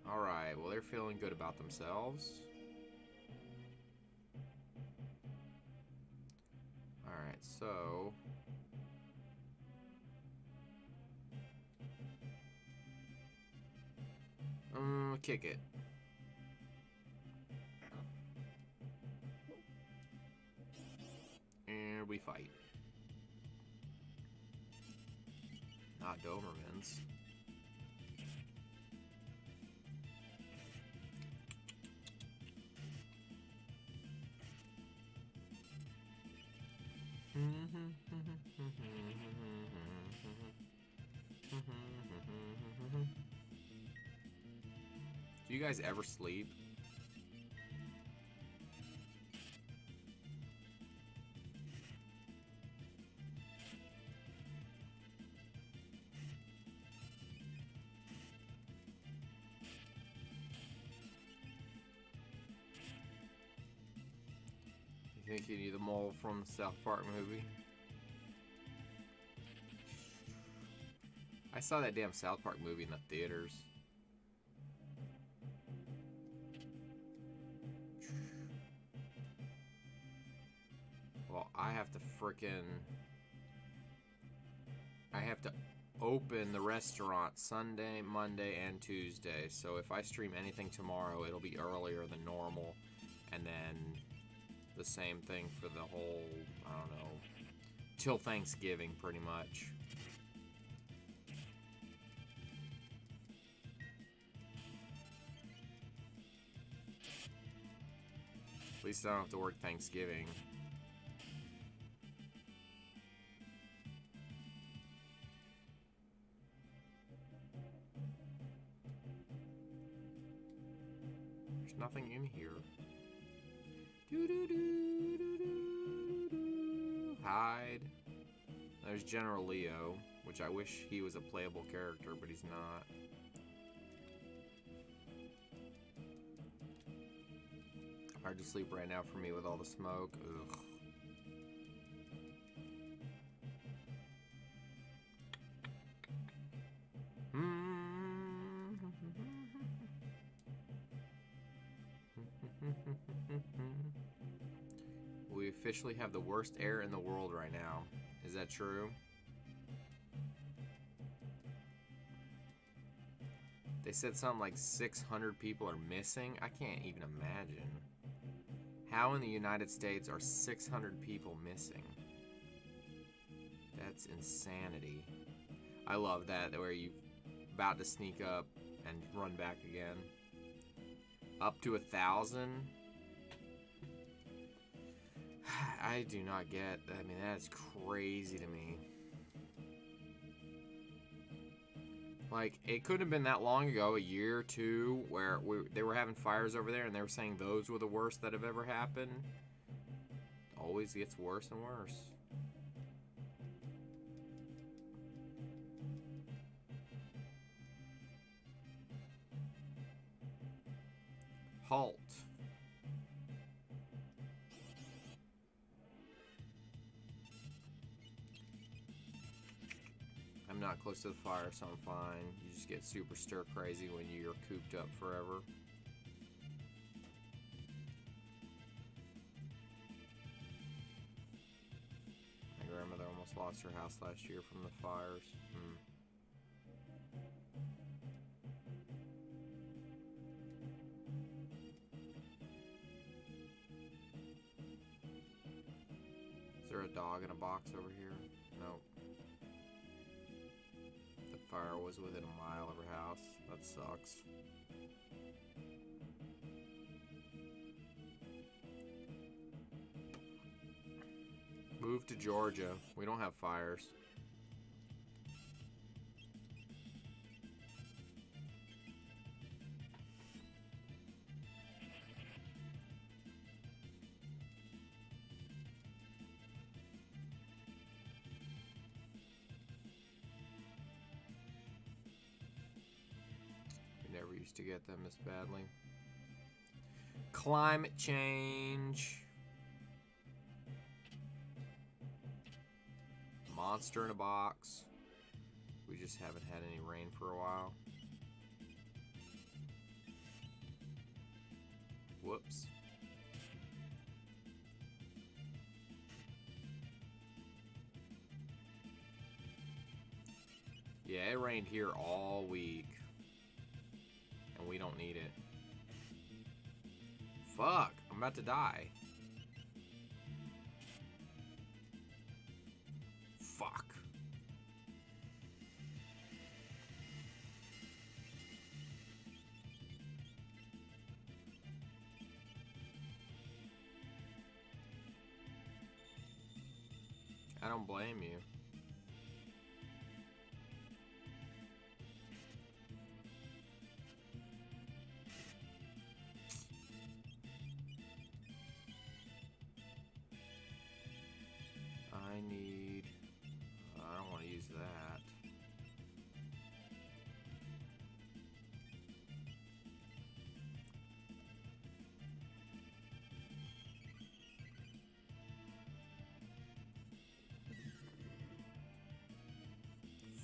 Alright, well, they're feeling good about themselves. Alright, so... kick it. And we fight. Not Dobermans. Do you guys ever sleep? You think you need the mole from the South Park movie? I saw that damn South Park movie in the theaters. Well, I have to open the restaurant Sunday, Monday, and Tuesday. So if I stream anything tomorrow, it'll be earlier than normal. And then the same thing for the whole, I don't know, till Thanksgiving, pretty much. At least I don't have to work Thanksgiving. There's nothing in here. Hide. There's General Leo, which I wish he was a playable character, but he's not. Hard to sleep right now for me with all the smoke. Ugh. We officially have the worst air in the world right now. Is that true? They said something like 600 people are missing. I can't even imagine. How in the United States are 600 people missing? That's insanity. I love that, where you about to sneak up and run back again. Up to 1,000? I do not get, I mean, that's crazy to me. Like, it couldn't have been that long ago, a year or two, where they were having fires over there and they were saying those were the worst that have ever happened. Always gets worse and worse. Halt. I'm not close to the fire, so I'm fine. You just get super stir crazy when you're cooped up forever. My grandmother almost lost her house last year from the fires. Is there a dog in a box over here? Nope. The fire was within a mile of her house. That sucks. Move to Georgia. We don't have fires. Never used to get them this badly. Climate change. Monster in a box. We just haven't had any rain for a while. Whoops. Yeah, it rained here all week. And we don't need it. Fuck, I'm about to die. Fuck. I don't blame you. I don't want to use that.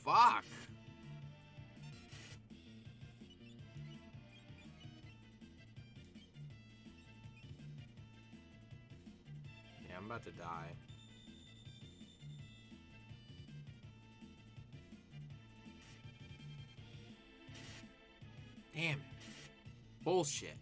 Fuck! about to die. Damn it. Bullshit.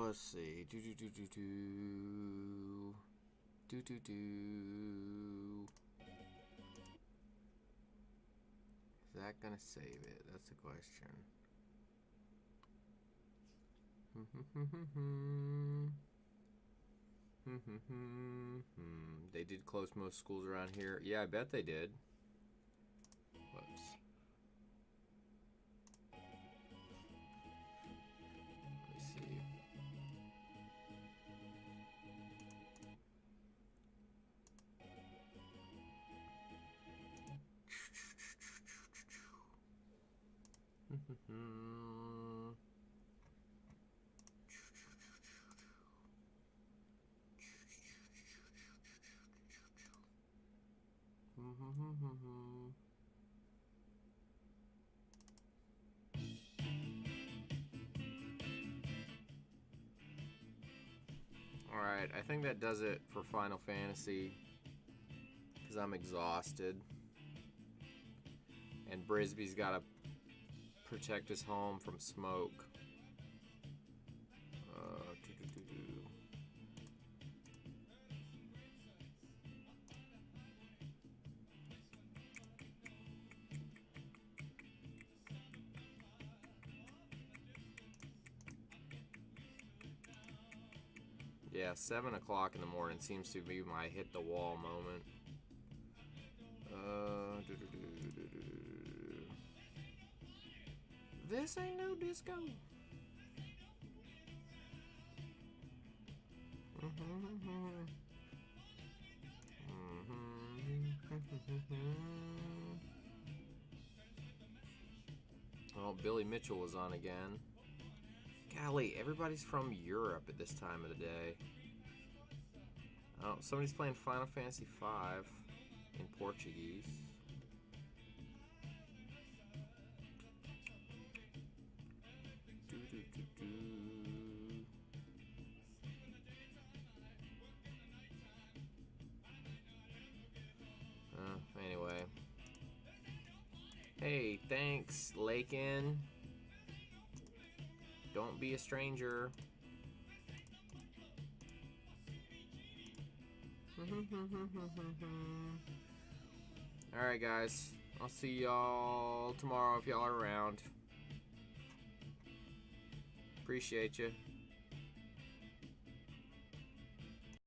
Let's see. Is that gonna save it? That's the question. They did close most schools around here. Yeah, I bet they did. Whoops. Let's see. Alright, I think that does it for Final Fantasy, because I'm exhausted. And Brisby's got to protect his home from smoke. Yeah, 7 o'clock in the morning seems to be my hit the wall moment. This ain't no disco. Oh, Billy Mitchell was on again. Golly, everybody's from Europe at this time of the day. Oh, somebody's playing Final Fantasy V in Portuguese. Anyway. Hey, thanks, Lakin. Don't be a stranger. Alright, guys. I'll see y'all tomorrow if y'all are around. Appreciate you.